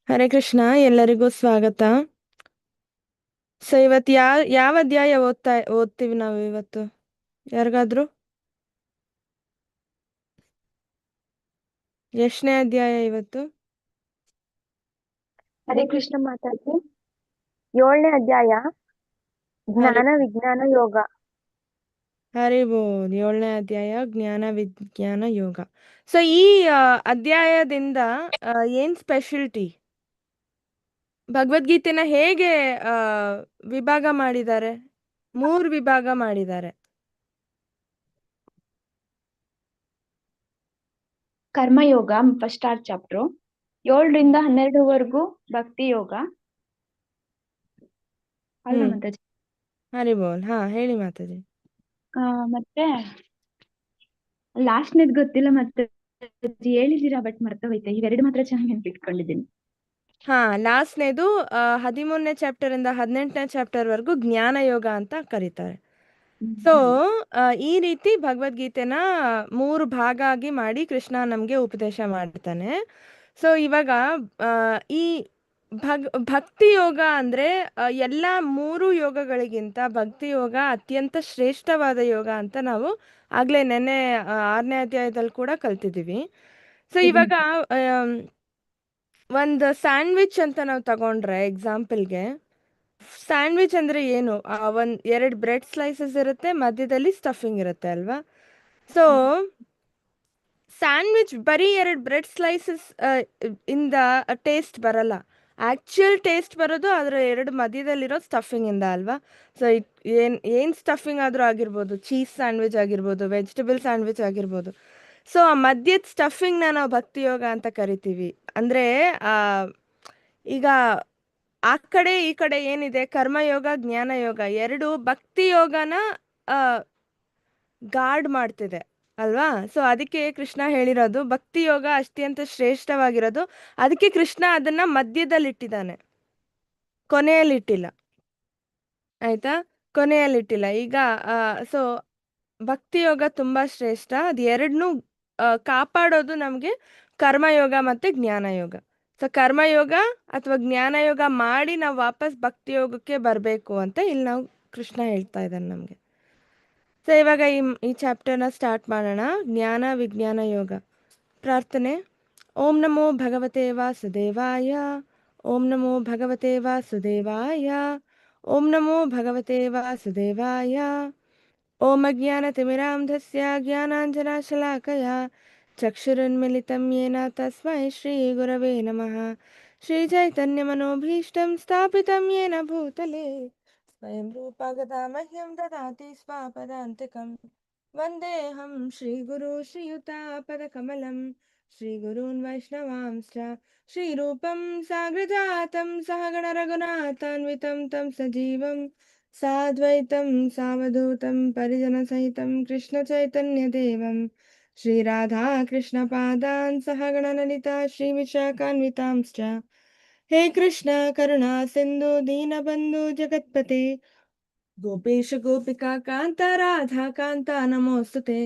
ಹರೇ ಕೃಷ್ಣ. ಎಲ್ಲರಿಗೂ ಸ್ವಾಗತ. ಸೊ ಇವತ್ತು ಯಾವ ಅಧ್ಯಾಯ ಓದ್ತೀವಿ ನಾವು ಇವತ್ತು? ಯಾರಿಗಾದ್ರು ಎಷ್ಟನೇ ಅಧ್ಯಾಯ ಇವತ್ತು? ಹರೇ ಕೃಷ್ಣ ಮಾತಾಜಿ. 7ನೇ ಅಧ್ಯಾಯ ಹರಿ ಜ್ಞಾನ ವಿಜ್ಞಾನ ಯೋಗ. ಹರಿ ಬೋಲ್. 7ನೇ ಅಧ್ಯಾಯ ಜ್ಞಾನ ವಿಜ್ಞಾನ ಯೋಗ. ಸೊ ಈ ಅಧ್ಯಾಯದಿಂದ ಏನ್ ಸ್ಪೆಷಾಲಿಟಿ? ಭಗವದ್ಗೀತೆನ ಹೇಗೆ ಆ, ವಿಭಾಗ ಮಾಡಿದ್ದಾರೆ? 3 ವಿಭಾಗ ಮಾಡಿದ್ದಾರೆ. ಕರ್ಮಯೋಗ ಫಸ್ಟ್ ಚಾಪ್ಟರ್ 7ರಿಂದ 12ವರೆಗೂ ಭಕ್ತಿ ಯೋಗ ಅಲ್ವಾ ಹ್ಮ್. ಮಾತಾಜಿ? ಹರಿ ಬೋಲ್. ಹಾ, ಹೇಳಿ ಮಾತಾಜಿ. ಮತ್ತೆ ಲಾಸ್ಟ್ನೇದ್ ಗೊತ್ತಿಲ್ಲ ಮತ್ತೆ ಹೇಳಿದೀರಾ, ಬಟ್ ಮರ್ತೋಯ್ತೆ. ಇವೆರಡು ಮಾತ್ರ ಚೆನ್ನಾಗಿ ನೆನ್ಪಿಟ್ಕೊಂಡಿದ್ದೀನಿ. ಹಾ, ಲಾಸ್ಟ್ನೇದು 13ನೇ ಚಾಪ್ಟರ್ ಇಂದ 18ನೇ ಚಾಪ್ಟರ್ ವರೆಗೂ ಜ್ಞಾನ ಯೋಗ ಅಂತ ಕರೀತಾರೆ. ಸೊ ಈ ರೀತಿ ಭಗವದ್ಗೀತೆನ 3 ಭಾಗ ಆಗಿ ಮಾಡಿ ಕೃಷ್ಣ ನಮಗೆ ಉಪದೇಶ ಮಾಡ್ತಾನೆ. ಸೊ ಇವಾಗ ಆ, ಈ ಭಕ್ತಿ ಯೋಗ ಅಂದ್ರೆ ಎಲ್ಲ 3 ಯೋಗಗಳಿಗಿಂತ ಭಕ್ತಿ ಯೋಗ ಅತ್ಯಂತ ಶ್ರೇಷ್ಠವಾದ ಯೋಗ ಅಂತ ನಾವು ಆಗ್ಲೇ ನೆನ್ನೆ 6ನೇ ಅಧ್ಯಾಯದಲ್ಲಿ ಕೂಡ ಕಲ್ತಿದ್ದೀವಿ. ಸೊ ಇವಾಗ ಒಂದು ಸ್ಯಾಂಡ್ವಿಚ್ ಅಂತ ನಾವು ತಗೊಂಡ್ರೆ ಎಕ್ಸಾಂಪಲ್ಗೆ, ಸ್ಯಾಂಡ್ವಿಚ್ ಅಂದ್ರೆ ಏನು? ಎರಡು ಬ್ರೆಡ್ ಸ್ಲೈಸಸ್ ಇರುತ್ತೆ, ಮಧ್ಯದಲ್ಲಿ ಸ್ಟಫಿಂಗ್ ಇರುತ್ತೆ ಅಲ್ವಾ? ಸೊ ಸ್ಯಾಂಡ್ವಿಚ್ ಬರೀ ಎರಡು ಬ್ರೆಡ್ ಸ್ಲೈಸಸ್ ಇಂದ ಟೇಸ್ಟ್ ಬರಲ್ಲ. ಆಕ್ಚುಯಲ್ ಟೇಸ್ಟ್ ಬರೋದು ಅದರ ಎರಡು ಮಧ್ಯದಲ್ಲಿರೋ ಸ್ಟಫಿಂಗ್ ಇಂದ ಅಲ್ವಾ? ಸೊ ಏನ್ ಸ್ಟಫಿಂಗ್ ಆದ್ರೂ ಆಗಿರ್ಬೋದು, ಚೀಸ್ ಸ್ಯಾಂಡ್ವಿಚ್ ಆಗಿರ್ಬೋದು, ವೆಜಿಟೇಬಲ್ ಸ್ಯಾಂಡ್ವಿಚ್ ಆಗಿರ್ಬೋದು. ಸೊ ಆ ಮಧ್ಯದ ಸ್ಟಫಿಂಗ್ನ ನಾವು ಭಕ್ತಿ ಯೋಗ ಅಂತ ಕರಿತೀವಿ. ಅಂದ್ರೆ ಆ ಈಗ ಆ ಕಡೆ ಈ ಕಡೆ ಏನಿದೆ, ಕರ್ಮಯೋಗ ಜ್ಞಾನ ಯೋಗ ಎರಡು ಭಕ್ತಿ ಯೋಗನ ಗಾರ್ಡ್ ಮಾಡ್ತಿದೆ ಅಲ್ವಾ? ಸೊ ಅದಕ್ಕೆ ಕೃಷ್ಣ ಹೇಳಿರೋದು ಭಕ್ತಿ ಯೋಗ ಅತ್ಯಂತ ಶ್ರೇಷ್ಠವಾಗಿರೋದು. ಅದಕ್ಕೆ ಕೃಷ್ಣ ಅದನ್ನ ಮಧ್ಯದಲ್ಲಿಟ್ಟಿದ್ದಾನೆ, ಕೊನೆಯಲ್ಲಿಟ್ಟಿಲ್ಲ. ಆಯ್ತಾ? ಕೊನೆಯಲ್ಲಿಟ್ಟಿಲ್ಲ. ಈಗ ಸೊ ಭಕ್ತಿ ಯೋಗ ತುಂಬಾ ಶ್ರೇಷ್ಠ. ಅದು ಎರಡನ್ನೂ ಕಾಪಾಡೋದು ನಮಗೆ ಕರ್ಮಯೋಗ ಮತ್ತೆ ಜ್ಞಾನ ಯೋಗ. ಸೊ ಕರ್ಮಯೋಗ ಅಥವಾ ಜ್ಞಾನ ಯೋಗ ಮಾಡಿ ನಾವು ವಾಪಸ್ ಭಕ್ತಿ ಯೋಗಕ್ಕೆ ಬರಬೇಕು ಅಂತ ಇಲ್ಲಿ ನಾವು ಕೃಷ್ಣ ಹೇಳ್ತಾ ಇದ್ದಾನೆ ನಮಗೆ. ಸೊ ಇವಾಗ ಈ ಚಾಪ್ಟರ್ನ ಸ್ಟಾರ್ಟ್ ಮಾಡೋಣ. ಜ್ಞಾನ ವಿಜ್ಞಾನ ಯೋಗ. ಪ್ರಾರ್ಥನೆ. ಓಂ ನಮೋ ಭಗವತೆ ವಾಸುದೇವಾಯ. ಓಂ ನಮೋ ಭಗವತೆ ವಾಸುದೇವಾಯ. ಓಂ ನಮೋ ಭಗವತೆ ವಾಸುದೇವಾಯ. ಓಂ ಅಜ್ಞಾನತಿಮಿರಾಂಧಸ್ಯ ಜ್ಞಾನಾಂಜನಶಲಾಕಯಾ ಚಕ್ಷುರುನ್ಮಿಲಿತಂ ಯೇನ ತಸ್ಮೈ ಶ್ರೀಗುರವೇ ನಮಃ. ಶ್ರೀಚೈತನ್ಯಮನೋಭೀಷ್ಟಂ ಸ್ಥಾಪಿತಂ ಯೇನ ಭೂತಲೆ ಸ್ವಯಂ ರೂಪಾ ಗದಾ ಮಹ್ಯಂ ದದಾತಿ ಸ್ವಪದಾಂತಿಕಂ. ವಂದೇಹಂ ಶ್ರೀಗುರು ಶ್ರೀಯುತಾಪದಕಮಲಂ ಶ್ರೀಗುರೂನ್ ವೈಷ್ಣವಾಂಶ್ಚ ಶ್ರೀರೂಪಂ ಸಾಗ್ರಜಾತಂ ಸಹಗಣ ರಘುನಾಥಾನ್ವಿತಂ ತಂ ಸಜೀವಂ ಸಾದ್ವೈತಂ ಸಾವಧೂತಂ ಪರಿಜನಸಹಿತಂ ಕೃಷ್ಣಚೈತನ್ಯದೇವಂ ಶ್ರೀರಾಧಾಕೃಷ್ಣಪಾದಾನ್ ಸಹಗಣಲಲಿತಾ ಶ್ರೀವಿಶಾಖಾನ್ವಿತಾಂಶ್ಚ. ಹೇ ಕೃಷ್ಣ ಕರುಣಾ ಸಿಂಧು ದೀನಬಂಧು ಜಗತ್ಪತೆ ಗೋಪೇಶ ಗೋಪಿಕಾ ಕಾಂತ ರಾಧಾ ಕಾಂತ ನಮೋಸ್ತುತೆ.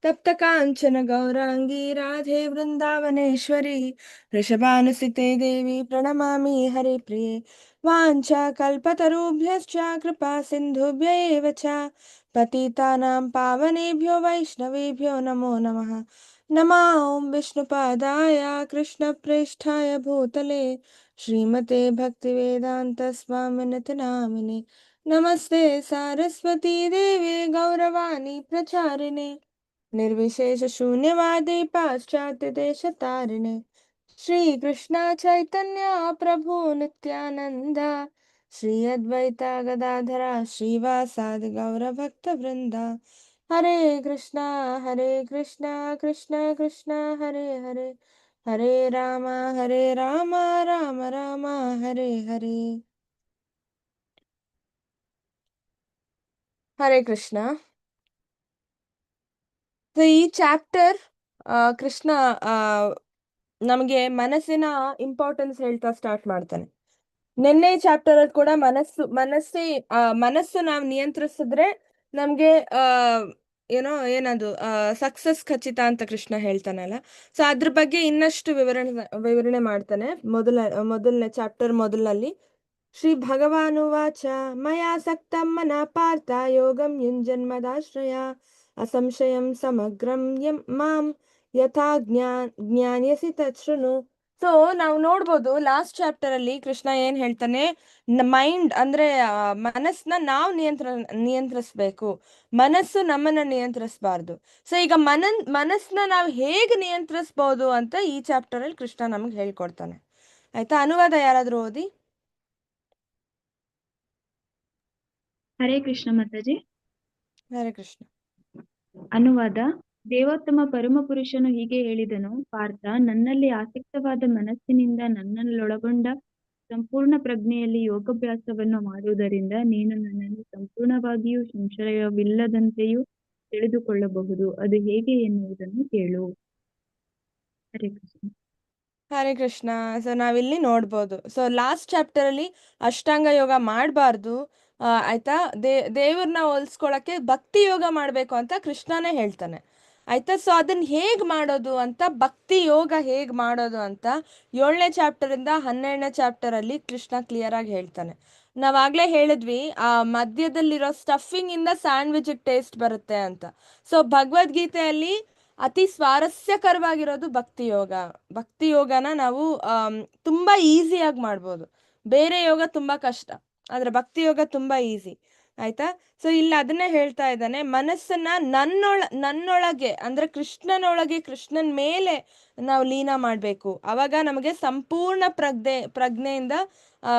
ತಪ್ತ ಕಾಂಚನ ಗೌರಾಂಗಿ ರಾಧೆ ವೃಂದಾವನೇಶ್ವರಿ ವೃಷಭಾನುಸುತೆ ದೇವಿ ಪ್ರಣಮಾಮಿ ಹರಿಪ್ರಿಯೆ. ವಾಂಛಾ ಕಲ್ಪತರುಭ್ಯಶ್ಚ ಕೃಪಾ ಸಿಂಧುಭ್ಯ ಏವ ಚ ಪತಿತಾನಾಂ ಪಾವನೇಭ್ಯೋ ವೈಷ್ಣವೇಭ್ಯೋ ನಮೋ ನಮಃ. ನಮೋ ಓಂ ವಿಷ್ಣುಪಾದಾಯ ಕೃಷ್ಣಪ್ರೇಷ್ಠಾಯ ಭೂತಲೆ ಶ್ರೀಮತೆ ಭಕ್ತಿವೇದಾಂತ ಸ್ವಾಮಿನಿತಿ ನಾಮಿನೆ. ನಮಸ್ತೆ ಸಾರಸ್ವತಿ ದೇವಿ ಗೌರವಾಣಿ ಪ್ರಚಾರಿಣೆ ನಿರ್ವಿಶೇಷ ಶೂನ್ಯವಾದಿ ಪಾಶ್ಚಾತ್ಯ ದೇಶ ತಾರಿಣೆ. ಶ್ರೀ ಕೃಷ್ಣ ಚೈತನ್ಯ ಪ್ರಭು ನಿತ್ಯಾನಂದ ಶ್ರೀ ಅದ್ವೈತ ಗದಾಧರ ಶ್ರೀವಾಸಾದಿ ಗೌರ ಭಕ್ತ ವೃಂದ. ಹರೇ ಕೃಷ್ಣ ಕೃಷ್ಣ ಕೃಷ್ಣ ಹರೇ ಹರೇ, ಹರೇ ರಾಮ ರಾಮ ರಾಮ ಹರೇ ಹರೇ. ಹರೇ ಕೃಷ್ಣ. ಸೊ ಈ ಚಾಪ್ಟರ್ ಕೃಷ್ಣ ಆ, ನಮಗೆ ಮನಸ್ಸಿನ ಇಂಪಾರ್ಟೆನ್ಸ್ ಹೇಳ್ತಾ ಸ್ಟಾರ್ಟ್ ಮಾಡ್ತಾನೆ. ನಿನ್ನೆ ಚಾಪ್ಟರ್ ಅಲ್ಲಿ ಕೂಡ ಮನಸ್ಸು ನಾವು ನಿಯಂತ್ರಿಸಿದ್ರೆ ನಮ್ಗೆ ಏನದು ಸಕ್ಸಸ್ ಖಚಿತ ಅಂತ ಕೃಷ್ಣ ಹೇಳ್ತಾನಲ್ಲ. ಸೊ ಅದ್ರ ಬಗ್ಗೆ ಇನ್ನಷ್ಟು ವಿವರಣೆ ಮಾಡ್ತಾನೆ ಮೊದಲನೇ ಚಾಪ್ಟರ್ ಮೊದಲನಲ್ಲಿ. ಶ್ರೀ ಭಗವಾನುವಾಚ ಮಯಾ ಸಕ್ತಂ ಮನಃ ಪಾರ್ಥ ಯೋಗಂ ಯುಂಜನ್ಮದಾಶ್ರಯ ಅಸಂಶಯಂ ಸಮಗ್ರಂ ಮಾಂ ಯಥಾ ಜ್ಞಾನ್ಯಸಿ ತತ್ ಶೃಣು. ಸೊ ನಾವು ನೋಡ್ಬೋದು ಲಾಸ್ಟ್ ಚಾಪ್ಟರ್ ಅಲ್ಲಿ ಕೃಷ್ಣ ಏನ್ ಹೇಳ್ತಾನೆ, ಮೈಂಡ್ ಅಂದ್ರೆ ಮನಸ್ಸನ್ನ ನಾವು ನಿಯಂತ್ರಿಸ್ಬೇಕು, ಮನಸ್ಸು ನಮ್ಮನ್ನ ನಿಯಂತ್ರಿಸಬಾರ್ದು. ಸೊ ಈಗ ಮನಸ್ಸನ್ನ ನಾವು ಹೇಗೆ ನಿಯಂತ್ರಿಸ್ಬೋದು ಅಂತ ಈ ಚಾಪ್ಟರ್ ಅಲ್ಲಿ ಕೃಷ್ಣ ನಮ್ಗೆ ಹೇಳ್ಕೊಡ್ತಾನೆ. ಆಯ್ತಾ? ಅನುವಾದ ಯಾರಾದ್ರೂ ಓದಿ. ಹರೇ ಕೃಷ್ಣ ಮಾತಾಜಿ. ಹರೇ ಕೃಷ್ಣ. ಅನುವಾದ. ದೇವೋತ್ತಮ ಪರಮಪುರುಷನು ಹೀಗೆ ಹೇಳಿದನು, ಪಾರ್ಥ, ನನ್ನಲ್ಲಿ ಆಸಕ್ತವಾದ ಮನಸ್ಸಿನಿಂದ ನನ್ನನ್ನೊಳಗೊಂಡ ಸಂಪೂರ್ಣ ಪ್ರಜ್ಞೆಯಲ್ಲಿ ಯೋಗಾಭ್ಯಾಸವನ್ನು ಮಾಡುವುದರಿಂದ ನೀನು ನನ್ನನ್ನು ಸಂಪೂರ್ಣವಾಗಿಯೂ ಸಂಶಯವಿಲ್ಲದಂತೆಯೂ ತಿಳಿದುಕೊಳ್ಳಬಹುದು. ಅದು ಹೇಗೆ ಎನ್ನುವುದನ್ನು ಕೇಳು. ಹರೇ ಕೃಷ್ಣ. ಹರೇ ಕೃಷ್ಣ. ಸೊ ನಾವಿಲ್ಲಿ ನೋಡ್ಬೋದು, ಸೊ ಲಾಸ್ಟ್ ಚಾಪ್ಟರ್ ಅಲ್ಲಿ ಅಷ್ಟಾಂಗ ಯೋಗ ಮಾಡಬಾರ್ದು, ಆಯ್ತಾ, ದೇವ್ರನ್ನ ಹೋಲ್ಸ್ಕೊಳಕ್ಕೆ ಭಕ್ತಿ ಯೋಗ ಮಾಡಬೇಕು ಅಂತ ಕೃಷ್ಣನೇ ಹೇಳ್ತಾನೆ. ಆಯ್ತಾ? ಸೊ ಅದನ್ನ ಹೇಗ್ ಮಾಡೋದು ಅಂತ, ಭಕ್ತಿ ಯೋಗ ಹೇಗ್ ಮಾಡೋದು ಅಂತ 7ನೇ ಚಾಪ್ಟರ್ ಇಂದ 12ನೇ ಚಾಪ್ಟರ್ ಅಲ್ಲಿ ಕೃಷ್ಣ ಕ್ಲಿಯರ್ ಆಗಿ ಹೇಳ್ತಾನೆ. ನಾವಾಗ್ಲೇ ಹೇಳಿದ್ವಿ, ಆ ಮಧ್ಯದಲ್ಲಿರೋ ಸ್ಟಫಿಂಗ್ ಇಂದ ಸ್ಯಾಂಡ್ವಿಚ್ ಟೇಸ್ಟ್ ಬರುತ್ತೆ ಅಂತ. ಸೊ ಭಗವದ್ಗೀತೆಯಲ್ಲಿ ಅತಿ ಸ್ವಾರಸ್ಯಕರವಾಗಿರೋದು ಭಕ್ತಿ ಯೋಗ. ಭಕ್ತಿ ಯೋಗನ ನಾವು ತುಂಬಾ ಈಸಿಯಾಗಿ ಮಾಡ್ಬೋದು. ಬೇರೆ ಯೋಗ ತುಂಬಾ ಕಷ್ಟ, ಆದ್ರೆ ಭಕ್ತಿ ಯೋಗ ತುಂಬಾ ಈಸಿ. ಆಯ್ತಾ? ಸೊ ಇಲ್ಲಿ ಅದನ್ನೇ ಹೇಳ್ತಾ ಇದ್ದಾನೆ, ಮನಸ್ಸನ್ನ ನನ್ನೊಳಗೆ ಅಂದ್ರೆ ಕೃಷ್ಣನ ಮೇಲೆ ನಾವು ಲೀನ ಮಾಡ್ಬೇಕು. ಅವಾಗ ನಮಗೆ ಸಂಪೂರ್ಣ ಪ್ರಜ್ಞೆಯಿಂದ ಆ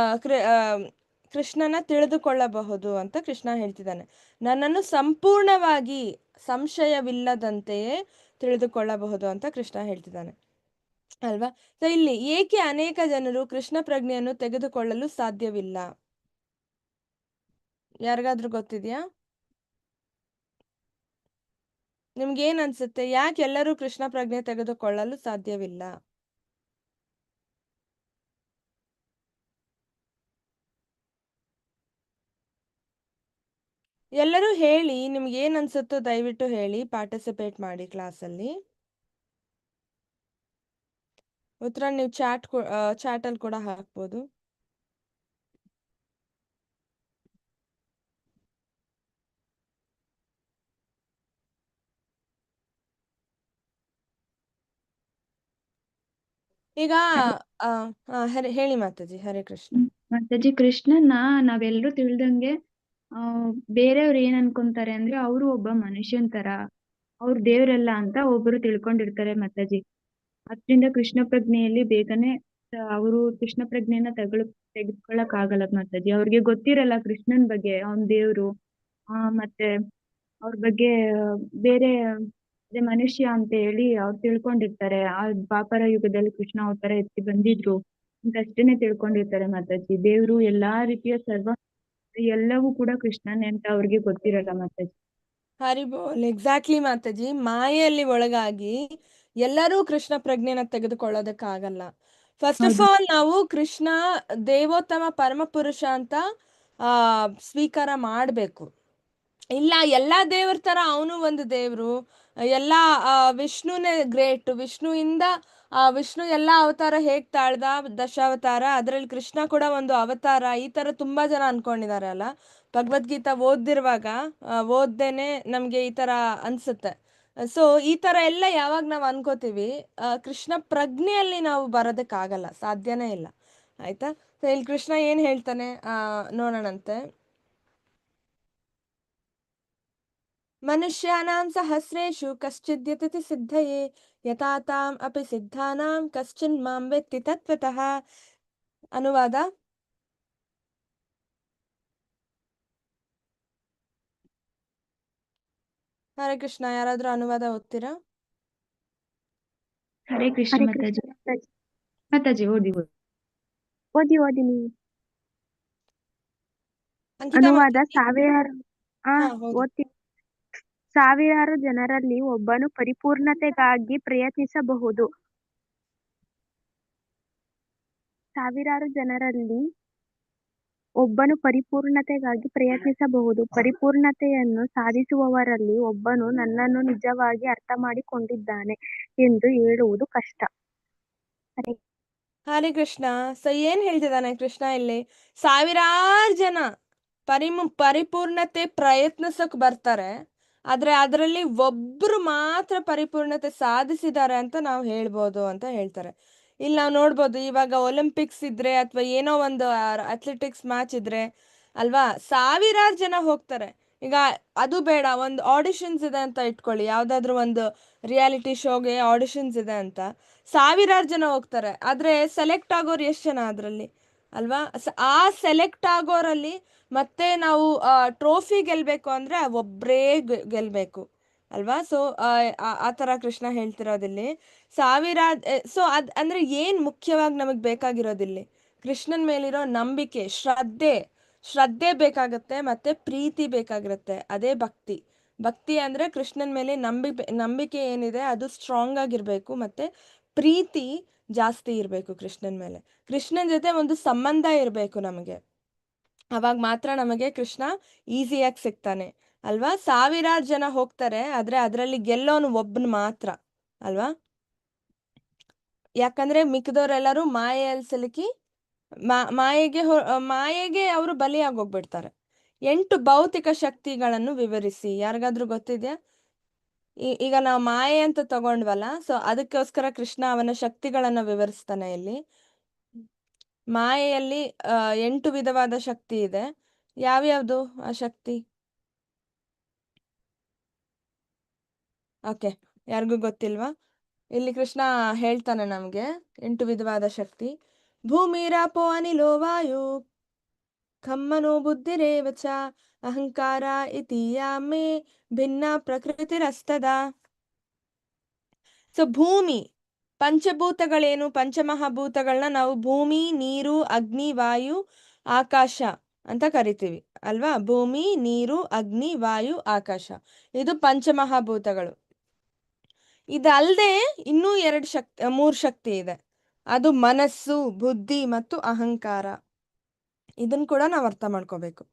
ಕೃಷ್ಣನ ತಿಳಿದುಕೊಳ್ಳಬಹುದು ಅಂತ ಕೃಷ್ಣ ಹೇಳ್ತಿದ್ದಾನೆ. ನನ್ನನ್ನು ಸಂಪೂರ್ಣವಾಗಿ ಸಂಶಯವಿಲ್ಲದಂತೆಯೇ ತಿಳಿದುಕೊಳ್ಳಬಹುದು ಅಂತ ಕೃಷ್ಣ ಹೇಳ್ತಿದ್ದಾನೆ ಅಲ್ವಾ? ಸೊ ಇಲ್ಲಿ ಏಕೆ ಅನೇಕ ಜನರು ಕೃಷ್ಣ ಪ್ರಜ್ಞೆಯನ್ನು ತೆಗೆದುಕೊಳ್ಳಲು ಸಾಧ್ಯವಿಲ್ಲ? ಯಾರಿಗಾದ್ರೂ ಗೊತ್ತಿದ್ಯಾ? ನಿಮ್ಗೆ ಏನ್ ಅನ್ಸುತ್ತೆ, ಯಾಕೆ ಎಲ್ಲರೂ ಕೃಷ್ಣ ಪ್ರಜ್ಞೆ ತೆಗೆದುಕೊಳ್ಳಲು ಸಾಧ್ಯವಿಲ್ಲ? ಎಲ್ಲರೂ ಹೇಳಿ, ನಿಮ್ಗೆ ಏನ್ ಅನ್ಸುತ್ತೋ ದಯವಿಟ್ಟು ಹೇಳಿ, ಪಾರ್ಟಿಸಿಪೇಟ್ ಮಾಡಿ ಕ್ಲಾಸಲ್ಲಿ. ಉತ್ತರ ನೀವು ಚಾಟಲ್ಲಿ ಕೂಡ ಹಾಕ್ಬೋದು. ಈಗ ಹೇಳಿ ಮಾತಾಜಿ. ಹರೇ ಕೃಷ್ಣ. ಮಾತಾಜಿ, ಕೃಷ್ಣನ್ನ ನಾವೆಲ್ಲರೂ ತಿಳಿದಂಗೆ ಬೇರೆಯವ್ರು ಏನ್ ಅನ್ಕೊಂತಾರೆ ಅಂದ್ರೆ ಅವರು ಒಬ್ಬ ಮನುಷ್ಯನ್ ತರ, ಅವ್ರು ದೇವ್ರಲ್ಲ ಅಂತ ಒಬ್ರು ತಿಳ್ಕೊಂಡಿರ್ತಾರೆ ಮಾತಾಜಿ. ಅದ್ರಿಂದ ಕೃಷ್ಣ ಪ್ರಜ್ಞೆಯಲ್ಲಿ ಬೇಗನೆ ಅವರು ಕೃಷ್ಣ ಪ್ರಜ್ಞೆನ ತೆಗೆದುಕೊಳ್ಳಕ್ ಆಗಲ್ಲ ಮಾತಾಜಿ. ಅವ್ರಿಗೆ ಗೊತ್ತಿರಲ್ಲ ಕೃಷ್ಣನ್ ಬಗ್ಗೆ, ಅವನ್ ದೇವ್ರು, ಮತ್ತೆ ಅವ್ರ ಬಗ್ಗೆ ಬೇರೆ ಅದೇ ಮನುಷ್ಯ ಅಂತ ಹೇಳಿ ಅವ್ರು ತಿಳ್ಕೊಂಡಿರ್ತಾರೆ. ಆ ದ್ವಾಪರ ಯುಗದಲ್ಲಿ ಕೃಷ್ಣ ಅವತಾರ ಎತ್ತಿ ಬಂದಿದ್ರು ಅಂತ ಅಷ್ಟೇನೆ ತಿಳ್ಕೊಂಡಿರ್ತಾರೆ ಮಾತಾಜಿ. ದೇವ್ರು ಎಲ್ಲಾ ರೀತಿಯ ಎಲ್ಲವೂ ಕೂಡ ಕೃಷ್ಣನೇ ಅಂತ ಅವ್ರಿಗೆ ಗೊತ್ತಿರಲ್ಲ ಮಾತಾಜಿ. ಹರಿಬೋಲ್, ಎಕ್ಸಾಕ್ಟ್ಲಿ ಮಾತಾಜಿ. ಮಾಯೆಯಲ್ಲಿ ಒಳಗಾಗಿ ಎಲ್ಲರೂ ಕೃಷ್ಣ ಪ್ರಜ್ಞೆನ ತೆಗೆದುಕೊಳ್ಳೋದಕ್ಕಾಗಲ್ಲ. ಫಸ್ಟ್ ಆಫ್ ಆಲ್ ನಾವು ಕೃಷ್ಣ ದೇವೋತ್ತಮ ಪರಮ ಪುರುಷ ಅಂತ ಸ್ವೀಕಾರ ಮಾಡಬೇಕು. ಇಲ್ಲ ಎಲ್ಲಾ ದೇವ್ರ ತರ ಅವನು ಒಂದು ದೇವ್ರು, ಎಲ್ಲ ವಿಷ್ಣುನೇ ಗ್ರೇಟ್, ವಿಷ್ಣು ಎಲ್ಲಾ ಅವತಾರ ಹೇಗ್ ತಾಳ್ದ, ದಶಾವತಾರ, ಅದ್ರಲ್ಲಿ ಕೃಷ್ಣ ಕೂಡ ಒಂದು ಅವತಾರ, ಈ ತರ ತುಂಬಾ ಜನ ಅನ್ಕೊಂಡಿದ್ದಾರೆ ಅಲ್ಲ. ಭಗವದ್ಗೀತಾ ಓದ್ದೇನೆ ನಮ್ಗೆ ಈ ತರ ಅನ್ಸುತ್ತೆ. ಸೊ ಈ ತರ ಎಲ್ಲ ಯಾವಾಗ ನಾವು ಅನ್ಕೋತೀವಿ, ಕೃಷ್ಣ ಪ್ರಜ್ಞೆಯಲ್ಲಿ ನಾವು ಬರೋದಕ್ಕಾಗಲ್ಲ, ಸಾಧ್ಯನೇ ಇಲ್ಲ. ಆಯ್ತಾ? ಸೊ ಇಲ್ಲಿ ಕೃಷ್ಣ ಏನ್ ಹೇಳ್ತಾನೆ ನೋಡೋಣಂತೆ. ಮನುಷ್ಯಾನಾಂ ಸಹಸ್ರೇಷು ಕಶ್ಚಿದ್ಯತತಿ ಸಿದ್ಧಯೇ ಯಥಾ ತಾಂ ಅಪಿ ಸಿದ್ಧಾನಾಂ ಕಶ್ಚಿನ್ ಮಾಂ ವೇತ್ತಿ ತತ್ವತಃ. ಅನುವಾದ. ಹರೇ ಕೃಷ್ಣ. ಯಾರಾದ್ರೂ ಅನುವಾದ ಓದ್ತೀರಾ? ಹರೇ ಕೃಷ್ಣ ಮಾತಾಜಿ. ಮಾತಾಜಿ ಓದಿ ಓದಿ ನೀವು. ಅಂಕಿತಾ ಅನುವಾದ. ಮಾತಾಡಿ. ಓದ್ತೀನಿ. ಸಾವಿರಾರು ಜನರಲ್ಲಿ ಒಬ್ಬನು ಪರಿಪೂರ್ಣತೆಗಾಗಿ ಪ್ರಯತ್ನಿಸಬಹುದು. ಸಾವಿರಾರು ಜನರಲ್ಲಿ ಒಬ್ಬನು ಪರಿಪೂರ್ಣತೆಗಾಗಿ ಪ್ರಯತ್ನಿಸಬಹುದು. ಪರಿಪೂರ್ಣತೆಯನ್ನು ಸಾಧಿಸುವವರಲ್ಲಿ ಒಬ್ಬನು ನನ್ನನ್ನು ನಿಜವಾಗಿ ಅರ್ಥ ಮಾಡಿಕೊಂಡಿದ್ದಾನೆ ಎಂದು ಹೇಳುವುದು ಕಷ್ಟ. ಹರೇ ಹರೇ ಕೃಷ್ಣ. ಸೊ ಏನ್ ಹೇಳ್ತಿದ್ದಾನೆ ಕೃಷ್ಣ ಇಲ್ಲಿ? ಸಾವಿರಾರು ಜನ ಪರಿಪೂರ್ಣತೆ ಪ್ರಯತ್ನಿಸಕ್ ಬರ್ತಾರೆ, ಆದ್ರೆ ಅದರಲ್ಲಿ ಒಬ್ರು ಮಾತ್ರ ಪರಿಪೂರ್ಣತೆ ಸಾಧಿಸಿದ್ದಾರೆ ಅಂತ ನಾವು ಹೇಳ್ಬೋದು ಅಂತ ಹೇಳ್ತಾರೆ. ಇಲ್ಲಿ ನಾವು ನೋಡ್ಬೋದು, ಇವಾಗ ಒಲಿಂಪಿಕ್ಸ್ ಇದ್ರೆ ಅಥವಾ ಏನೋ ಒಂದು ಅಥ್ಲೆಟಿಕ್ಸ್ ಮ್ಯಾಚ್ ಇದ್ರೆ ಅಲ್ವಾ, ಸಾವಿರಾರು ಜನ ಹೋಗ್ತಾರೆ. ಈಗ ಅದು ಬೇಡ, ಒಂದು ಆಡಿಷನ್ಸ್ ಇದೆ ಅಂತ ಇಟ್ಕೊಳ್ಳಿ, ಯಾವ್ದಾದ್ರು ಒಂದು ರಿಯಾಲಿಟಿ ಶೋಗೆ ಆಡಿಷನ್ಸ್ ಇದೆ ಅಂತ ಸಾವಿರಾರು ಜನ ಹೋಗ್ತಾರೆ, ಆದ್ರೆ ಸೆಲೆಕ್ಟ್ ಆಗೋರು ಎಷ್ಟು ಜನ ಅದರಲ್ಲಿ ಅಲ್ವಾ? ಆ ಸೆಲೆಕ್ಟ್ ಆಗೋರಲ್ಲಿ ಮತ್ತೆ ನಾವು ಟ್ರೋಫಿ ಗೆಲ್ಬೇಕು ಅಂದ್ರೆ ಒಬ್ಬರೇ ಗೆಲ್ಬೇಕು ಅಲ್ವಾ? ಸೊ ಆ ಥರ ಕೃಷ್ಣ ಹೇಳ್ತಿರೋದಿಲ್ಲಿ. ಸೊ ಅಂದ್ರೆ ಏನ್ ಮುಖ್ಯವಾಗಿ ನಮಗೆ ಬೇಕಾಗಿರೋದಿಲ್ಲಿ? ಕೃಷ್ಣನ್ ಮೇಲಿರೋ ನಂಬಿಕೆ, ಶ್ರದ್ಧೆ ಬೇಕಾಗತ್ತೆ, ಮತ್ತೆ ಪ್ರೀತಿ ಬೇಕಾಗಿರುತ್ತೆ. ಅದೇ ಭಕ್ತಿ. ಭಕ್ತಿ ಅಂದ್ರೆ ಕೃಷ್ಣನ್ ಮೇಲೆ ನಂಬಿಕೆ ಏನಿದೆ ಅದು ಸ್ಟ್ರಾಂಗ್ ಆಗಿರ್ಬೇಕು, ಮತ್ತೆ ಪ್ರೀತಿ ಜಾಸ್ತಿ ಇರಬೇಕು ಕೃಷ್ಣನ್ ಮೇಲೆ. ಕೃಷ್ಣನ್ ಜೊತೆ ಒಂದು ಸಂಬಂಧ ಇರಬೇಕು ನಮಗೆ, ಅವಾಗ ಮಾತ್ರ ನಮಗೆ ಕೃಷ್ಣ ಈಸಿಯಾಗಿ ಸಿಗ್ತಾನೆ ಅಲ್ವಾ? ಸಾವಿರಾರು ಜನ ಹೋಗ್ತಾರೆ, ಆದ್ರೆ ಅದರಲ್ಲಿ ಗೆಲ್ಲೋನು ಒಬ್ಬನು ಮಾತ್ರ ಅಲ್ವಾ? ಯಾಕಂದ್ರೆ ಮಿಕ್ಕಿದವರೆಲ್ಲರೂ ಮಾಯೆಯಲ್ಲಿ ಸಿಲುಕಿ ಮಾಯೆಗೆ ಅವರು ಬಲಿಯಾಗೋಗ್ಬಿಡ್ತಾರೆ. 8 ಭೌತಿಕ ಶಕ್ತಿಗಳನ್ನು ವಿವರಿಸಿ. ಯಾರಿಗಾದ್ರೂ ಗೊತ್ತಿದ್ಯಾ? ಈಗ ನಾವು ಮಾಯೆ ಅಂತ ತಗೊಂಡ್ವಲ್ಲ, ಸೊ ಅದಕ್ಕೋಸ್ಕರ ಕೃಷ್ಣ ಅವನ ಶಕ್ತಿಗಳನ್ನ ವಿವರಿಸ್ತಾನೆ ಇಲ್ಲಿ. ಮಾಯೆಯಲ್ಲಿ 8 ವಿಧವಾದ ಶಕ್ತಿ ಇದೆ. ಯಾವ್ಯಾವ್ದು ಆ ಶಕ್ತಿ? ಓಕೆ, ಯಾರಿಗೂ ಗೊತ್ತಿಲ್ವಾ? ಇಲ್ಲಿ ಕೃಷ್ಣ ಹೇಳ್ತಾನೆ ನಮ್ಗೆ 8 ವಿಧವಾದ ಶಕ್ತಿ. ಭೂಮಿರಾಪೋ ಅನಿಲೋ ವಾಯು ಖಮ್ಮನೋ ಬುದ್ಧಿರೇವಚ ಅಹಂಕಾರ ಇತಿ ಯಾಮೇ ಭಿನ್ನ ಪ್ರಕೃತಿರಸ್ತದ. ಸೊ ಭೂಮಿ, ಪಂಚಭೂತಗಳೇನು? ಪಂಚಮಹಾಭೂತಗಳನ್ನ ನಾವು ಭೂಮಿ, ನೀರು, ಅಗ್ನಿ, ವಾಯು, ಆಕಾಶ ಅಂತ ಕರಿತೀವಿ ಅಲ್ವಾ? ಭೂಮಿ, ನೀರು, ಅಗ್ನಿ, ವಾಯು, ಆಕಾಶ, ಇದು ಪಂಚಮಹಾಭೂತಗಳು. ಇದಲ್ಲದೆ ಇನ್ನೂ 3 ಶಕ್ತಿ ಇದೆ. ಅದು ಮನಸ್ಸು, ಬುದ್ಧಿ ಮತ್ತು ಅಹಂಕಾರ. ಇದನ್ನ ಕೂಡ ನಾವು ಅರ್ಥ ಮಾಡ್ಕೋಬೇಕು,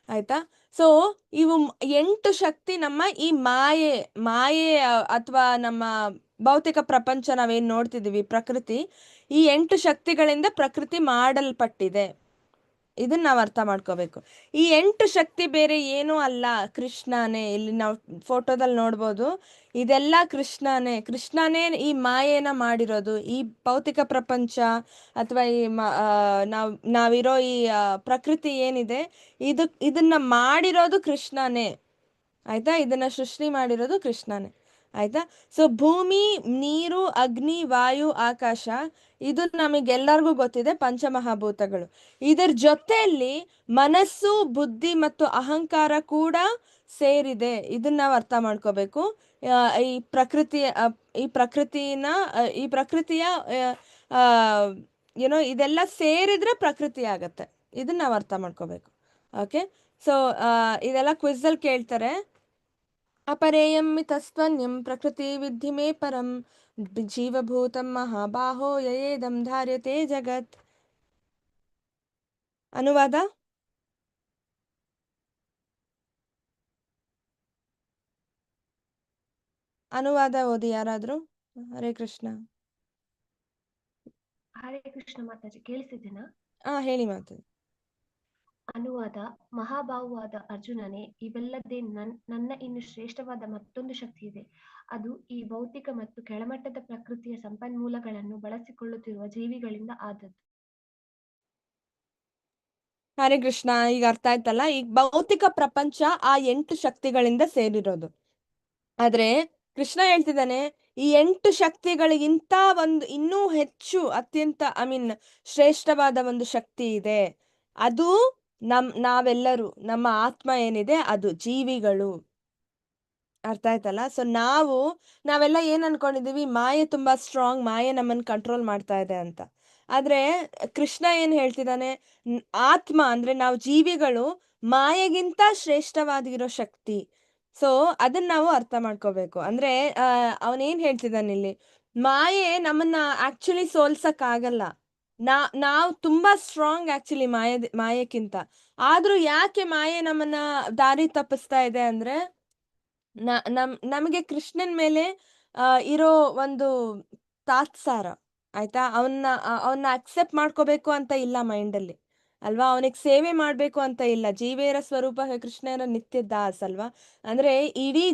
ಆಯ್ತಾ? ಸೊ ಇವು 8 ಶಕ್ತಿ ನಮ್ಮ ಈ ಮಾಯೆ ಅಥವಾ ನಮ್ಮ ಭೌತಿಕ ಪ್ರಪಂಚ ನಾವೇನ್ ನೋಡ್ತಿದೀವಿ, ಪ್ರಕೃತಿ, ಈ 8 ಶಕ್ತಿಗಳಿಂದ ಪ್ರಕೃತಿ ಮಾಡಲ್ಪಟ್ಟಿದೆ. ಇದನ್ನ ನಾವು ಅರ್ಥ ಮಾಡ್ಕೋಬೇಕು. ಈ 8 ಶಕ್ತಿ ಬೇರೆ ಏನೂ ಅಲ್ಲ, ಕೃಷ್ಣನೇ. ಇಲ್ಲಿ ನಾವು ಫೋಟೋದಲ್ಲಿ ನೋಡ್ಬೋದು, ಇದೆಲ್ಲ ಕೃಷ್ಣನೇ ಈ ಮಾಯೆನ ಮಾಡಿರೋದು. ಈ ಭೌತಿಕ ಪ್ರಪಂಚ ಅಥವಾ ಈ ನಾವಿರೋ ಈ ಪ್ರಕೃತಿ ಏನಿದೆ, ಇದನ್ನ ಮಾಡಿರೋದು ಕೃಷ್ಣನೇ, ಆಯ್ತಾ? ಇದನ್ನ ಸೃಷ್ಟಿ ಮಾಡಿರೋದು ಕೃಷ್ಣನೇ, ಆಯ್ತಾ? ಸೊ ಭೂಮಿ, ನೀರು, ಅಗ್ನಿ, ವಾಯು, ಆಕಾಶ, ಇದು ನಮಗೆಲ್ಲರಿಗೂ ಗೊತ್ತಿದೆ, ಪಂಚಮಹಾಭೂತಗಳು. ಇದರ ಜೊತೆಯಲ್ಲಿ ಮನಸ್ಸು, ಬುದ್ಧಿ ಮತ್ತು ಅಹಂಕಾರ ಕೂಡ ಸೇರಿದೆ. ಇದನ್ನ ನಾವು ಅರ್ಥ ಮಾಡ್ಕೋಬೇಕು. ಈ ಪ್ರಕೃತಿಯ ಏನೋ ಇದೆಲ್ಲ ಸೇರಿದ್ರೆ ಪ್ರಕೃತಿ ಆಗತ್ತೆ. ಇದನ್ನ ನಾವು ಅರ್ಥ ಮಾಡ್ಕೋಬೇಕು. ಓಕೆ, ಸೊ ಇದೆಲ್ಲ ಕ್ವಿಝಲ್ಲಿ ಕೇಳ್ತಾರೆ. ಅಪರೇಯಂ ಮಿತಸ್ತ್ವನ್ಯಂ ಪ್ರಕೃತಿ ವಿದ್ಧಿ ಮೇ ಪರಂ ಜೀವಭೂತಂ ಮಹಾಬಾಹೋ ಯಯೇದಂ ಧಾರ್ಯತೆ ಜಗತ್. ಅನುವಾದ ಓದಿ ಯಾರಾದ್ರೂ. ಹರೇ ಕೃಷ್ಣ. ಹರೇ ಕೃಷ್ಣ ಮಾತಾಜಿ, ಕೇಳಿಸಿದ್ದೇನಾ? ಹೇಳಿ ಮಾತಾಡಿ. ಅನುವಾದ: ಮಹಾಬಾಹುವಾದ ಅರ್ಜುನನೇ, ಇವೆಲ್ಲದೆ ನನ್ನ ಇನ್ನು ಶ್ರೇಷ್ಠವಾದ ಮತ್ತೊಂದು ಶಕ್ತಿ ಇದೆ. ಅದು ಈ ಭೌತಿಕ ಮತ್ತು ಕೆಳಮಟ್ಟದ ಪ್ರಕೃತಿಯ ಸಂಪನ್ಮೂಲಗಳನ್ನು ಬಳಸಿಕೊಳ್ಳುತ್ತಿರುವ ಜೀವಿಗಳಿಂದ ಆದದ್ದು. ಹರೇ ಕೃಷ್ಣ. ಈಗ ಅರ್ಥ ಆಯ್ತಲ್ಲ? ಈಗ ಭೌತಿಕ ಪ್ರಪಂಚ ಆ 8 ಶಕ್ತಿಗಳಿಂದ ಸೇರಿರೋದು. ಆದ್ರೆ ಕೃಷ್ಣ ಹೇಳ್ತಿದ್ದಾನೆ, ಈ 8 ಶಕ್ತಿಗಳಿಗಿಂತ ಒಂದು ಇನ್ನೂ ಹೆಚ್ಚು ಅತ್ಯಂತ ಶ್ರೇಷ್ಠವಾದ ಒಂದು ಶಕ್ತಿ ಇದೆ. ಅದು ನಾವೆಲ್ಲರೂ, ನಮ್ಮ ಆತ್ಮ ಏನಿದೆ ಅದು, ಜೀವಿಗಳು. ಅರ್ಥ ಆಯ್ತಲ್ಲ? ಸೊ ನಾವೆಲ್ಲ ಏನ್ ಅನ್ಕೊಂಡಿದೀವಿ, ಮಾಯೆ ತುಂಬಾ ಸ್ಟ್ರಾಂಗ್, ಮಾಯೆ ನಮ್ಮನ್ನ ಕಂಟ್ರೋಲ್ ಮಾಡ್ತಾ ಇದೆ ಅಂತ. ಆದ್ರೆ ಕೃಷ್ಣ ಏನ್ ಹೇಳ್ತಿದ್ದಾನೆ, ಆತ್ಮ ಅಂದ್ರೆ ನಾವು ಜೀವಿಗಳು ಮಾಯೆಗಿಂತ ಶ್ರೇಷ್ಠವಾಗಿರೋ ಶಕ್ತಿ. ಸೊ ಅದನ್ನ ನಾವು ಅರ್ಥ ಮಾಡ್ಕೋಬೇಕು. ಅಂದ್ರೆ ಅವನೇನ್ ಹೇಳ್ತಿದ್ದಾನೆ ಇಲ್ಲಿ, ಮಾಯೆ ನಮ್ಮನ್ನ ಆಕ್ಚುಲಿ ಸೋಲ್ಸಕ್ ಆಗಲ್ಲ. ನಾವು ತುಂಬಾ ಸ್ಟ್ರಾಂಗ್ ಆಕ್ಚುಲಿ ಮಾಯಕ್ಕಿಂತ. ಆದ್ರೂ ಯಾಕೆ ಮಾಯೆ ನಮ್ಮನ್ನ ದಾರಿ ತಪ್ಪಿಸ್ತಾ ಇದೆ ಅಂದ್ರೆ ನಮಗೆ ಕೃಷ್ಣನ್ ಮೇಲೆ ಇರೋ ಒಂದು ತಾತ್ಸಾರ, ಆಯ್ತಾ? ಅವನ್ನ ಅಕ್ಸೆಪ್ಟ್ ಮಾಡ್ಕೋಬೇಕು ಅಂತ ಇಲ್ಲ ಮೈಂಡಲ್ಲಿ ಅಲ್ವಾ, ಅವನಿಗೆ ಸೇವೆ ಮಾಡ್ಬೇಕು ಅಂತ ಇಲ್ಲ. ಜೀವೇರ ಸ್ವರೂಪ ಕೃಷ್ಣನ ನಿತ್ಯ ದಾಸ್ ಅಲ್ವಾ, ಅಂದ್ರೆ ಇಡೀ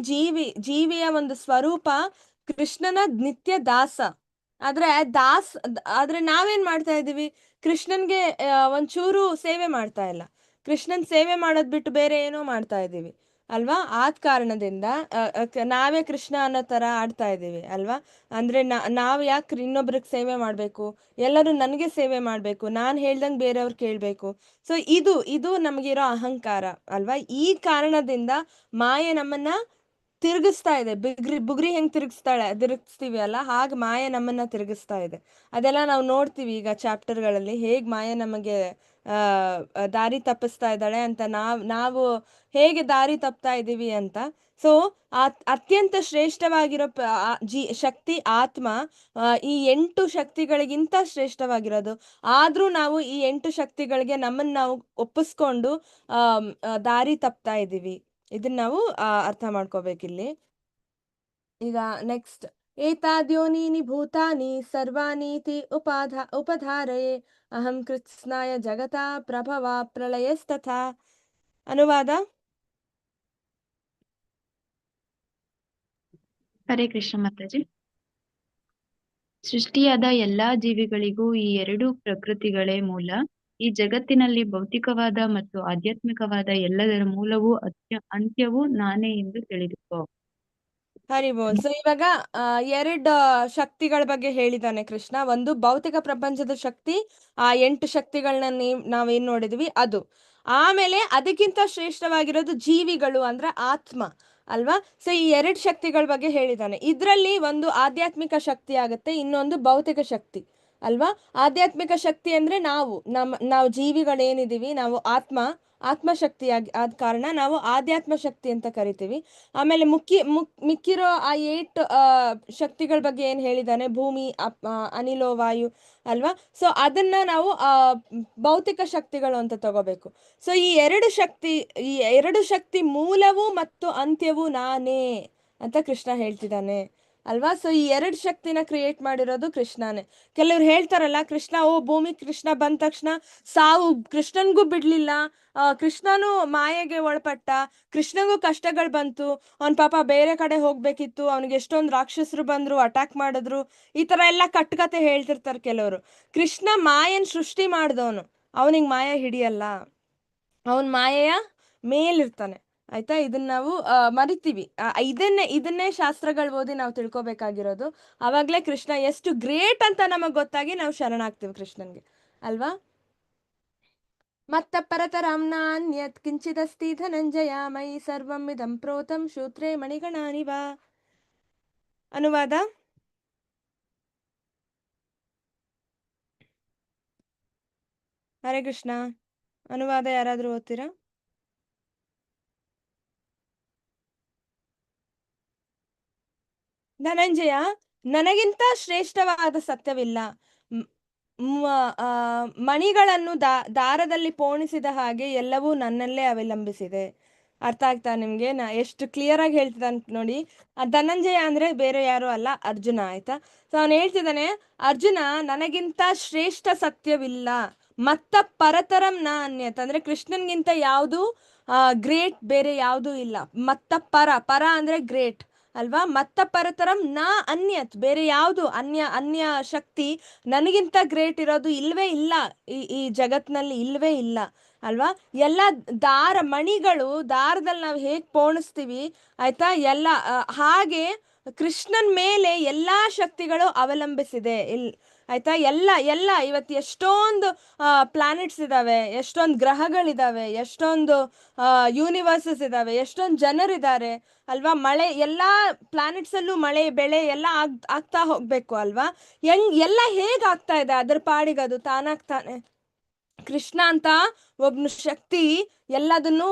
ಜೀವಿಯ ಒಂದು ಸ್ವರೂಪ ಕೃಷ್ಣನ ನಿತ್ಯ ದಾಸ. ಆದ್ರೆ ನಾವೇನ್ ಮಾಡ್ತಾ ಇದೀವಿ, ಕೃಷ್ಣನ್ಗೆ ಒಂಚೂರು ಸೇವೆ ಮಾಡ್ತಾ ಇಲ್ಲ. ಕೃಷ್ಣನ್ ಸೇವೆ ಮಾಡೋದ್ ಬಿಟ್ಟು ಬೇರೆ ಏನೋ ಮಾಡ್ತಾ ಇದೀವಿ ಅಲ್ವಾ. ಆದ ಕಾರಣದಿಂದ ನಾವೇ ಕೃಷ್ಣ ಅನ್ನೋ ತರ ಆಡ್ತಾ ಇದೀವಿ ಅಲ್ವಾ. ಅಂದ್ರೆ ನಾವ್ ಯಾಕೆ ಇನ್ನೊಬ್ರಿಗೆ ಸೇವೆ ಮಾಡ್ಬೇಕು, ಎಲ್ಲರೂ ನನಗೆ ಸೇವೆ ಮಾಡ್ಬೇಕು, ನಾನ್ ಹೇಳ್ದಂಗ್ ಬೇರೆಯವ್ರು ಕೇಳ್ಬೇಕು. ಸೊ ಇದು ನಮಗಿರೋ ಅಹಂಕಾರ ಅಲ್ವಾ. ಈ ಕಾರಣದಿಂದ ಮಾಯೆ ನಮ್ಮನ್ನ ತಿರುಗಿಸ್ತಾ ಇದೆ. ಬುಗ್ರಿ ಹೆಂಗ್ ತಿರುಗಿಸ್ತೀವಿ ಅಲ್ಲ, ಹಾಗೆ ಮಾಯೆ ನಮ್ಮನ್ನ ತಿರುಗಿಸ್ತಾ ಇದೆ. ಅದೆಲ್ಲ ನಾವು ನೋಡ್ತೀವಿ ಈಗ ಚಾಪ್ಟರ್ಗಳಲ್ಲಿ, ಹೇಗ್ ಮಾಯೆ ನಮಗೆ ದಾರಿ ತಪ್ಪಿಸ್ತಾ ಇದ್ದಾಳೆ ಅಂತ, ನಾವು ಹೇಗೆ ದಾರಿ ತಪ್ತಾ ಇದ್ದೀವಿ ಅಂತ. ಸೊ ಅತ್ಯಂತ ಶ್ರೇಷ್ಠವಾಗಿರೋ ಶಕ್ತಿ ಆತ್ಮ ಈ 8 ಶಕ್ತಿಗಳಿಗಿಂತ ಶ್ರೇಷ್ಠವಾಗಿರೋದು. ಆದ್ರೂ ನಾವು ಈ 8 ಶಕ್ತಿಗಳಿಗೆ ನಮ್ಮನ್ನ ನಾವು ಒಪ್ಪಿಸ್ಕೊಂಡು ದಾರಿ ತಪ್ತಾ ಇದ್ದೀವಿ. ಇದನ್ನ ನಾವು ಅರ್ಥ ಮಾಡ್ಕೋಬೇಕಿಲ್ಲಿ. ಈಗ ನೆಕ್ಸ್ಟ್, ಏತಾದ್ಯೋನೀನಿ ಭೂತಾನಿ ಸರ್ವಾನೀತಿ ಉಪಧಾರಯೇ ಅಹಂ ಕೃತ್ಸ್ನಾಯ ಜಗತಾ ಪ್ರಭವ ಪ್ರಳಯಸ್ತಥಾ. ಅನುವಾದ. ಹರೇ ಕೃಷ್ಣ ಮಾತಾಜಿ. ಸೃಷ್ಟಿಯಾದ ಎಲ್ಲಾ ಜೀವಿಗಳಿಗೂ ಈ 2 ಪ್ರಕೃತಿಗಳೇ ಮೂಲ. ಈ ಜಗತ್ತಿನಲ್ಲಿ ಭೌತಿಕವಾದ ಮತ್ತು ಆಧ್ಯಾತ್ಮಿಕವಾದ ಎಲ್ಲದರ ಮೂಲವೂ ಅಂತ್ಯವೂ ನಾನೇ ಎಂದು ತಿಳಿದುಕೋ. ಹರಿ ಬೋಲ್. ಸೊ ಇವಾಗ 2 ಶಕ್ತಿಗಳ ಬಗ್ಗೆ ಹೇಳಿದಾನೆ ಕೃಷ್ಣ. ಒಂದು ಭೌತಿಕ ಪ್ರಪಂಚದ ಶಕ್ತಿ, ಆ 8 ಶಕ್ತಿಗಳನ್ನ ನಾವೇನ್ ನೋಡಿದ್ವಿ ಅದು. ಆಮೇಲೆ ಅದಕ್ಕಿಂತ ಶ್ರೇಷ್ಠವಾಗಿರೋದು ಜೀವಿಗಳು ಅಂದ್ರೆ ಆತ್ಮ ಅಲ್ವಾ. ಸೊ ಈ 2 ಶಕ್ತಿಗಳ ಬಗ್ಗೆ ಹೇಳಿದಾನೆ. ಇದ್ರಲ್ಲಿ ಒಂದು ಆಧ್ಯಾತ್ಮಿಕ ಶಕ್ತಿ ಆಗುತ್ತೆ, ಇನ್ನೊಂದು ಭೌತಿಕ ಶಕ್ತಿ ಅಲ್ವಾ. ಆಧ್ಯಾತ್ಮಿಕ ಶಕ್ತಿ ಅಂದ್ರೆ ನಾವು ಜೀವಿಗಳೇನಿದೀವಿ, ನಾವು ಆತ್ಮಶಕ್ತಿಯಾಗಿ ಆದ ಕಾರಣ ನಾವು ಆಧ್ಯಾತ್ಮ ಶಕ್ತಿ ಅಂತ ಕರಿತೀವಿ. ಆಮೇಲೆ ಮಿಕ್ಕಿರೋ ಆ 8 ಶಕ್ತಿಗಳ ಬಗ್ಗೆ ಏನ್ ಹೇಳಿದಾನೆ, ಭೂಮಿ, ಅನಿಲೋ, ವಾಯು ಅಲ್ವಾ. ಸೊ ಅದನ್ನ ನಾವು ಭೌತಿಕ ಶಕ್ತಿಗಳು ಅಂತ ತಗೋಬೇಕು. ಸೊ ಈ 2 ಶಕ್ತಿ ಮೂಲವು ಮತ್ತು ಅಂತ್ಯವು ನಾನೇ ಅಂತ ಕೃಷ್ಣ ಹೇಳ್ತಿದ್ದಾನೆ ಅಲ್ವಾ. ಸೊ ಈ 2 ಶಕ್ತಿನ ಕ್ರಿಯೇಟ್ ಮಾಡಿರೋದು ಕೃಷ್ಣನೇ. ಕೆಲವ್ರು ಹೇಳ್ತಾರಲ್ಲ, ಕೃಷ್ಣ ಭೂಮಿ ಕೃಷ್ಣ ಬಂದ ತಕ್ಷಣ ಸಾವು ಕೃಷ್ಣನ್ಗೂ ಬಿಡ್ಲಿಲ್ಲ, ಕೃಷ್ಣನು ಮಾಯೆಗೆ ಒಳಪಟ್ಟ, ಕೃಷ್ಣಗೂ ಕಷ್ಟಗಳು ಬಂತು, ಅವನ್ ಪಾಪ ಬೇರೆ ಕಡೆ ಹೋಗ್ಬೇಕಿತ್ತು, ಅವನಿಗೆ ಎಷ್ಟೊಂದು ರಾಕ್ಷಸರು ಬಂದ್ರು, ಅಟ್ಯಾಕ್ ಮಾಡಿದ್ರು, ಈ ತರ ಎಲ್ಲ ಕಟ್ಟುಕತೆ ಹೇಳ್ತಿರ್ತಾರೆ ಕೆಲವರು. ಕೃಷ್ಣ ಮಾಯನ್ ಸೃಷ್ಟಿ ಮಾಡ್ದವನು, ಅವನಿಗೆ ಮಾಯ ಹಿಡಿಯಲ್ಲ, ಅವನ್ ಮಾಯೆಯ ಮೇಲಿರ್ತಾನೆ ಆಯ್ತಾ. ಇದನ್ನ ನಾವು ಮರಿತೀವಿ. ಇದನ್ನೇ ಶಾಸ್ತ್ರಗಳು ಓದಿ ನಾವು ತಿಳ್ಕೊಬೇಕಾಗಿರೋದು. ಅವಾಗ್ಲೇ ಕೃಷ್ಣ ಎಷ್ಟು ಗ್ರೇಟ್ ಅಂತ ನಮಗ್ ಗೊತ್ತಾಗಿ ನಾವು ಶರಣಾಗ್ತೀವಿ ಕೃಷ್ಣನ್ಗೆ ಅಲ್ವಾ. ಮತ್ತ ಪರತರಂ ನಾನ್ಯತ್ ಕಿಂಚಿದಸ್ತಿ ಧನಂಜಯ ಮಯಿ ಸರ್ವಂ ಇದಂ ಪ್ರೋತಂ ಶೂತ್ರೇ ಮಣಿಗಣಾನಿವ. ಅನುವಾದ. ಹರೇ ಕೃಷ್ಣ. ಅನುವಾದ ಯಾರಾದ್ರೂ ಓದ್ತೀರಾ? ಧನಂಜಯ, ನನಗಿಂತ ಶ್ರೇಷ್ಠವಾದ ಸತ್ಯವಿಲ್ಲ. ಮಣಿಗಳನ್ನು ದಾರದಲ್ಲಿ ಪೋಣಿಸಿದ ಹಾಗೆ ಎಲ್ಲವೂ ನನ್ನಲ್ಲೇ ಅವಲಂಬಿಸಿದೆ. ಅರ್ಥ ಆಗ್ತಾ ನಿಮ್ಗೆ? ಎಷ್ಟು ಕ್ಲಿಯರ್ ಆಗಿ ಹೇಳ್ತಿದ್ದಾನೆ ನೋಡಿ. ಧನಂಜಯ ಅಂದ್ರೆ ಬೇರೆ ಯಾರು ಅಲ್ಲ, ಅರ್ಜುನ ಆಯ್ತಾ. ಸೊ ಅವನು ಹೇಳ್ತಿದ್ದಾನೆ, ಅರ್ಜುನ, ನನಗಿಂತ ಶ್ರೇಷ್ಠ ಸತ್ಯವಿಲ್ಲ, ಮತ್ತ ಪರತರಂ ನ ಅನ್ಯತ್ ಅಂದ್ರೆ ಕೃಷ್ಣನ್ಗಿಂತ ಯಾವುದು ಗ್ರೇಟ್ ಬೇರೆ ಯಾವುದೂ ಇಲ್ಲ. ಮತ್ತ ಪರ ಅಂದ್ರೆ ಗ್ರೇಟ್ ಅಲ್ವಾ. ಮತ್ತ ಪರತರಂ ನ ಅನ್ಯತ್, ಬೇರೆ ಯಾವುದು ಅನ್ಯ ಶಕ್ತಿ ನನಗಿಂತ ಗ್ರೇಟ್ ಇರೋದು ಇಲ್ವೇ ಇಲ್ಲ, ಈ ಜಗತ್ನಲ್ಲಿ ಇಲ್ವೇ ಇಲ್ಲ ಅಲ್ವಾ. ಎಲ್ಲ ಮಣಿಗಳು ದಾರದಲ್ಲಿ ನಾವು ಹೇಗ್ ಪೋಣಿಸ್ತೀವಿ ಆಯ್ತಾ, ಎಲ್ಲ ಹಾಗೆ ಕೃಷ್ಣನ್ ಮೇಲೆ ಎಲ್ಲಾ ಶಕ್ತಿಗಳು ಅವಲಂಬಿಸಿದೆ ಆಯ್ತಾ. ಎಲ್ಲ ಇವತ್ತು ಎಷ್ಟೊಂದು ಪ್ಲಾನೆಟ್ಸ್ ಇದಾವೆ, ಎಷ್ಟೊಂದು ಗ್ರಹಗಳಿದಾವೆ, ಎಷ್ಟೊಂದು ಯೂನಿವರ್ಸಸ್ ಇದಾವೆ, ಎಷ್ಟೊಂದು ಜನರಿದ್ದಾರೆ ಅಲ್ವಾ. ಮಳೆ ಎಲ್ಲಾ ಪ್ಲಾನೆಟ್ಸ್ ಅಲ್ಲೂ ಮಳೆ ಬೆಳೆ ಎಲ್ಲ ಆಗ್ತಾ ಹೋಗ್ಬೇಕು ಅಲ್ವಾ. ಎಲ್ಲ ಹೇಗ್ ಆಗ್ತಾ ಇದೆ ಅದ್ರ ಪಾಡಿಗೆ ಅದು ತಾನಾಗ್ತಾನೆ ಕೃಷ್ಣ ಅಂತ ಒಬ್ನು ಶಕ್ತಿ ಎಲ್ಲದನ್ನು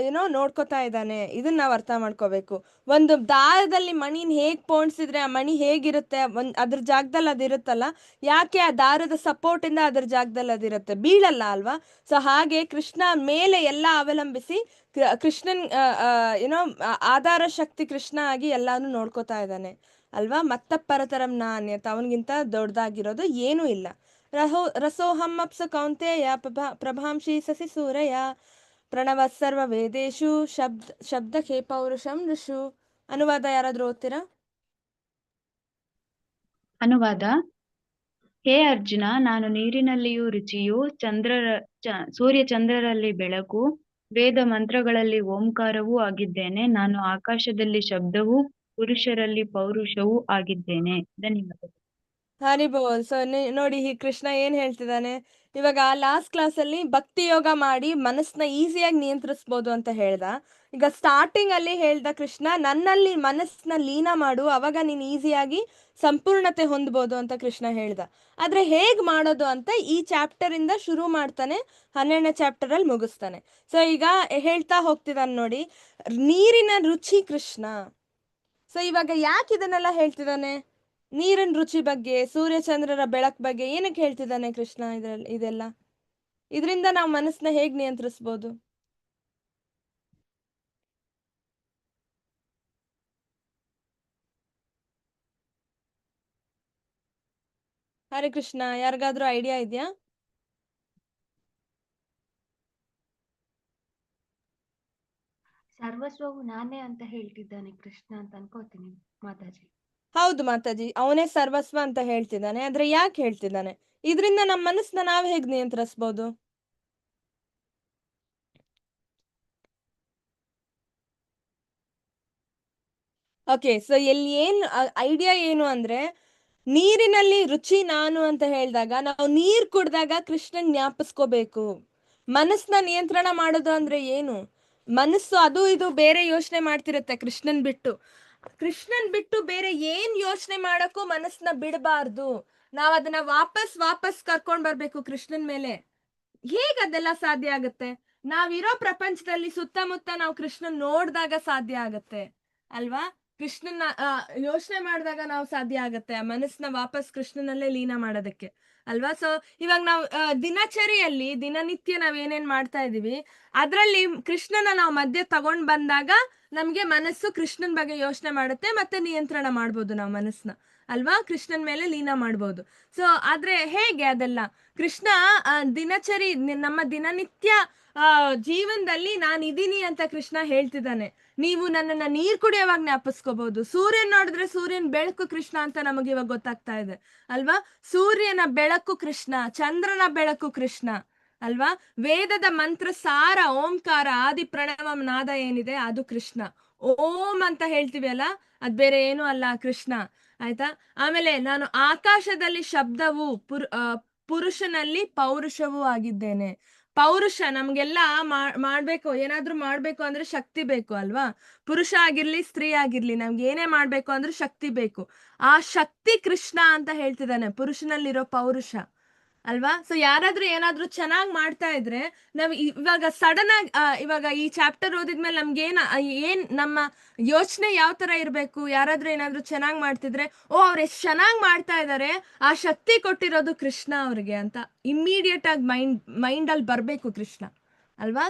ಏನೋ ನೋಡ್ಕೊತಾ ಇದ್ದಾನೆ. ಇದನ್ನ ನಾವು ಅರ್ಥ ಮಾಡ್ಕೋಬೇಕು. ಒಂದು ದಾರದಲ್ಲಿ ಮಣಿನ ಹೇಗ್ ಪೋಣಿಸಿದ್ರೆ ಆ ಮಣಿ ಹೇಗಿರುತ್ತೆ, ಅದ್ರ ಜಾಗದಲ್ಲಿ ಅದಿರುತ್ತಲ್ಲ, ಯಾಕೆ ಆ ದಾರದ ಸಪೋರ್ಟ್ ಇಂದ ಅದ್ರ ಜಾಗದಲ್ಲಿ ಅದಿರುತ್ತೆ, ಬೀಳಲ್ಲ ಅಲ್ವಾ? ಸೊ ಹಾಗೆ ಕೃಷ್ಣ ಮೇಲೆ ಎಲ್ಲ ಅವಲಂಬಿಸಿ ಕೃಷ್ಣನ್ ಏನೋ ಆಧಾರ ಶಕ್ತಿ ಕೃಷ್ಣ ಆಗಿ ಎಲ್ಲಾನು ನೋಡ್ಕೋತಾ ಇದ್ದಾನೆ ಅಲ್ವಾ? ಮತ್ತ ಪರತರಂ ನಾಣ್ಯತ, ಅವನಿಗಿಂತ ದೊಡ್ಡದಾಗಿರೋದು ಏನೂ ಇಲ್ಲ. ರಸೋಹಮ್ಮಪ್ಸ ಕೌಂತೆಯ ಪ್ರಭಾಂಶಿ ಸಸಿ ಸೂರಯ ಪ್ರಣವ ಸರ್ವ ವೇದೇಶು ಶಬ್ದಕ್ಕೆ ಪೌರುಷಂ ಋಷು. ಅನುವಾದ ಯಾರಾದ್ರೂ ಓದ್ತೀರಾ? ಅನುವಾದ: ಹೇ ಅರ್ಜುನ, ನಾನು ನೀರಿನಲ್ಲಿಯೂ ರುಚಿಯು, ಸೂರ್ಯ ಚಂದ್ರರಲ್ಲಿ ಬೆಳಕು, ವೇದ ಮಂತ್ರಗಳಲ್ಲಿ ಓಂಕಾರವೂ ಆಗಿದ್ದೇನೆ. ನಾನು ಆಕಾಶದಲ್ಲಿ ಶಬ್ದವೂ, ಪುರುಷರಲ್ಲಿ ಪೌರುಷವೂ ಆಗಿದ್ದೇನೆ. ಧನ್ಯವಾದ. ಹರಿಬೋಲ್. ಸೊ ನೋಡಿ, ಈ ಕೃಷ್ಣ ಏನ್ ಹೇಳ್ತಿದ್ದಾನೆ ಇವಾಗ. ಲಾಸ್ಟ್ ಕ್ಲಾಸಲ್ಲಿ ಭಕ್ತಿ ಯೋಗ ಮಾಡಿ ಮನಸ್ಸನ್ನ ಈಸಿಯಾಗಿ ನಿಯಂತ್ರಿಸ್ಬೋದು ಅಂತ ಹೇಳ್ದ. ಈಗ ಸ್ಟಾರ್ಟಿಂಗ್ ಅಲ್ಲಿ ಹೇಳ್ದ ಕೃಷ್ಣ, ನನ್ನಲ್ಲಿ ಮನಸ್ಸನ್ನ ಲೀನ ಮಾಡು, ಅವಾಗ ನೀನ್ ಈಸಿಯಾಗಿ ಸಂಪೂರ್ಣತೆ ಹೊಂದ್ಬೋದು ಅಂತ ಕೃಷ್ಣ ಹೇಳ್ದ. ಆದ್ರೆ ಹೇಗ್ ಮಾಡೋದು ಅಂತ ಈ ಚಾಪ್ಟರ್ ಇಂದ ಶುರು ಮಾಡ್ತಾನೆ, 12ನೇ ಚಾಪ್ಟರ್ ಅಲ್ಲಿ ಮುಗಿಸ್ತಾನೆ. ಸೊ ಈಗ ಹೇಳ್ತಾ ಹೋಗ್ತಿದ್ದಾನೆ ನೋಡಿ, ನೀರಿನ ರುಚಿ ಕೃಷ್ಣ. ಸೊ ಇವಾಗ ಯಾಕೆ ಇದನ್ನೆಲ್ಲ ಹೇಳ್ತಿದ್ದಾನೆ? ನೀರಿನ ರುಚಿ ಬಗ್ಗೆ, ಸೂರ್ಯಚಂದ್ರರ ಬೆಳಕ್ ಬಗ್ಗೆ ಏನಕ್ಕೆ ಹೇಳ್ತಿದ್ದಾನೆ ಕೃಷ್ಣ? ಇದೆಲ್ಲ ಇದರಿಂದ ನಾವು ಮನಸ್ಸನ್ನ ಹೇಗ್ ನಿಯಂತ್ರಿಸ್ಬೋದು? ಹರೇ ಕೃಷ್ಣ, ಯಾರಿಗಾದ್ರೂ ಐಡಿಯಾ ಇದೆಯಾ? ಸರ್ವಸ್ವವು ನಾನೇ ಅಂತ ಹೇಳ್ತಿದ್ದಾನೆ ಕೃಷ್ಣ ಅಂತ ಅನ್ಕೋತೀನಿ ಮಾತಾಜಿ. ಹೌದು ಮಾತಾಜಿ, ಅವನೇ ಸರ್ವಸ್ವ ಅಂತ ಹೇಳ್ತಿದ್ದಾನೆ. ಆದ್ರೆ ಯಾಕೆ ಹೇಳ್ತಿದ್ದಾನೆ? ಇದರಿಂದ ನಮ್ಮ ಮನಸ್ಸನ್ನ ನಾವ್ ಹೇಗ್ ನಿಯಂತ್ರಿಸ್ಬೋದು? ಓಕೆ, ಸೊ ಇಲ್ಲಿ ಐಡಿಯಾ ಏನು ಅಂದ್ರೆ, ನೀರಿನಲ್ಲಿ ರುಚಿ ನಾನು ಅಂತ ಹೇಳಿದಾಗ ನಾವು ನೀರ್ ಕುಡ್ದಾಗ ಕೃಷ್ಣನ್ ಜ್ಞಾಪಿಸ್ಕೋಬೇಕು. ಮನಸ್ಸನ್ನ ನಿಯಂತ್ರಣ ಮಾಡೋದು ಅಂದ್ರೆ ಏನು? ಮನಸ್ಸು ಅದು ಇದು ಬೇರೆ ಯೋಚನೆ ಮಾಡ್ತಿರುತ್ತೆ ಕೃಷ್ಣನ್ ಬಿಟ್ಟು ಬೇರೆ ಏನ್ ಯೋಚನೆ ಮಾಡಕ್ಕೂ ಮನಸ್ಸನ್ನ ಬಿಡಬಾರ್ದು. ನಾವ್ ಅದನ್ನ ವಾಪಸ್ ಕರ್ಕೊಂಡ್ ಬರ್ಬೇಕು ಕೃಷ್ಣನ್ ಮೇಲೆ. ಹೇಗ್ ಅದೆಲ್ಲ ಸಾಧ್ಯ ಆಗತ್ತೆ? ನಾವಿರೋ ಪ್ರಪಂಚದಲ್ಲಿ ಸುತ್ತಮುತ್ತ ನಾವು ಕೃಷ್ಣನ್ ನೋಡ್ದಾಗ ಸಾಧ್ಯ ಆಗತ್ತೆ ಅಲ್ವಾ? ಕೃಷ್ಣನ ಯೋಚನೆ ಮಾಡಿದಾಗ ನಾವು ಸಾಧ್ಯ ಆಗತ್ತೆ ಆ ಮನಸ್ಸನ್ನ ವಾಪಸ್ ಕೃಷ್ಣನಲ್ಲೇ ಲೀನ ಮಾಡೋದಕ್ಕೆ ಅಲ್ವಾ? ಸೊ ಇವಾಗ ನಾವು ದಿನಚರಿಯಲ್ಲಿ ದಿನನಿತ್ಯ ನಾವ್ ಏನೇನ್ ಮಾಡ್ತಾ ಇದೀವಿ, ಅದ್ರಲ್ಲಿ ಕೃಷ್ಣನ ನಾವು ಮಧ್ಯೆ ತಗೊಂಡ್ ಬಂದಾಗ ನಮ್ಗೆ ಮನಸ್ಸು ಕೃಷ್ಣನ್ ಬಗ್ಗೆ ಯೋಚನೆ ಮಾಡುತ್ತೆ, ಮತ್ತೆ ನಿಯಂತ್ರಣ ಮಾಡ್ಬೋದು ನಾವು ಮನಸ್ಸನ್ನ ಅಲ್ವಾ? ಕೃಷ್ಣನ್ ಮೇಲೆ ಲೀನ ಮಾಡ್ಬೋದು. ಸೊ ಆದ್ರೆ ಹೇಗೆ ಅದೆಲ್ಲ? ಕೃಷ್ಣ ನಮ್ಮ ದಿನನಿತ್ಯ ಜೀವನದಲ್ಲಿ ನಾನು ಇದೀನಿ ಅಂತ ಕೃಷ್ಣ ಹೇಳ್ತಿದ್ದಾನೆ. ನೀವು ನನ್ನನ್ನ ನೀರ್ ಕುಡಿಯೋವಾಗ ಜ್ಞಾಪಿಸ್ಕೋಬಹುದು. ಸೂರ್ಯನ್ ನೋಡಿದ್ರೆ ಸೂರ್ಯನ್ ಬೆಳಕು ಕೃಷ್ಣ ಅಂತ ನಮಗೆ ಇವಾಗ ಗೊತ್ತಾಗ್ತಾ ಇದೆ ಅಲ್ವಾ? ಸೂರ್ಯನ ಬೆಳಕು ಕೃಷ್ಣ, ಚಂದ್ರನ ಬೆಳಕು ಕೃಷ್ಣ ಅಲ್ವಾ? ವೇದದ ಮಂತ್ರ ಸಾರ ಓಂಕಾರ ಆದಿ ಪ್ರಣವ ನಾದ ಏನಿದೆ ಅದು ಕೃಷ್ಣ. ಓಂ ಅಂತ ಹೇಳ್ತೀವಿ ಅಲ್ಲ, ಅದ್ ಬೇರೆ ಏನು ಅಲ್ಲ, ಕೃಷ್ಣ. ಆಯ್ತಾ? ಆಮೇಲೆ ನಾನು ಆಕಾಶದಲ್ಲಿ ಶಬ್ದವು, ಪುರುಷನಲ್ಲಿ ಪೌರುಷವೂ ಆಗಿದ್ದೇನೆ. ಪೌರುಷ ನಮ್ಗೆಲ್ಲ ಮಾಡ್ಬೇಕು, ಏನಾದ್ರೂ ಮಾಡ್ಬೇಕು ಅಂದ್ರೆ ಶಕ್ತಿ ಬೇಕು ಅಲ್ವಾ? ಪುರುಷ ಆಗಿರ್ಲಿ ಸ್ತ್ರೀ ಆಗಿರ್ಲಿ, ನಮ್ಗೆ ಏನೇ ಮಾಡ್ಬೇಕು ಅಂದ್ರೆ ಶಕ್ತಿ ಬೇಕು. ಆ ಶಕ್ತಿ ಕೃಷ್ಣ ಅಂತ ಹೇಳ್ತಿದ್ದಾನೆ, ಪುರುಷನಲ್ಲಿರೋ ಪೌರುಷ ಅಲ್ವಾ? ಸೊ ಯಾರಾದ್ರೂ ಏನಾದ್ರೂ ಚೆನ್ನಾಗ್ ಮಾಡ್ತಾ ಇದ್ರೆ ನಾವ್ ಇವಾಗ ಸಡನ್ ಆಗಿ ಇವಾಗ ಈ ಚಾಪ್ಟರ್ ಓದಿದ್ಮೇಲೆ ನಮ್ಗೆ ಏನ್ ನಮ್ಮ ಯೋಚನೆ ಯಾವ ತರ ಇರ್ಬೇಕು? ಯಾರಾದ್ರೂ ಏನಾದ್ರೂ ಚೆನ್ನಾಗ್ ಮಾಡ್ತಿದ್ರೆ, ಅವ್ರು ಎಷ್ಟ್ ಚೆನ್ನಾಗ್ ಮಾಡ್ತಾ ಇದಾರೆ, ಆ ಶಕ್ತಿ ಕೊಟ್ಟಿರೋದು ಕೃಷ್ಣ ಅವ್ರಿಗೆ ಅಂತ ಇಮ್ಮಿಡಿಯೇಟ್ ಆಗಿ ಮೈಂಡ್ ಅಲ್ಲಿ ಬರ್ಬೇಕು ಕೃಷ್ಣ ಅಲ್ವಾ?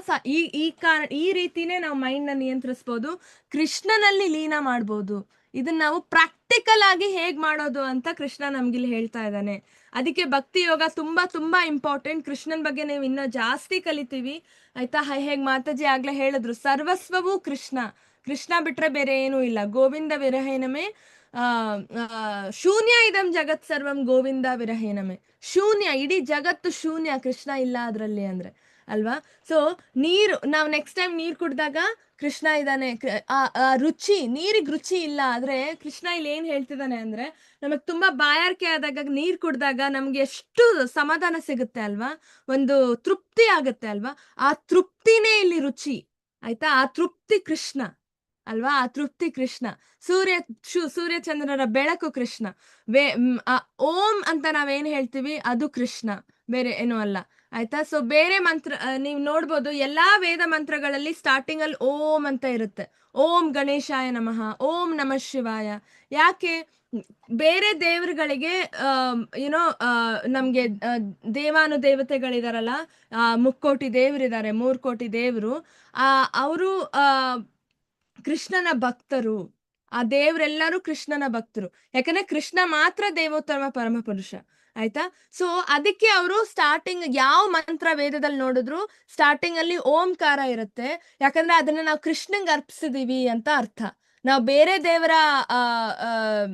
ಈ ರೀತಿನೇ ನಾವು ಮೈಂಡ್ ನ ನಿಯಂತ್ರಿಸ್ಬೋದು, ಕೃಷ್ಣನಲ್ಲಿ ಲೀನ ಮಾಡ್ಬೋದು. ಇದನ್ನ ನಾವು ಪ್ರಾಕ್ಟಿಕಲ್ ಆಗಿ ಹೇಗ್ ಮಾಡೋದು ಅಂತ ಕೃಷ್ಣ ನಮ್ಗಿಲ್ಲಿ ಹೇಳ್ತಾ ಇದ್ದಾನೆ. ಅದಕ್ಕೆ ಭಕ್ತಿ ಯೋಗ ತುಂಬಾ ತುಂಬಾ ಇಂಪಾರ್ಟೆಂಟ್. ಕೃಷ್ಣನ್ ಬಗ್ಗೆ ನೀವು ಇನ್ನೂ ಜಾಸ್ತಿ ಕಲಿತೀವಿ ಆಯ್ತಾ? ಹೇಗ್ ಮಾತಾಜಿ ಆಗ್ಲೇ ಹೇಳಿದ್ರು, ಸರ್ವಸ್ವವೂ ಕೃಷ್ಣ ಬಿಟ್ರೆ ಬೇರೆ ಏನೂ ಇಲ್ಲ. ಗೋವಿಂದ ವಿರಹೇನಮೆ ಶೂನ್ಯ ಇದಂ ಜಗತ್ ಸರ್ವಂ ಗೋವಿಂದ ವಿರಹೇನಮೆ. ಶೂನ್ಯ, ಇಡೀ ಜಗತ್ತು ಶೂನ್ಯ, ಕೃಷ್ಣ ಇಲ್ಲ ಅದ್ರಲ್ಲಿ ಅಂದ್ರೆ ಅಲ್ವಾ? ಸೊ ನಾವು ನೆಕ್ಸ್ಟ್ ಟೈಮ್ ನೀರ್ ಕುಡ್ದಾಗ ಕೃಷ್ಣ ಇದ್ದಾನೆ. ರುಚಿ, ನೀರಿಗೆ ರುಚಿ ಇಲ್ಲ, ಆದ್ರೆ ಕೃಷ್ಣ ಇಲ್ಲಿ ಏನ್ ಹೇಳ್ತಿದ್ದಾನೆ ಅಂದ್ರೆ, ನಮಗ್ ತುಂಬಾ ಬಾಯಾರಿಕೆ ಆದಾಗ ನೀರ್ ಕುಡ್ದಾಗ ನಮ್ಗೆ ಎಷ್ಟು ಸಮಾಧಾನ ಸಿಗುತ್ತೆ ಅಲ್ವಾ? ಒಂದು ತೃಪ್ತಿ ಆಗುತ್ತೆ ಅಲ್ವಾ? ಆ ತೃಪ್ತಿನೇ ಇಲ್ಲಿ ರುಚಿ ಆಯ್ತಾ? ಆ ತೃಪ್ತಿ ಕೃಷ್ಣ ಅಲ್ವಾ? ಆ ತೃಪ್ತಿ ಕೃಷ್ಣ. ಸೂರ್ಯಚಂದ್ರರ ಬೆಳಕು ಕೃಷ್ಣ. ಓಂ ಅಂತ ನಾವೇನ್ ಹೇಳ್ತೀವಿ ಅದು ಕೃಷ್ಣ, ಬೇರೆ ಏನೂ ಅಲ್ಲ ಆಯ್ತಾ. ಸೊ ಬೇರೆ ಮಂತ್ರ ನೀವು ನೋಡ್ಬೋದು ಎಲ್ಲಾ ವೇದ ಮಂತ್ರಗಳಲ್ಲಿ ಸ್ಟಾರ್ಟಿಂಗ್ ಅಲ್ಲಿ ಓಂ ಅಂತ ಇರುತ್ತೆ. ಓಂ ಗಣೇಶಾಯ ನಮಃ, ಓಂ ನಮಃ ಶಿವಾಯ. ಯಾಕೆ? ಬೇರೆ ದೇವರುಗಳಿಗೆ ಯುನೋ ನಮ್ಗೆ ದೇವಾನುದೇವತೆಗಳಿದಾರಲ್ಲ, ಮುಕ್ಕೋಟಿ ದೇವರಿದ್ದಾರೆ, 3 ಕೋಟಿ ದೇವರು, ಅವರು ಕೃಷ್ಣನ ಭಕ್ತರು. ಆ ದೇವರೆಲ್ಲರೂ ಕೃಷ್ಣನ ಭಕ್ತರು. ಯಾಕಂದ್ರೆ ಕೃಷ್ಣ ಮಾತ್ರ ದೇವೋತ್ತಮ ಪರಮ ಪುರುಷ. ಆಯ್ತಾ. ಸೊ ಅದಕ್ಕೆ ಅವರು ಸ್ಟಾರ್ಟಿಂಗ್ ಯಾವ ಮಂತ್ರ ವೇದದಲ್ಲಿ ನೋಡಿದ್ರು ಸ್ಟಾರ್ಟಿಂಗ್ ಅಲ್ಲಿ ಓಂಕಾರ ಇರುತ್ತೆ. ಯಾಕಂದ್ರೆ ಅದನ್ನ ನಾವು ಕೃಷ್ಣಂಗೆ ಅರ್ಪಿಸಿದೀವಿ ಅಂತ ಅರ್ಥ. ನಾವು ಬೇರೆ ದೇವರ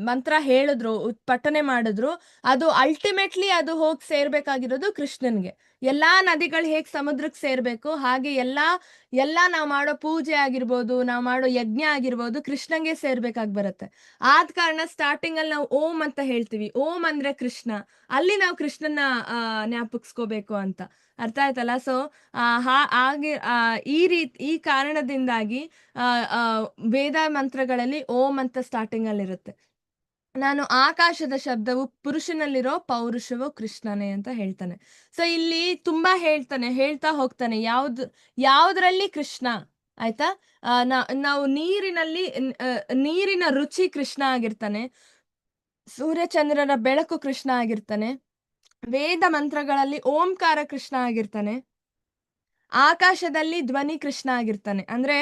ಮಂತ್ರ ಹೇಳಿದ್ರು, ಪಠನೆ ಮಾಡಿದ್ರು, ಅದು ಅಲ್ಟಿಮೇಟ್ಲಿ ಅದು ಹೋಗಿ ಸೇರ್ಬೇಕಾಗಿರೋದು ಕೃಷ್ಣನ್ಗೆ. ಎಲ್ಲಾ ನದಿಗಳು ಹೇಗ್ ಸಮುದ್ರಕ್ಕೆ ಸೇರ್ಬೇಕು, ಹಾಗೆ ಎಲ್ಲಾ ನಾವು ಮಾಡೋ ಪೂಜೆ ಆಗಿರ್ಬೋದು, ನಾವು ಮಾಡೋ ಯಜ್ಞ ಆಗಿರ್ಬೋದು, ಕೃಷ್ಣಂಗೆ ಸೇರ್ಬೇಕಾಗಿ ಬರುತ್ತೆ. ಆದ ಕಾರಣ ಸ್ಟಾರ್ಟಿಂಗ್ ಅಲ್ಲಿ ನಾವು ಓಂ ಅಂತ ಹೇಳ್ತೀವಿ. ಓಂ ಅಂದ್ರೆ ಕೃಷ್ಣ, ಅಲ್ಲಿ ನಾವು ಕೃಷ್ಣನ ಜ್ಞಾಪಿಸ್ಕೋಬೇಕು ಅಂತ. ಅರ್ಥ ಆಯ್ತಲ್ಲ. ಸೊ ಹಾಗೆ ಈ ಕಾರಣದಿಂದಾಗಿ ವೇದ ಮಂತ್ರಗಳಲ್ಲಿ ಓಂ ಅಂತ ಸ್ಟಾರ್ಟಿಂಗ್ ಅಲ್ಲಿ ಇರುತ್ತೆ. ನಾನು ಆಕಾಶದ ಶಬ್ದವು ಪುರುಷನಲ್ಲಿರೋ ಪೌರುಷವು ಕೃಷ್ಣನೇ ಅಂತ ಹೇಳ್ತಾನೆ. ಸೊ ಇಲ್ಲಿ ತುಂಬಾ ಹೇಳ್ತಾ ಹೋಗ್ತಾನೆ ಯಾವ್ದ್ರಲ್ಲಿ ಕೃಷ್ಣ. ಆಯ್ತಾ. ನಾವು ನೀರಿನ ರುಚಿ ಕೃಷ್ಣ ಆಗಿರ್ತಾನೆ, ಸೂರ್ಯಚಂದ್ರನ ಬೆಳಕು ಕೃಷ್ಣ ಆಗಿರ್ತಾನೆ, ವೇದ ಮಂತ್ರಗಳಲ್ಲಿ ಓಂಕಾರ ಕೃಷ್ಣ ಆಗಿರ್ತಾನೆ, ಆಕಾಶದಲ್ಲಿ ಧ್ವನಿ ಕೃಷ್ಣ ಆಗಿರ್ತಾನೆ. ಅಂದ್ರೆ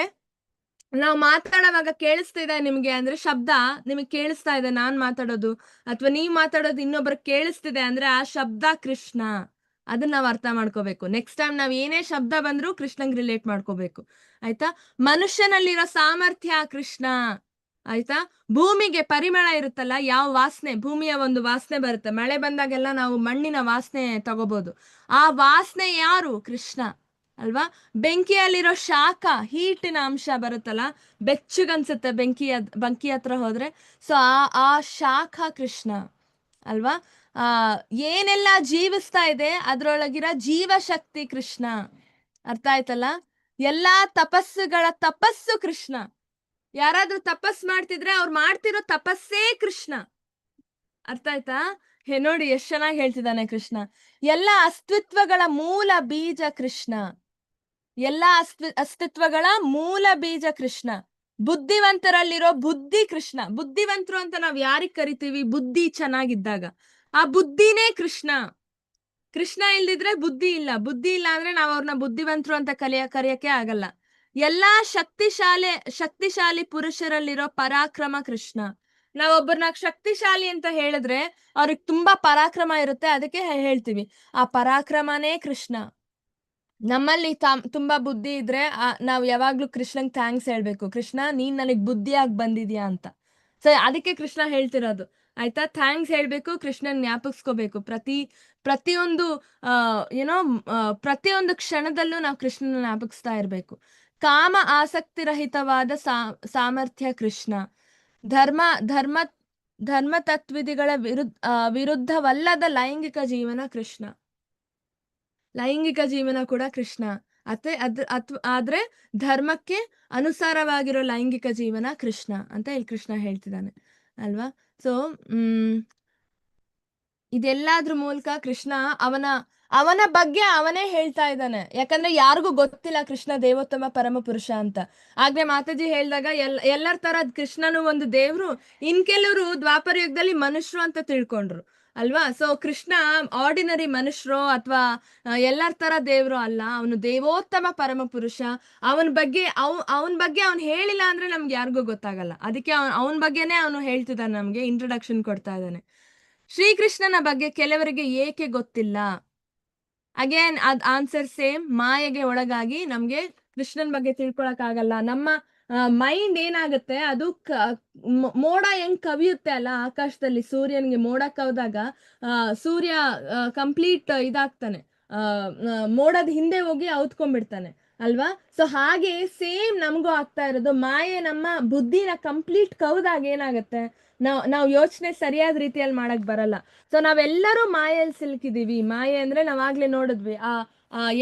ನಾವು ಮಾತಾಡುವಾಗ ಕೇಳಿಸ್ತಿದೆ ನಿಮ್ಗೆ ಅಂದ್ರೆ ಶಬ್ದ ನಿಮಗೆ ಕೇಳಿಸ್ತಾ ಇದೆ, ನಾನ್ ಮಾತಾಡೋದು ಅಥವಾ ನೀವ್ ಮಾತಾಡೋದು ಇನ್ನೊಬ್ರಿಗೆ ಕೇಳಿಸ್ತಿದೆ ಅಂದ್ರೆ ಆ ಶಬ್ದ ಕೃಷ್ಣ. ಅದನ್ನ ನಾವ್ ಅರ್ಥ ಮಾಡ್ಕೋಬೇಕು. ನೆಕ್ಸ್ಟ್ ಟೈಮ್ ನಾವ್ ಏನೇ ಶಬ್ದ ಬಂದ್ರು ಕೃಷ್ಣಂಗ್ ರಿಲೇಟ್ ಮಾಡ್ಕೋಬೇಕು. ಆಯ್ತಾ. ಮನುಷ್ಯನಲ್ಲಿರೋ ಸಾಮರ್ಥ್ಯ ಕೃಷ್ಣ. ಆಯ್ತಾ. ಭೂಮಿಗೆ ಪರಿಮಳ ಇರುತ್ತಲ್ಲ, ಯಾವ ವಾಸನೆ, ಭೂಮಿಯ ಒಂದು ವಾಸನೆ ಬರುತ್ತೆ, ಮಳೆ ಬಂದಾಗೆಲ್ಲ ನಾವು ಮಣ್ಣಿನ ವಾಸನೆ ತಗೋಬಹುದು. ಆ ವಾಸನೆ ಯಾರು? ಕೃಷ್ಣ ಅಲ್ವಾ. ಬೆಂಕಿಯಲ್ಲಿರೋ ಶಾಖ, ಹೀಟಿನ ಅಂಶ ಬರುತ್ತಲ್ಲ, ಬೆಚ್ಚಗನ್ಸುತ್ತೆ ಬೆಂಕಿ ಹತ್ರ ಹೋದ್ರೆ. ಸೊ ಆ ಶಾಖ ಕೃಷ್ಣ ಅಲ್ವಾ. ಏನೆಲ್ಲ ಜೀವಿಸ್ತಾ ಇದೆ ಅದ್ರೊಳಗಿರೋ ಜೀವಶಕ್ತಿ ಕೃಷ್ಣ. ಅರ್ಥ ಆಯ್ತಲ್ಲ. ಎಲ್ಲಾ ತಪಸ್ಸು ಕೃಷ್ಣ. ಯಾರಾದ್ರೂ ತಪಸ್ ಮಾಡ್ತಿದ್ರೆ ಅವ್ರು ಮಾಡ್ತಿರೋ ತಪಸ್ಸೇ ಕೃಷ್ಣ. ಅರ್ಥ ಆಯ್ತಾ. ನೋಡಿ ಎಷ್ಟ್ ಚೆನ್ನಾಗಿ ಹೇಳ್ತಿದ್ದಾನೆ ಕೃಷ್ಣ. ಎಲ್ಲ ಅಸ್ತಿತ್ವಗಳ ಮೂಲ ಬೀಜ ಕೃಷ್ಣ. ಎಲ್ಲ ಅಸ್ತಿತ್ವಗಳ ಮೂಲ ಬೀಜ ಕೃಷ್ಣ. ಬುದ್ಧಿವಂತರಲ್ಲಿರೋ ಬುದ್ಧಿ ಕೃಷ್ಣ. ಬುದ್ಧಿವಂತರು ಅಂತ ನಾವ್ ಯಾರಿಗ್ ಕರಿತೀವಿ? ಬುದ್ಧಿ ಚೆನ್ನಾಗಿದ್ದಾಗ. ಆ ಬುದ್ಧಿನೇ ಕೃಷ್ಣ. ಕೃಷ್ಣ ಇಲ್ದಿದ್ರೆ ಬುದ್ಧಿ ಇಲ್ಲ. ಬುದ್ಧಿ ಇಲ್ಲ ಅಂದ್ರೆ ನಾವ್ ಅವ್ರನ್ನ ಬುದ್ಧಿವಂತರು ಅಂತ ಕರೆಯಕ್ಕೆ ಆಗಲ್ಲ. ಎಲ್ಲಾ ಶಕ್ತಿಶಾಲಿ ಪುರುಷರಲ್ಲಿರೋ ಪರಾಕ್ರಮ ಕೃಷ್ಣ. ನಾವೊಬ್ಬರನ್ನ ಶಕ್ತಿಶಾಲಿ ಅಂತ ಹೇಳಿದ್ರೆ ಅವ್ರಿಗೆ ತುಂಬಾ ಪರಾಕ್ರಮ ಇರುತ್ತೆ, ಅದಕ್ಕೆ ಹೇಳ್ತೀವಿ ಆ ಪರಾಕ್ರಮನೇ ಕೃಷ್ಣ. ನಮ್ಮಲ್ಲಿ ತುಂಬಾ ಬುದ್ಧಿ ಇದ್ರೆ ನಾವ್ ಯಾವಾಗ್ಲೂ ಕೃಷ್ಣಂಗ್ ಥ್ಯಾಂಕ್ಸ್ ಹೇಳ್ಬೇಕು. ಕೃಷ್ಣ, ನೀನ್ ನನಗ್ ಬುದ್ಧಿಯಾಗಿ ಬಂದಿದ್ಯಾ ಅಂತ. ಸೊ ಅದಕ್ಕೆ ಕೃಷ್ಣ ಹೇಳ್ತಿರೋದು. ಆಯ್ತಾ. ಥ್ಯಾಂಕ್ಸ್ ಹೇಳ್ಬೇಕು, ಕೃಷ್ಣನ್ ಜ್ಞಾಪಿಸ್ಕೋಬೇಕು. ಪ್ರತಿಯೊಂದು ಪ್ರತಿಯೊಂದು ಕ್ಷಣದಲ್ಲೂ ನಾವು ಕೃಷ್ಣನ ಜ್ಞಾಪಿಸ್ತಾ ಇರ್ಬೇಕು. ಕಾಮ ಆಸಕ್ತಿರಹಿತವಾದ ಸಾಮರ್ಥ್ಯ ಕೃಷ್ಣ. ಧರ್ಮ ತತ್ವಿಧಿಗಳ ವಿರುದ್ಧವಲ್ಲದ ಲೈಂಗಿಕ ಜೀವನ ಕೃಷ್ಣ. ಲೈಂಗಿಕ ಜೀವನ ಕೂಡ ಕೃಷ್ಣ. ಆದ್ರೆ ಧರ್ಮಕ್ಕೆ ಅನುಸಾರವಾಗಿರೋ ಲೈಂಗಿಕ ಜೀವನ ಕೃಷ್ಣ ಅಂತ ಇಲ್ಲಿ ಕೃಷ್ಣ ಹೇಳ್ತಿದ್ದಾನೆ ಅಲ್ವಾ. ಸೊ ಇದೆಲ್ಲದ್ರ ಮೂಲಕ ಕೃಷ್ಣ ಅವನ ಬಗ್ಗೆ ಅವನೇ ಹೇಳ್ತಾ ಇದ್ದಾನೆ. ಯಾಕಂದ್ರೆ ಯಾರಿಗೂ ಗೊತ್ತಿಲ್ಲ ಕೃಷ್ಣ ದೇವೋತ್ತಮ ಪರಮ ಪುರುಷ ಅಂತ. ಆಗ್ಲೇ ಮಾತಾಜಿ ಹೇಳ್ದಾಗ ಎಲ್ಲರ ತರ ಕೃಷ್ಣನು ಒಂದು ದೇವ್ರು, ಇನ್ ಕೆಲವರು ದ್ವಾಪರ ಯುಗದಲ್ಲಿ ಮನುಷ್ಯರು ಅಂತ ತಿಳ್ಕೊಂಡ್ರು ಅಲ್ವಾ. ಸೊ ಕೃಷ್ಣ ಆರ್ಡಿನರಿ ಮನುಷ್ಯರು ಅಥವಾ ಎಲ್ಲರ ತರ ದೇವ್ರು ಅಲ್ಲ. ಅವನು ದೇವೋತ್ತಮ ಪರಮ ಪುರುಷ. ಅವನ ಬಗ್ಗೆ ಅವನ್ ಹೇಳಿಲ್ಲ ಅಂದ್ರೆ ನಮ್ಗೆ ಯಾರಿಗೂ ಗೊತ್ತಾಗಲ್ಲ. ಅದಕ್ಕೆ ಅವನ ಬಗ್ಗೆನೇ ಅವನು ಹೇಳ್ತಿದ್ದಾನೆ, ನಮ್ಗೆ ಇಂಟ್ರೊಡಕ್ಷನ್ ಕೊಡ್ತಾ ಇದ್ದಾನೆ. ಶ್ರೀಕೃಷ್ಣನ ಬಗ್ಗೆ ಕೆಲವರಿಗೆ ಏಕೆ ಗೊತ್ತಿಲ್ಲ? Again answer same. ಮಾಯೆಗೆ ಒಳಗಾಗಿ ನಮ್ಗೆ ಕೃಷ್ಣನ್ ಬಗ್ಗೆ ತಿಳ್ಕೊಳಕ್ ಆಗಲ್ಲ. ನಮ್ಮ ಮೈಂಡ್ ಏನಾಗುತ್ತೆ, ಅದು ಮೋಡ ಹೆಂಗ್ ಕವಿಯುತ್ತೆ ಅಲ್ಲ ಆಕಾಶದಲ್ಲಿ, ಸೂರ್ಯನ್ಗೆ ಮೋಡ ಕವ್ದಾಗ ಸೂರ್ಯ ಕಂಪ್ಲೀಟ್ ಇದಾಗ್ತಾನೆ, ಮೋಡದ ಹಿಂದೆ ಹೋಗಿ ಔತ್ಕೊಂಡ್ಬಿಡ್ತಾನೆ ಅಲ್ವಾ. ಸೊ ಹಾಗೆ ಸೇಮ್ ನಮಗೂ ಆಗ್ತಾ ಇರೋದು. ಮಾಯೆ ನಮ್ಮ ಬುದ್ಧಿನ ಕಂಪ್ಲೀಟ್ ಕವ್ದಾಗ ಏನಾಗತ್ತೆ, ನಾವು ಯೋಚನೆ ಸರಿಯಾದ ರೀತಿಯಲ್ಲಿ ಮಾಡಕ್ ಬರಲ್ಲ. ಸೊ ನಾವೆಲ್ಲರೂ ಮಾಯೆಯಲ್ಲಿ ಸಿಲುಕಿದೀವಿ. ಮಾಯೆ ಅಂದ್ರೆ ನಾವಾಗ್ಲೇ ನೋಡಿದ್ವಿ, ಆ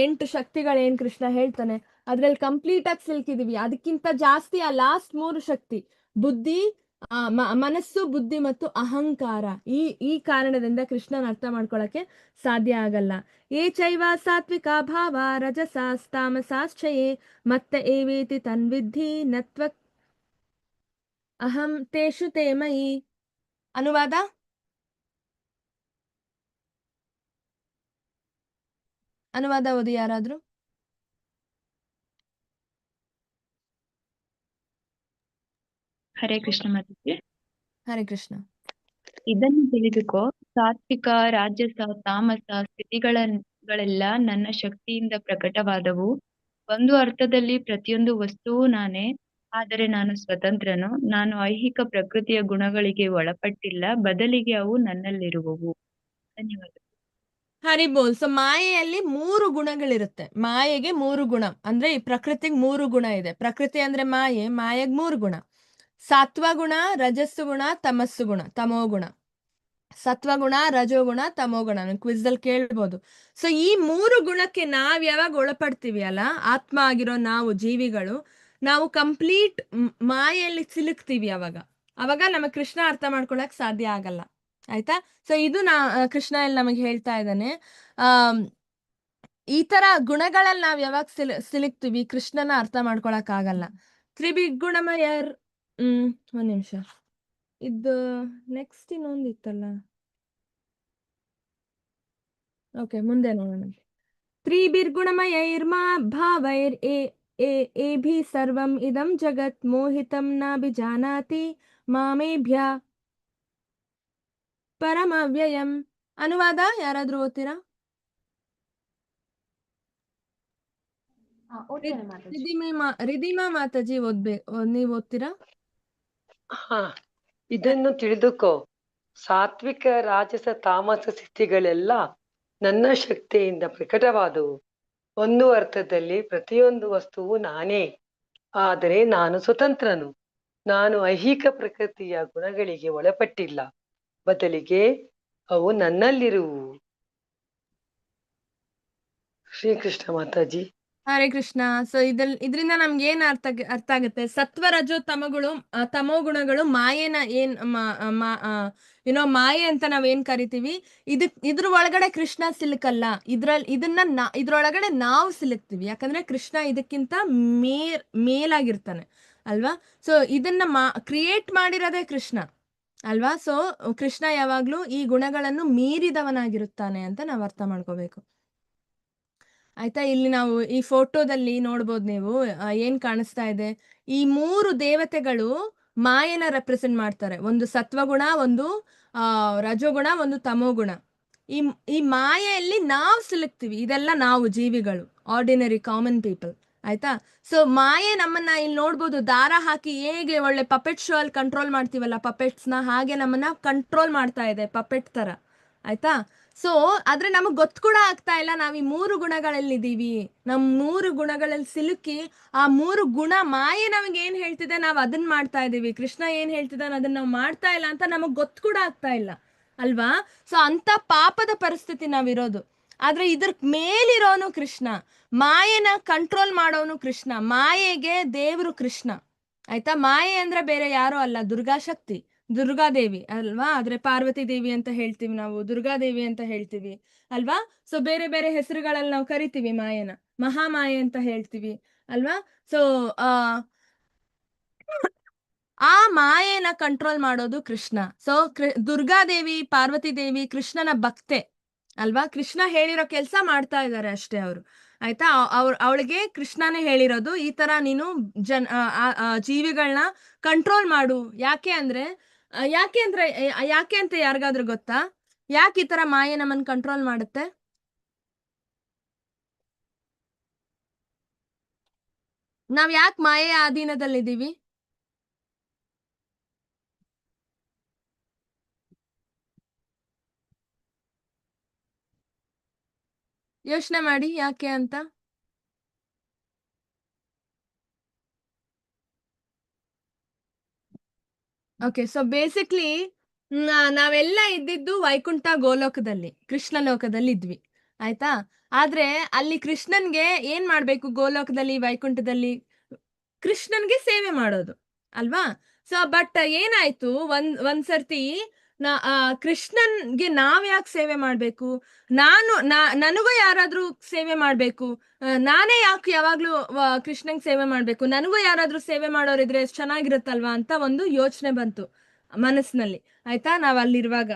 8 ಶಕ್ತಿಗಳೇನ್ ಕೃಷ್ಣ ಹೇಳ್ತಾನೆ ಅದ್ರಲ್ಲಿ ಕಂಪ್ಲೀಟ್ ಆಗಿ ಸಿಲುಕಿದೀವಿ. ಅದಕ್ಕಿಂತ ಜಾಸ್ತಿ ಆ ಲಾಸ್ಟ್ 3 ಶಕ್ತಿ, ಬುದ್ಧಿ, ಮನಸ್ಸು, ಬುದ್ಧಿ ಮತ್ತು ಅಹಂಕಾರ, ಈ ಕಾರಣದಿಂದ ಕೃಷ್ಣನ ಅರ್ಥ ಮಾಡ್ಕೊಳಕ್ಕೆ ಸಾಧ್ಯ ಆಗಲ್ಲ. ಏ ಚೈವ ಸಾತ್ವಿಕ ಭಾವ ರಜಸಾಸ್ತಾಮಸಾಶ್ಚಯೇ ಮತ್ತ ಏವೇತಿ ತನ್ವಿಧಿ ನತ್ವ ಅಹಂ ತೇಷು ತೇ ಮಯಿ. ಅನುವಾದ. ಓದಿ ಯಾರಾದ್ರೂ. ಹರೇ ಕೃಷ್ಣ ಮಾತಾಜಿ. ಹರೇ ಕೃಷ್ಣ. ಇದನ್ನು ತಿಳಿದುಕೋ, ಸಾತ್ವಿಕ, ರಾಜಸ, ತಾಮಸ ಸ್ಥಿತಿಗಳೆಲ್ಲ ನನ್ನ ಶಕ್ತಿಯಿಂದ ಪ್ರಕಟವಾದವು. ಒಂದು ಅರ್ಥದಲ್ಲಿ ಪ್ರತಿಯೊಂದು ವಸ್ತುವು ನಾನೇ, ಆದರೆ ನಾನು ಸ್ವತಂತ್ರನು. ನಾನು ಐಹಿಕ ಪ್ರಕೃತಿಯ ಗುಣಗಳಿಗೆ ಒಳಪಟ್ಟಿಲ್ಲ, ಬದಲಿಗೆ ಅವು ನನ್ನಲ್ಲಿರುವವು. ಧನ್ಯವಾದ. ಹರಿಬೋಲ್. ಸೊ ಮಾಯೆಯಲ್ಲಿ 3 ಗುಣಗಳಿರುತ್ತೆ. ಮಾಯೆಗೆ 3 ಗುಣ ಅಂದ್ರೆ ಈ ಪ್ರಕೃತಿಗೆ 3 ಗುಣ ಇದೆ. ಪ್ರಕೃತಿ ಅಂದ್ರೆ ಮಾಯೆಗೆ 3 ಗುಣ: ಸತ್ವಗುಣ, ರಜಸ್ಸು ಗುಣ, ತಮಸ್ಸು ಗುಣ, ತಮೋಗುಣ. ಸತ್ವಗುಣ, ರಜೋಗುಣ, ತಮೋಗುಣ. ಕ್ವಿಜ್ ಅಲ್ಲಿ ಕೇಳ್ಬೋದು. ಸೊ ಈ 3 ಗುಣಕ್ಕೆ ನಾವ್ ಯಾವಾಗ ಒಳಪಡ್ತೀವಿ ಅಲ್ಲ, ಆತ್ಮ ಆಗಿರೋ ನಾವು ಜೀವಿಗಳು, ನಾವು ಕಂಪ್ಲೀಟ್ ಮಾಯೆಯಲ್ಲಿ ಸಿಲುಕ್ತೀವಿ. ಅವಾಗ ನಮಗೆ ಕೃಷ್ಣ ಅರ್ಥ ಮಾಡ್ಕೊಳಕ್ ಸಾಧ್ಯ ಆಗಲ್ಲ. ಆಯ್ತಾ? ಸೊ ಇದು ಕೃಷ್ಣ ಇಲ್ಲಿ ನಮಗೆ ಹೇಳ್ತಾ ಇದ್ದಾನೆ. ಈ ತರ ಗುಣಗಳಲ್ಲಿ ನಾವ್ ಯಾವಾಗ ಸಿಲುಕ್ತೀವಿ, ಕೃಷ್ಣನ ಅರ್ಥ ಮಾಡ್ಕೊಳಕ್ ಆಗಲ್ಲ. ತ್ರಿಬಿಗುಣಮಯರ್. ಒಂದ್ ನಿಮಿಷ, ಇದು ನೆಕ್ಸ್ಟ್ ಇನ್ನೊಂದಿತ್ತಲ್ಲ. ಓಕೆ, ಮುಂದೆ ನೋಡೋಣ. ತ್ರಿಬಿರ್ಗುಣಮಯೈರ್ಮಾ ಭಾವೈರ್ ಏಭಿ ಸರ್ವಂ ಇದಂ ಜಗತ್ ಮೋಹಿತಂ ನಾಭಿಜಾನಾತಿ ಮಾಮೇಭ್ಯ ಪರಮವ್ಯಯಂ. ಅನುವಾದ ಯಾರಾದ್ರೂ ಓದ್ತೀರಾ? ಓದ್ತೇನೆ ಮಾತಾಜಿ. ರಿಧಿಮಾ ಮಾತಾಜಿ ನೀವ್ ಓದ್ತೀರಾ? ಇದನ್ನು ತಿಳಿದುಕೋ, ಸಾತ್ವಿಕ, ರಾಜಸ, ತಾಮಸ ಸ್ಥಿತಿಗಳೆಲ್ಲ ನನ್ನ ಶಕ್ತಿಯಿಂದ ಪ್ರಕಟವಾದವು. ಒಂದು ಅರ್ಥದಲ್ಲಿ ಪ್ರತಿಯೊಂದು ವಸ್ತುವು ನಾನೇ, ಆದರೆ ನಾನು ಸ್ವತಂತ್ರನು. ನಾನು ಐಹಿಕ ಪ್ರಕೃತಿಯ ಗುಣಗಳಿಗೆ ಒಳಪಟ್ಟಿಲ್ಲ, ಬದಲಿಗೆ ಅವು ನನ್ನಲ್ಲಿರುವು. ಶ್ರೀಕೃಷ್ಣ ಮಾತಾಜಿ. ಹರೇ ಕೃಷ್ಣ. ಸೊ ಇದರಿಂದ ನಮ್ಗೆ ಏನ್ ಅರ್ಥ ಆಗುತ್ತೆ? ಸತ್ವ, ರಜೋ, ತಮೋ ಗುಣಗಳು ಮಾಯೆನ ಮಾಯೆ ಅಂತ ನಾವೇನ್ ಕರಿತೀವಿ. ಇದ್ರ ಒಳಗಡೆ ಕೃಷ್ಣ ಸಿಲುಕಲ್ಲ. ಇದ್ರೊಳಗಡೆ ನಾವು ಸಿಲುಕ್ತಿವಿ. ಯಾಕಂದ್ರೆ ಕೃಷ್ಣ ಇದಕ್ಕಿಂತ ಮೇಲಾಗಿರ್ತಾನೆ ಅಲ್ವಾ? ಸೊ ಇದನ್ನ ಕ್ರಿಯೇಟ್ ಮಾಡಿರೋದೇ ಕೃಷ್ಣ ಅಲ್ವಾ? ಸೊ ಕೃಷ್ಣ ಯಾವಾಗ್ಲೂ ಈ ಗುಣಗಳನ್ನು ಮೀರಿದವನಾಗಿರುತ್ತಾನೆ ಅಂತ ನಾವ್ ಅರ್ಥ ಮಾಡ್ಕೋಬೇಕು. ಆಯ್ತಾ? ಇಲ್ಲಿ ನಾವು ಈ ಫೋಟೋದಲ್ಲಿ ನೋಡ್ಬೋದು ನೀವು, ಏನ್ ಕಾಣಿಸ್ತಾ ಇದೆ? ಈ 3 ದೇವತೆಗಳು ಮಾಯೆನ ರೆಪ್ರೆಸೆಂಟ್ ಮಾಡ್ತಾರೆ. ಒಂದು ಸತ್ವಗುಣ, ಒಂದು ರಜೋಗುಣ, ಒಂದು ತಮೋಗುಣ. ಈ ಮಾಯೆಯಲ್ಲಿ ನಾವು ಸಿಲುಕ್ತಿವಿ. ಇದೆಲ್ಲ ನಾವು ಜೀವಿಗಳು, ಆರ್ಡಿನರಿ ಕಾಮನ್ ಪೀಪಲ್. ಆಯ್ತಾ? ಸೊ ಮಾಯೆ ನಮ್ಮನ್ನ ಇಲ್ಲಿ ನೋಡ್ಬೋದು, ದಾರ ಹಾಕಿ ಹೇಗೆ ಒಳ್ಳೆ ಪಪೆಟ್ ಶೋ ಅಲ್ಲಿ ಕಂಟ್ರೋಲ್ ಮಾಡ್ತೀವಲ್ಲ ಪಪೆಟ್ಸ್ನ, ಹಾಗೆ ನಮ್ಮನ್ನ ಕಂಟ್ರೋಲ್ ಮಾಡ್ತಾ ಇದೆ, ಪಪೆಟ್ ತರ. ಆಯ್ತಾ? ಸೊ ಆದ್ರೆ ನಮಗ್ ಗೊತ್ತು ಕೂಡ ಆಗ್ತಾ ಇಲ್ಲ ನಾವ್ ಈ 3 ಗುಣಗಳಲ್ಲಿದ್ದೀವಿ. ನಮ್ 3 ಗುಣಗಳಲ್ಲಿ ಸಿಲುಕಿ ಆ 3 ಗುಣ ಮಾಯೆ ನಮಗೆ ಏನ್ ಹೇಳ್ತಿದೆ, ನಾವ್ ಅದನ್ನ ಮಾಡ್ತಾ ಇದೀವಿ. ಕೃಷ್ಣ ಏನ್ ಹೇಳ್ತಿದ್ದಾನೆ ಅದನ್ನ ನಾವ್ ಮಾಡ್ತಾ ಇಲ್ಲ ಅಂತ ನಮಗ್ ಗೊತ್ತು ಕೂಡ ಆಗ್ತಾ ಇಲ್ಲ ಅಲ್ವಾ? ಸೊ ಅಂತ ಪಾಪದ ಪರಿಸ್ಥಿತಿ ನಾವಿರೋದು. ಆದ್ರೆ ಇದ್ರ ಮೇಲಿರೋನು ಕೃಷ್ಣ, ಮಾಯೆನ ಕಂಟ್ರೋಲ್ ಮಾಡೋನು ಕೃಷ್ಣ. ಮಾಯೆಗೆ ದೇವ್ರು ಕೃಷ್ಣ. ಆಯ್ತಾ? ಮಾಯೆ ಅಂದ್ರೆ ಬೇರೆ ಯಾರೋ ಅಲ್ಲ, ದುರ್ಗಾಶಕ್ತಿ, ದುರ್ಗಾದೇವಿ ಅಲ್ವಾ? ಆದ್ರೆ ಪಾರ್ವತಿ ದೇವಿ ಅಂತ ಹೇಳ್ತೀವಿ ನಾವು, ದುರ್ಗಾದೇವಿ ಅಂತ ಹೇಳ್ತೀವಿ ಅಲ್ವಾ? ಸೊ ಬೇರೆ ಬೇರೆ ಹೆಸರುಗಳಲ್ಲಿ ನಾವು ಕರಿತೀವಿ ಮಾಯೆನ. ಮಹಾಮಾಯೆ ಅಂತ ಹೇಳ್ತೀವಿ ಅಲ್ವಾ? ಸೊ ಆ ಮಾಯೆನ ಕಂಟ್ರೋಲ್ ಮಾಡೋದು ಕೃಷ್ಣ. ಸೊ ದುರ್ಗಾದೇವಿ, ಪಾರ್ವತಿ ದೇವಿ ಕೃಷ್ಣನ ಭಕ್ತೆ ಅಲ್ವಾ? ಕೃಷ್ಣ ಹೇಳಿರೋ ಕೆಲಸ ಮಾಡ್ತಾ ಇದ್ದಾರೆ ಅಷ್ಟೇ ಅವರು. ಆಯ್ತಾ? ಅವಳಿಗೆ ಕೃಷ್ಣನೇ ಹೇಳಿರೋದು ಈ ತರ ನೀನು ಜೀವಿಗಳನ್ನ ಕಂಟ್ರೋಲ್ ಮಾಡು. ಯಾಕೆ ಅಂತ ಯಾರಿಗಾದ್ರೂ ಗೊತ್ತಾ? ಯಾಕೆ ಈ ತರ ಮಾಯೆ ನಮ್ಮನ್ನ ಕಂಟ್ರೋಲ್ ಮಾಡುತ್ತೆ? ನಾವ್ ಯಾಕೆ ಮಾಯೆಯ ಅಧೀನದಲ್ಲಿದ್ದೀವಿ? ಯೋಚನೆ ಮಾಡಿ ಯಾಕೆ ಅಂತ. ಓಕೆ, ಸೊ ಬೇಸಿಕ್ಲಿ ನಾವೆಲ್ಲ ಇದ್ದಿದ್ದು ವೈಕುಂಠ ಗೋಲೋಕದಲ್ಲಿ, ಕೃಷ್ಣ ಲೋಕದಲ್ಲಿ ಇದ್ವಿ. ಆಯ್ತಾ? ಆದ್ರೆ ಅಲ್ಲಿ ಕೃಷ್ಣನ್ಗೆ ಏನ್ ಮಾಡ್ಬೇಕು? ಗೋಲೋಕದಲ್ಲಿ, ವೈಕುಂಠದಲ್ಲಿ ಕೃಷ್ಣನ್ಗೆ ಸೇವೆ ಮಾಡೋದು ಅಲ್ವಾ? ಸೊ ಬಟ್ ಏನಾಯ್ತು, ಒಂದ್ಸರ್ತಿ ಕೃಷ್ಣನ್ಗೆ ನಾವ್ ಯಾಕೆ ಸೇವೆ ಮಾಡ್ಬೇಕು, ನನಗೂ ಯಾರಾದ್ರೂ ಸೇವೆ ಮಾಡ್ಬೇಕು, ನಾನೇ ಯಾಕೆ ಯಾವಾಗ್ಲೂ ಕೃಷ್ಣಂಗ್ ಸೇವೆ ಮಾಡ್ಬೇಕು, ನನಗೂ ಯಾರಾದ್ರೂ ಸೇವೆ ಮಾಡೋರಿದ್ರೆ ಎಷ್ಟ್ ಚೆನ್ನಾಗಿರುತ್ತಲ್ವಾ ಅಂತ ಒಂದು ಯೋಚನೆ ಬಂತು ಮನಸ್ಸಿನಲ್ಲಿ. ಆಯ್ತಾ, ನಾವ್ ಅಲ್ಲಿರುವಾಗ.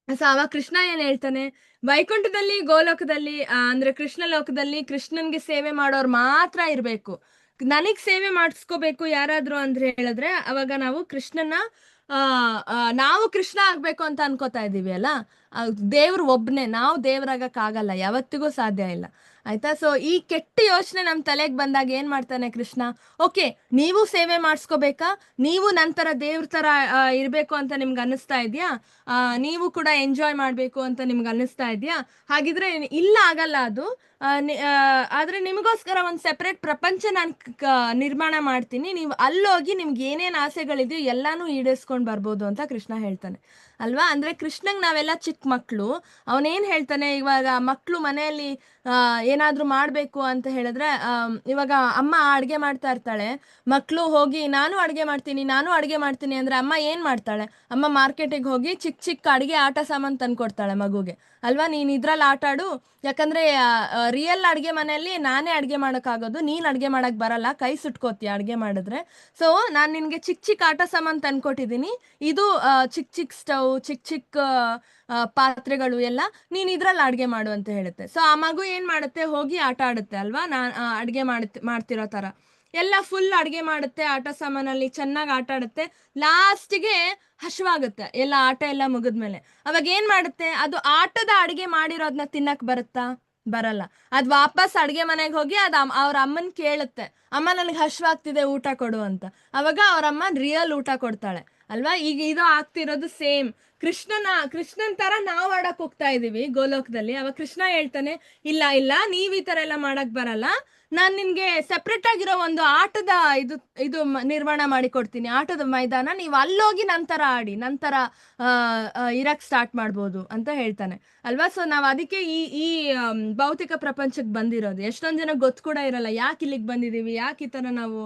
ಸೊ ಅವಾಗ ಕೃಷ್ಣ ಏನ್ ಹೇಳ್ತಾನೆ, ವೈಕುಂಠದಲ್ಲಿ ಗೋಲೋಕದಲ್ಲಿ ಅಂದ್ರೆ ಕೃಷ್ಣ ಲೋಕದಲ್ಲಿ ಕೃಷ್ಣನ್ಗೆ ಸೇವೆ ಮಾಡೋರು ಮಾತ್ರ ಇರ್ಬೇಕು. ನನಗ್ ಸೇವೆ ಮಾಡಿಸ್ಕೋಬೇಕು ಯಾರಾದ್ರೂ ಅಂದ್ರೆ ಹೇಳಿದ್ರೆ ಅವಾಗ ನಾವು ಕೃಷ್ಣನ ನಾವು ಕೃಷ್ಣ ಆಗ್ಬೇಕು ಅಂತ ಅನ್ಕೋತಾ ಇದೀವಿ ಅಲ್ಲ. ದೇವ್ರು ಒಬ್ನೇ, ನಾವು ದೇವ್ರಾಗಕ್ಕಾಗಲ್ಲ, ಯಾವತ್ತಿಗೂ ಸಾಧ್ಯ ಇಲ್ಲ. ಆಯ್ತಾ. ಸೊ ಈ ಕೆಟ್ಟ ಯೋಚನೆ ನಮ್ ತಲೆಗೆ ಬಂದಾಗ ಏನ್ ಮಾಡ್ತಾನೆ ಕೃಷ್ಣ, ಓಕೆ ನೀವು ಸೇವೆ ಮಾಡಿಸ್ಕೋಬೇಕಾ, ನೀವು ನಂತರ ದೇವ್ರ ತರ ಇರ್ಬೇಕು ಅಂತ ನಿಮ್ಗೆ ಅನ್ನಿಸ್ತಾ ಇದ್ಯಾ, ನೀವು ಕೂಡ ಎಂಜಾಯ್ ಮಾಡ್ಬೇಕು ಅಂತ ನಿಮ್ಗೆ ಅನ್ನಿಸ್ತಾ ಇದ್ಯಾ, ಹಾಗಿದ್ರೆ ಇಲ್ಲ ಆಗಲ್ಲ ಅದು. ಆದ್ರೆ ನಿಮಗೋಸ್ಕರ ಒಂದು ಸೆಪರೇಟ್ ಪ್ರಪಂಚ ನಾನು ನಿರ್ಮಾಣ ಮಾಡ್ತೀನಿ, ನೀವು ಅಲ್ಲೋಗಿ ನಿಮ್ಗೆ ಏನೇನ್ ಆಸೆಗಳಿದೆಯೋ ಎಲ್ಲಾನು ಈಡೇರಿಸ್ಕೊಂಡ್ ಬರ್ಬೋದು ಅಂತ ಕೃಷ್ಣ ಹೇಳ್ತಾನೆ ಅಲ್ವಾ. ಅಂದ್ರೆ ಕೃಷ್ಣಂಗ್ ನಾವೆಲ್ಲ ಚಿಕ್ಕ ಮಕ್ಳು, ಅವನೇನ್ ಹೇಳ್ತಾನೆ, ಇವಾಗ ಮಕ್ಳು ಮನೆಯಲ್ಲಿ ಏನಾದ್ರೂ ಮಾಡ್ಬೇಕು ಅಂತ ಹೇಳಿದ್ರೆ, ಇವಾಗ ಅಮ್ಮ ಅಡ್ಗೆ ಮಾಡ್ತಾ ಇರ್ತಾಳೆ, ಮಕ್ಳು ಹೋಗಿ ನಾನು ಅಡ್ಗೆ ಮಾಡ್ತೀನಿ ಅಂದ್ರೆ ಅಮ್ಮ ಏನ್ ಮಾಡ್ತಾಳೆ, ಅಮ್ಮ ಮಾರ್ಕೆಟಿಗೆ ಹೋಗಿ ಚಿಕ್ಕ ಚಿಕ್ಕ ಅಡಿಗೆ ಆಟ ಸಾಮಾನು ತಂದ್ಕೊಡ್ತಾಳೆ ಮಗುಗೆ ಅಲ್ವಾ. ನೀನ್ ಇದ್ರಲ್ಲಿ ಆಟ ಆಡು, ಯಾಕಂದ್ರೆ ರಿಯಲ್ ಅಡ್ಗೆ ಮನೆಯಲ್ಲಿ ನಾನೇ ಅಡ್ಗೆ ಮಾಡಕ್ಕಾಗೋದು, ನೀನ್ ಅಡ್ಗೆ ಮಾಡಕ್ ಬರಲ್ಲ, ಕೈ ಸುಟ್ಕೋತೀಯ ಅಡ್ಗೆ ಮಾಡಿದ್ರೆ. ಸೊ ನಾನ್ ನಿನ್ಗೆ ಚಿಕ್ಕ ಚಿಕ್ಕ ಆಟ ಸಾಮಾನು ತಂದ್ಕೊಟ್ಟಿದ್ದೀನಿ, ಇದು ಚಿಕ್ಕ ಚಿಕ್ಕ ಸ್ಟವ್, ಚಿಕ್ಕ ಚಿಕ್ಕ ಪಾತ್ರೆಗಳು ಎಲ್ಲ, ನೀನ್ ಇದ್ರಲ್ಲಿ ಅಡ್ಗೆ ಮಾಡು ಅಂತ ಹೇಳುತ್ತೆ. ಸೊ ಆ ಮಗು ಏನ್ ಮಾಡುತ್ತೆ, ಹೋಗಿ ಆಟ ಆಡುತ್ತೆ ಅಲ್ವಾ, ನಾನ್ ಅಡ್ಗೆ ಮಾಡ್ತಿರೋ ತರ ಎಲ್ಲ ಫುಲ್ ಅಡ್ಗೆ ಮಾಡುತ್ತೆ, ಆಟ ಸಾಮಾನಲ್ಲಿ ಚೆನ್ನಾಗಿ ಆಟ ಆಡುತ್ತೆ. ಲಾಸ್ಟಿಗೆ ಹಶ್ವಾಗುತ್ತೆ ಎಲ್ಲ ಆಟ ಎಲ್ಲ ಮುಗಿದ್ಮೇಲೆ. ಅವಾಗ ಏನ್ ಮಾಡುತ್ತೆ, ಅದು ಆಟದ ಅಡಿಗೆ ಮಾಡಿರೋದ್ನ ತಿನ್ನಕ್ ಬರುತ್ತಾ, ಬರಲ್ಲ. ಅದ್ ವಾಪಸ್ ಅಡ್ಗೆ ಮನೆಗೆ ಹೋಗಿ ಅದ್ ಅವ್ರ ಅಮ್ಮನ್ ಕೇಳುತ್ತೆ, ಅಮ್ಮ ನನಗೆ ಹಶ್ವಾಗ್ತಿದೆ ಊಟ ಕೊಡು ಅಂತ. ಅವಾಗ ಅವ್ರ ಅಮ್ಮ ರಿಯಲ್ ಊಟ ಕೊಡ್ತಾಳೆ ಅಲ್ವಾ. ಈಗ ಇದು ಆಗ್ತಿರೋದು ಸೇಮ್. ಕೃಷ್ಣನ್ ತರ ನಾವ್ ಆಡಕ್ ಹೋಗ್ತಾ ಇದೀವಿ ಗೋಲೋಕದಲ್ಲಿ. ಅವಾಗ ಕೃಷ್ಣ ಹೇಳ್ತಾನೆ, ಇಲ್ಲ ನೀವ್ ಈ ತರ ಎಲ್ಲ ಮಾಡಕ್ ಬರಲ್ಲ, ನಾನ್ ನಿನ್ಗೆ ಸೆಪ್ರೇಟ್ ಆಗಿರೋ ಒಂದು ಆಟದ ಇದು ನಿರ್ಮಾಣ ಮಾಡಿ ಕೊಡ್ತೀನಿ, ಆಟದ ಮೈದಾನ, ನೀವು ಅಲ್ಲೋಗಿ ನಂತರ ಆಡಿ, ನಂತರ ಇರಕ್ ಸ್ಟಾರ್ಟ್ ಮಾಡ್ಬೋದು ಅಂತ ಹೇಳ್ತಾನೆ ಅಲ್ವಾ. ಸೊ ನಾವ್ ಅದಕ್ಕೆ ಈ ಭೌತಿಕ ಪ್ರಪಂಚಕ್ಕೆ ಬಂದಿರೋದು. ಎಷ್ಟೊಂದ್ ಜನ ಗೊತ್ತು ಕೂಡ ಇರಲ್ಲ, ಯಾಕೆ ಇಲ್ಲಿಗೆ ಬಂದಿದೀವಿ, ಯಾಕೆ ಈ ತರ ನಾವು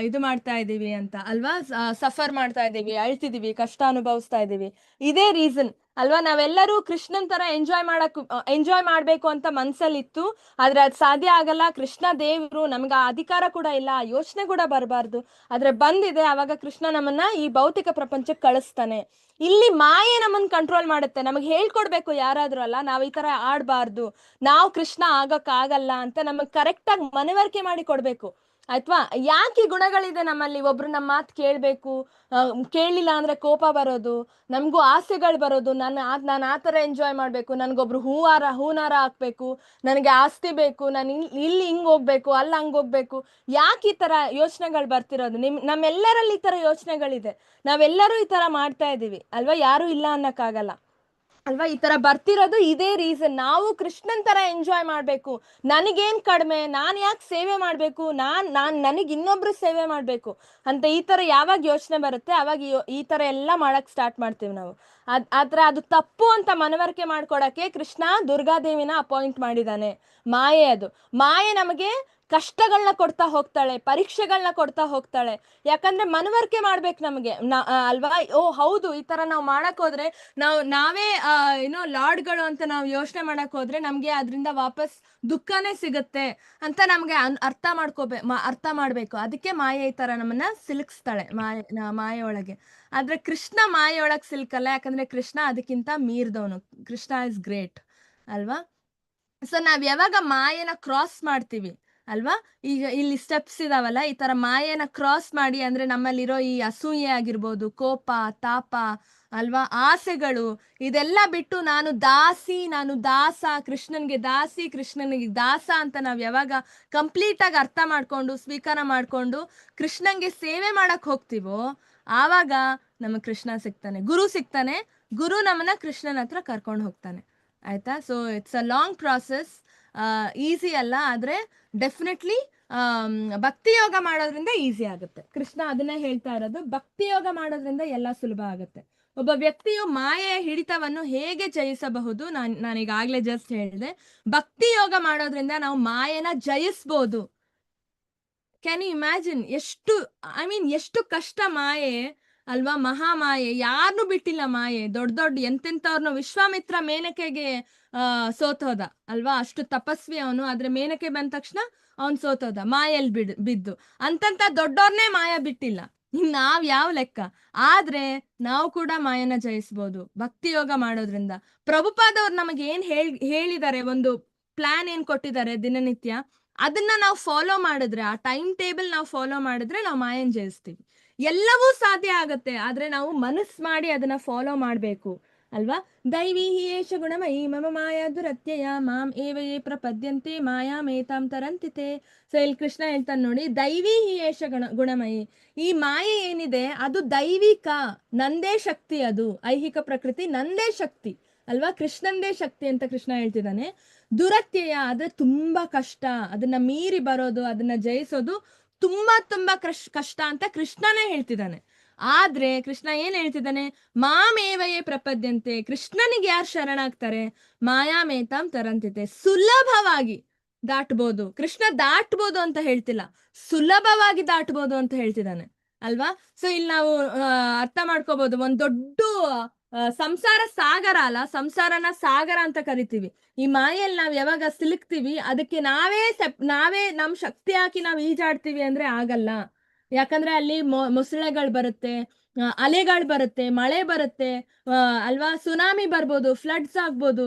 ಇದು ಮಾಡ್ತಾ ಇದೀವಿ ಅಂತ ಅಲ್ವಾ. ಸಫರ್ ಮಾಡ್ತಾ ಇದೀವಿ, ಅಳ್ತಿದೀವಿ, ಕಷ್ಟ ಅನುಭವಿಸ್ತಾ ಇದೀವಿ, ಇದೇ ರೀಸನ್ ಅಲ್ವಾ. ನಾವೆಲ್ಲರೂ ಕೃಷ್ಣನ್ ತರ ಎಂಜಾಯ್ ಮಾಡ್ಬೇಕು ಅಂತ ಮನ್ಸಲ್ಲಿತ್ತು, ಆದ್ರೆ ಅದ್ ಸಾಧ್ಯ ಆಗಲ್ಲ. ಕೃಷ್ಣ ದೇವ್ರು, ನಮ್ಗೆ ಆ ಅಧಿಕಾರ ಕೂಡ ಇಲ್ಲ, ಆ ಯೋಚನೆ ಕೂಡ ಬರಬಾರ್ದು, ಆದ್ರೆ ಬಂದಿದೆ. ಅವಾಗ ಕೃಷ್ಣ ನಮ್ಮನ್ನ ಈ ಭೌತಿಕ ಪ್ರಪಂಚಕ್ಕೆ ಕಳಿಸ್ತಾನೆ. ಇಲ್ಲಿ ಮಾಯೆ ನಮ್ಮನ್ನ ಕಂಟ್ರೋಲ್ ಮಾಡುತ್ತೆ, ನಮಗ್ ಹೇಳ್ಕೊಡ್ಬೇಕು ಯಾರಾದ್ರೂ ಅಲ್ಲ, ನಾವ್ ಈ ತರ ಆಡ್ಬಾರ್ದು, ನಾವು ಕೃಷ್ಣ ಆಗಲ್ಲ ಅಂತ ನಮಗ್ ಕರೆಕ್ಟ್ ಆಗಿ ಮನವರಿಕೆ ಮಾಡಿ ಕೊಡ್ಬೇಕು ಆಯ್ತಾ. ಯಾಕೆ ಗುಣಗಳಿದೆ ನಮ್ಮಲ್ಲಿ, ಒಬ್ರು ನಮ್ಮ ಮಾತು ಕೇಳ್ಬೇಕು, ಕೇಳಲಿಲ್ಲ ಅಂದ್ರೆ ಕೋಪ ಬರೋದು, ನಮಗೂ ಆಸೆಗಳು ಬರೋದು, ನಾನು ಆ ಥರ ಎಂಜಾಯ್ ಮಾಡಬೇಕು, ನನಗೊಬ್ರು ಹೂನಾರ ಹಾಕ್ಬೇಕು, ನನಗೆ ಆಸ್ತಿ ಬೇಕು, ನಾನು ಇಲ್ಲಿ ಹಿಂಗೆ ಹೋಗ್ಬೇಕು, ಅಲ್ಲಿ ಹಂಗೆ ಹೋಗ್ಬೇಕು, ಯಾಕೆ ಈ ಥರ ಯೋಚನೆಗಳು ಬರ್ತಿರೋದು? ನಮ್ಮೆಲ್ಲರಲ್ಲಿ ಈ ಥರ ಯೋಚನೆಗಳಿದೆ, ನಾವೆಲ್ಲರೂ ಈ ಥರ ಮಾಡ್ತಾ ಇದ್ದೀವಿ ಅಲ್ವಾ, ಯಾರೂ ಇಲ್ಲ ಅನ್ನಕ್ಕಾಗಲ್ಲ ಅಲ್ವಾ. ಈ ತರ ಬರ್ತಿರೋದು ಇದೇ ರೀಸನ್, ನಾವು ಕೃಷ್ಣನ್ ತರ ಎಂಜಾಯ್ ಮಾಡ್ಬೇಕು, ನನಗೇನ್ ಕಡಿಮೆ, ನಾನ್ ಯಾಕೆ ಸೇವೆ ಮಾಡ್ಬೇಕು, ನನಗ್ ಇನ್ನೊಬ್ರು ಸೇವೆ ಮಾಡ್ಬೇಕು ಅಂತ ಈ ತರ ಯಾವಾಗ ಯೋಚನೆ ಬರುತ್ತೆ, ಅವಾಗ ಈ ತರ ಎಲ್ಲ ಮಾಡಕ್ ಸ್ಟಾರ್ಟ್ ಮಾಡ್ತೀವಿ ನಾವು. ಆದ್ರೆ ಅದು ತಪ್ಪು ಅಂತ ಮನವರಿಕೆ ಮಾಡ್ಕೊಡಕ್ಕೆ ಕೃಷ್ಣ ದುರ್ಗಾದೇವಿನ ಅಪಾಯಿಂಟ್ ಮಾಡಿದಾನೆ. ಮಾಯೆ ನಮಗೆ ಕಷ್ಟಗಳನ್ನ ಕೊಡ್ತಾ ಹೋಗ್ತಾಳೆ, ಪರೀಕ್ಷೆಗಳನ್ನ ಕೊಡ್ತಾ ಹೋಗ್ತಾಳೆ. ಯಾಕಂದ್ರೆ ಮನವರಿಕೆ ಮಾಡ್ಬೇಕು ನಮಗೆ ಅಲ್ವಾ. ಓ ಹೌದು, ಈ ತರ ನಾವು ಮಾಡಕ್ ಹೋದ್ರೆ ನಾವೇ ಲಾರ್ಡ್ಗಳು ಅಂತ ನಾವು ಯೋಚನೆ ಮಾಡಕ್ ಹೋದ್ರೆ ನಮ್ಗೆ ಅದರಿಂದ ವಾಪಸ್ ದುಃಖನೇ ಸಿಗುತ್ತೆ ಅಂತ ನಮ್ಗೆ ಅರ್ಥ ಮಾಡ್ಬೇಕು. ಅದಕ್ಕೆ ಮಾಯೆ ಈ ತರ ನಮ್ಮನ್ನ ಸಿಲುಕಿಸ್ತಾಳೆ, ಮಾಯೆ ಒಳಗೆ. ಆದ್ರೆ ಕೃಷ್ಣ ಮಾಯೆ ಒಳಗ್ ಸಿಲ್ಕಲ್ಲ, ಯಾಕಂದ್ರೆ ಕೃಷ್ಣ ಅದಕ್ಕಿಂತ ಮೀರ್ದವನು. ಕೃಷ್ಣ ಇಸ್ ಗ್ರೇಟ್ ಅಲ್ವಾ. ಸೊ ನಾವ್ ಯಾವಾಗ ಮಾಯೆನ ಕ್ರಾಸ್ ಮಾಡ್ತೀವಿ ಅಲ್ವಾ, ಈಗ ಇಲ್ಲಿ ಸ್ಟೆಪ್ಸ್ ಇದಾವಲ್ಲ, ಈ ತರ ಮಾಯೆನ ಕ್ರಾಸ್ ಮಾಡಿ, ಅಂದ್ರೆ ನಮ್ಮಲ್ಲಿರೋ ಈ ಅಸೂಯೆ ಆಗಿರ್ಬೋದು, ಕೋಪ, ತಾಪ ಅಲ್ವಾ, ಆಸೆಗಳು, ಇದೆಲ್ಲ ಬಿಟ್ಟು ನಾನು ದಾಸ, ಕೃಷ್ಣನಿಗೆ ದಾಸ ಅಂತ ನಾವ್ ಯಾವಾಗ ಕಂಪ್ಲೀಟ್ ಆಗಿ ಅರ್ಥ ಮಾಡ್ಕೊಂಡು ಸ್ವೀಕಾರ ಮಾಡ್ಕೊಂಡು ಕೃಷ್ಣನ್ಗೆ ಸೇವೆ ಮಾಡಕ್ ಹೋಗ್ತೀವೋ, ಆವಾಗ ನಮಗ್ ಕೃಷ್ಣ ಸಿಗ್ತಾನೆ, ಗುರು ನಮ್ಮನ್ನ ಕೃಷ್ಣನ ಹತ್ರ ಕರ್ಕೊಂಡು ಹೋಗ್ತಾನೆ ಆಯ್ತಾ. So it's a long process, easy ಅಲ್ಲ, ಆದ್ರೆ ಡೆಫಿನೆಟ್ಲಿ ಭಕ್ತಿ ಯೋಗ ಮಾಡೋದ್ರಿಂದ ಈಸಿ ಆಗುತ್ತೆ. ಕೃಷ್ಣ ಅದನ್ನೇ ಹೇಳ್ತಾ ಇರೋದು, ಭಕ್ತಿ ಯೋಗ ಮಾಡೋದ್ರಿಂದ ಎಲ್ಲ ಸುಲಭ ಆಗುತ್ತೆ. ಒಬ್ಬ ವ್ಯಕ್ತಿಯು ಮಾಯೆಯ ಹಿಡಿತವನ್ನು ಹೇಗೆ ಜಯಿಸಬಹುದು, ನಾನೀಗಾಗ್ಲೇ ಜಸ್ಟ್ ಹೇಳಿದೆ. ಭಕ್ತಿ ಯೋಗ ಮಾಡೋದ್ರಿಂದ ನಾವು ಮಾಯೆನ ಜಯಿಸ್ಬೋದು. ಕ್ಯಾನ್ ಯು ಇಮ್ಯಾಜಿನ್ ಎಷ್ಟು, ಐ ಮೀನ್ ಎಷ್ಟು ಕಷ್ಟ ಮಾಯೆ ಅಲ್ವಾ, ಮಹಾಮಾಯೆ. ಯಾರನ್ನೂ ಬಿಟ್ಟಿಲ್ಲ ಮಾಯೆ. ದೊಡ್ಡ ದೊಡ್ಡ ಎಂತೆಂಥವ್ರನ್ನ, ವಿಶ್ವಾಮಿತ್ರ ಮೇನಕೆಗೆ ಸೋತೋದ ಅಲ್ವಾ, ಅಷ್ಟು ತಪಸ್ವಿ ಅವನು. ಆದ್ರೆ ಮೇನಕೆ ಬಂದ ತಕ್ಷಣ ಅವನ್ ಸೋತೋದ, ಮಾಯಲ್ಲಿ ಬಿದ್ದು. ಅಂತಂತ ದೊಡ್ಡವ್ರನ್ನೇ ಮಾಯ ಬಿಟ್ಟಿಲ್ಲ, ನಾವ್ ಯಾವ ಲೆಕ್ಕ. ಆದ್ರೆ ನಾವು ಕೂಡ ಮಾಯನ ಜಯಿಸ್ಬೋದು ಭಕ್ತಿ ಯೋಗ ಮಾಡೋದ್ರಿಂದ. ಪ್ರಭುಪಾದವ್ರು ನಮಗೆ ಏನ್ ಹೇಳಿದ್ದಾರೆ, ಒಂದು ಪ್ಲಾನ್ ಏನ್ ಕೊಟ್ಟಿದ್ದಾರೆ ದಿನನಿತ್ಯ, ಅದನ್ನ ನಾವು ಫಾಲೋ ಮಾಡಿದ್ರೆ, ಆ ಟೈಮ್ ಟೇಬಲ್ ನಾವು ಫಾಲೋ ಮಾಡಿದ್ರೆ ನಾವು ಮಾಯನ್ ಜಯಿಸ್ತೀವಿ. ಎಲ್ಲವೂ ಸಾಧ್ಯ ಆಗತ್ತೆ, ಆದ್ರೆ ನಾವು ಮನಸ್ಸು ಮಾಡಿ ಅದನ್ನ ಫಾಲೋ ಮಾಡ್ಬೇಕು ಅಲ್ವಾ. ದೈವಿ ಹಿ ಏಷ ಗುಣಮಯಿ ಮಮ ಮಾಯಾ ದುರತ್ಯಯ ಮಾಂ ಏವ ಯೇ ಪ್ರಪದ್ಯಂತೆ ಮಾಯಾ ಮೇತಾಂ ತರಂತಿತೆ. ಸೊ ಇಲ್ಲಿ ಕೃಷ್ಣ ಹೇಳ್ತಾನೆ ನೋಡಿ, ದೈವಿ ಹಿ ಏಷ ಗುಣಮಯಿ. ಈ ಮಾಯೆ ಏನಿದೆ ಅದು ದೈವಿಕ, ನಂದೇ ಶಕ್ತಿ. ಅದು ಐಹಿಕ ಪ್ರಕೃತಿ ನಂದೇ ಶಕ್ತಿ ಅಲ್ವಾ, ಕೃಷ್ಣಂದೇ ಶಕ್ತಿ ಅಂತ ಕೃಷ್ಣ ಹೇಳ್ತಿದ್ದಾನೆ. ದುರತ್ಯಯ ಆದ್ರೆ ತುಂಬಾ ಕಷ್ಟ, ಅದನ್ನ ಮೀರಿ ಬರೋದು, ಅದನ್ನ ಜಯಿಸೋದು ತುಂಬಾ ತುಂಬಾ ಕಷ್ಟ ಅಂತ ಕೃಷ್ಣನೇ ಹೇಳ್ತಿದ್ದಾನೆ. ಆದ್ರೆ ಕೃಷ್ಣ ಏನ್ ಹೇಳ್ತಿದ್ದಾನೆ, ಮಾಮೇವಯೇ ಪ್ರಪದ್ಯಂತೆ, ಕೃಷ್ಣನಿಗೆ ಯಾರು ಶರಣಾಗ್ತಾರೆ, ಮಾಯಾಮೇತಾಂ ತರಂತಿತೆ, ಸುಲಭವಾಗಿ ದಾಟ್ಬೋದು. ಕೃಷ್ಣ ದಾಟ್ಬೋದು ಅಂತ ಹೇಳ್ತಿಲ್ಲ, ಸುಲಭವಾಗಿ ದಾಟ್ಬೋದು ಅಂತ ಹೇಳ್ತಿದ್ದಾನೆ ಅಲ್ವಾ. ಸೊ ಇಲ್ಲಿ ನಾವು ಅರ್ಥ ಮಾಡ್ಕೋಬಹುದು, ಒಂದ್ ದೊಡ್ಡ ಸಂಸಾರ ಸಾಗರ ಅಲ್ಲ, ಸಂಸಾರನ ಸಾಗರ ಅಂತ ಕರಿತೀವಿ. ಈ ಮಾಯಲ್ಲಿ ನಾವ್ ಯಾವಾಗ ಸಿಲುಕ್ತಿವಿ, ಅದಕ್ಕೆ ನಾವೇ ನಮ್ ಶಕ್ತಿ ಹಾಕಿ ನಾವ್ ಈಜಾಡ್ತೀವಿ ಅಂದ್ರೆ ಆಗಲ್ಲ. ಯಾಕಂದ್ರೆ ಅಲ್ಲಿ ಮೊಸಳೆಗಳು ಬರುತ್ತೆ, ಅಲೆಗಳು ಬರುತ್ತೆ, ಮಳೆ ಬರುತ್ತೆ ಅಲ್ವಾ, ಸುನಾಮಿ ಬರ್ಬೋದು, ಫ್ಲಡ್ಸ್ ಆಗ್ಬೋದು,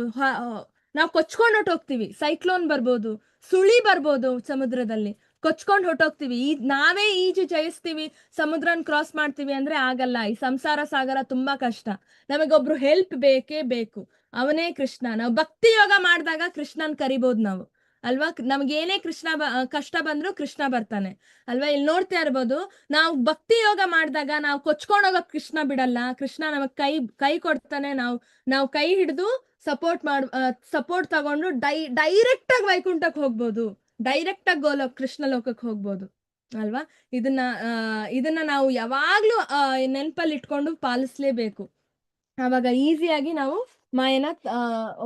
ನಾವು ಕೊಚ್ಕೊಂಡು ಹೊಟ್ಟೋಗ್ತೀವಿ, ಸೈಕ್ಲೋನ್ ಬರ್ಬೋದು, ಸುಳಿ ಬರ್ಬೋದು, ಸಮುದ್ರದಲ್ಲಿ ಕೊಚ್ಕೊಂಡು ಹೊಟ್ಟೋಗ್ತೀವಿ. ನಾವೇ ಈಜು ಜಯಿಸ್ತೀವಿ, ಸಮುದ್ರನ ಕ್ರಾಸ್ ಮಾಡ್ತೀವಿ ಅಂದ್ರೆ ಆಗಲ್ಲ. ಈ ಸಂಸಾರ ಸಾಗರ ತುಂಬಾ ಕಷ್ಟ, ನಮಗೊಬ್ರು ಹೆಲ್ಪ್ ಬೇಕೇ ಬೇಕು, ಅವನೇ ಕೃಷ್ಣ. ನಾವು ಭಕ್ತಿ ಯೋಗ ಮಾಡಿದಾಗ ಕೃಷ್ಣನ್ ಕರಿಬಹುದು ನಾವು ಅಲ್ವಾ. ನಮ್ಗೇನೇ ಕಷ್ಟ ಬಂದ್ರು ಕೃಷ್ಣ ಬರ್ತಾನೆ ಅಲ್ವಾ. ಇಲ್ಲಿ ನೋಡ್ತಾ ಇರ್ಬೋದು, ನಾವು ಭಕ್ತಿ ಯೋಗ ಮಾಡಿದಾಗ ನಾವು ಕೊಚ್ಕೊಂಡೋಗಕ್ ಕೃಷ್ಣ ಬಿಡಲ್ಲ, ಕೃಷ್ಣ ನಮಗ್ ಕೈ ಕೊಡ್ತಾನೆ. ನಾವು ಕೈ ಹಿಡಿದು ಸಪೋರ್ಟ್ ತಗೊಂಡು ಡೈರೆಕ್ಟ್ ಆಗಿ ವೈಕುಂಠಕ್ಕೆ ಹೋಗ್ಬೋದು, ಡೈರೆಕ್ಟ್ ಆಗಿ ಕೃಷ್ಣ ಲೋಕಕ್ಕೆ ಹೋಗ್ಬೋದು ಅಲ್ವಾ. ಇದನ್ನ ನಾವು ಯಾವಾಗ್ಲೂ ನೆನಪಲ್ಲಿ ಇಟ್ಕೊಂಡು ಪಾಲಿಸ್ಲೇಬೇಕು, ಆವಾಗ ಈಸಿಯಾಗಿ ನಾವು ಮಾಯನ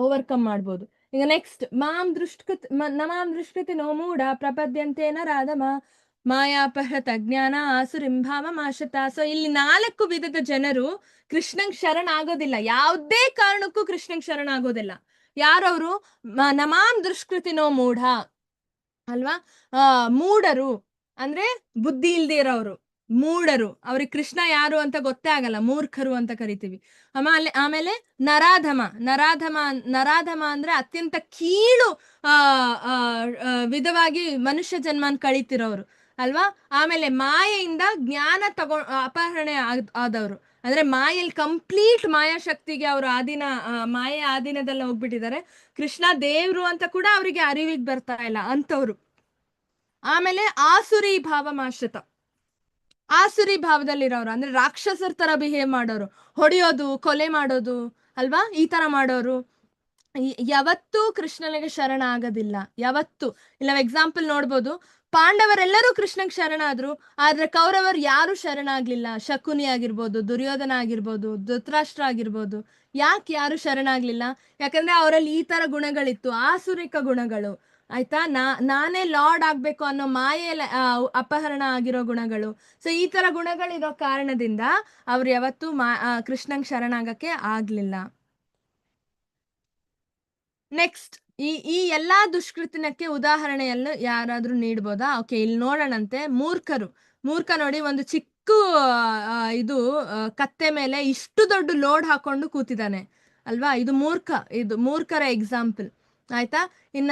ಓವರ್ಕಮ್ ಮಾಡ್ಬೋದು. ಈಗ ನೆಕ್ಸ್ಟ್, ನಮಾಂ ದೃಷ್ಕೃತಿ ನೋ ಮೂಢ ಪ್ರಪದ್ಯಂತೇನ ರಾಧಮ ಮಾಯಾಪಹೃತ ಜ್ಞಾನ ಆಸುರಿಂಭಾವಮಾಶತ. ಸೊ ಇಲ್ಲಿ 4 ವಿಧದ ಜನರು ಕೃಷ್ಣಂಗ್ ಶರಣ್ ಆಗೋದಿಲ್ಲ, ಯಾವುದೇ ಕಾರಣಕ್ಕೂ ಕೃಷ್ಣಂಗ್ ಶರಣ್ ಆಗೋದಿಲ್ಲ. ಯಾರವರು? ನಮಾಂ ದುಷ್ಕೃತಿ ನೋ ಮೂಢ ಅಲ್ವಾ. ಮೂಢರು ಅಂದ್ರೆ ಬುದ್ಧಿ ಇಲ್ದೇ ಇರೋರು, ಮೂಢರು. ಅವ್ರಿಗೆ ಕೃಷ್ಣ ಯಾರು ಅಂತ ಗೊತ್ತೇ ಆಗಲ್ಲ, ಮೂರ್ಖರು ಅಂತ ಕರಿತೀವಿ. ಆಮೇಲೆ ನರಾಧಮ ಅಂದ್ರೆ ಅತ್ಯಂತ ಕೀಳು ವಿಧವಾಗಿ ಮನುಷ್ಯ ಜನ್ಮನ್ ಕಳೀತಿರೋರು ಅಲ್ವಾ. ಆಮೇಲೆ ಮಾಯೆಯಿಂದ ಜ್ಞಾನ ಅಪಹರಣೆ ಆದವರು, ಅಂದ್ರೆ ಮಾಯಲ್ಲಿ ಕಂಪ್ಲೀಟ್ ಮಾಯಾಶಕ್ತಿಗೆ ಅವರು ಮಾಯೆ ಆಧೀನದಲ್ಲಿ ಹೋಗ್ಬಿಟ್ಟಿದ್ದಾರೆ, ಕೃಷ್ಣ ದೇವ್ರು ಅಂತ ಕೂಡ ಅವರಿಗೆ ಅರಿವಿಗೆ ಬರ್ತಾ ಇಲ್ಲ ಅಂತವ್ರು. ಆಮೇಲೆ ಆಸುರಿ ಭಾವಮಾಶ್ರಿತ, ಆಸುರಿ ಭಾವದಲ್ಲಿರೋರು ಅಂದ್ರೆ ರಾಕ್ಷಸರ ತರ ಬಿಹೇವ್ ಮಾಡೋರು, ಹೊಡೆಯೋದು, ಕೊಲೆ ಮಾಡೋದು ಅಲ್ವಾ, ಈ ತರ ಮಾಡೋರು ಯಾವತ್ತೂ ಕೃಷ್ಣನಿಗೆ ಶರಣ ಆಗೋದಿಲ್ಲ, ಯಾವತ್ತು ಇಲ್ಲ. ಎಕ್ಸಾಂಪಲ್ ನೋಡ್ಬೋದು, ಪಾಂಡವರೆಲ್ಲರೂ ಕೃಷ್ಣಂಗೆ ಶರಣಾದ್ರು, ಆದ್ರೆ ಕೌರವರು ಯಾರು ಶರಣಾಗ್ಲಿಲ್ಲ. ಶಕುನಿ ಆಗಿರ್ಬೋದು, ದುರ್ಯೋಧನ ಆಗಿರ್ಬೋದು, ಧೃತರಾಷ್ಟ್ರ ಆಗಿರ್ಬೋದು. ಯಾಕೆ ಯಾರು ಶರಣಾಗ್ಲಿಲ್ಲ? ಯಾಕಂದ್ರೆ ಅವರಲ್ಲಿ ಈ ತರ ಗುಣಗಳಿತ್ತು, ಆಸುರಿಕ ಗುಣಗಳು ಆಯ್ತಾ. ನಾನೇ ಲಾರ್ಡ್ ಆಗ್ಬೇಕು ಅನ್ನೋ ಮಾಯೆಲ್ಲ ಅಪಹರಣ ಆಗಿರೋ ಗುಣಗಳು. ಸೊ ಈ ತರ ಗುಣಗಳಿರೋ ಕಾರಣದಿಂದ ಅವ್ರು ಯಾವತ್ತೂ ಕೃಷ್ಣಂಗೆ ಶರಣಾಗಕ್ಕೆ ಆಗ್ಲಿಲ್ಲ. ನೆಕ್ಸ್ಟ್, ಈ ಎಲ್ಲಾ ದುಷ್ಕೃತಿನಕ್ಕೆ ಉದಾಹರಣೆಯನ್ನು ಯಾರಾದ್ರೂ ನೀಡ್ಬೋದಾ? ಓಕೆ, ಇಲ್ಲಿ ನೋಡೋಣಂತೆ. ಮೂರ್ಖ ನೋಡಿ, ಒಂದು ಚಿಕ್ಕ ಇದು ಕತ್ತೆ ಮೇಲೆ ಇಷ್ಟು ದೊಡ್ಡ ಲೋಡ್ ಹಾಕೊಂಡು ಕೂತಿದ್ದಾನೆ ಅಲ್ವಾ. ಇದು ಮೂರ್ಖರ ಎಕ್ಸಾಂಪಲ್ ಆಯ್ತಾ. ಇನ್ನ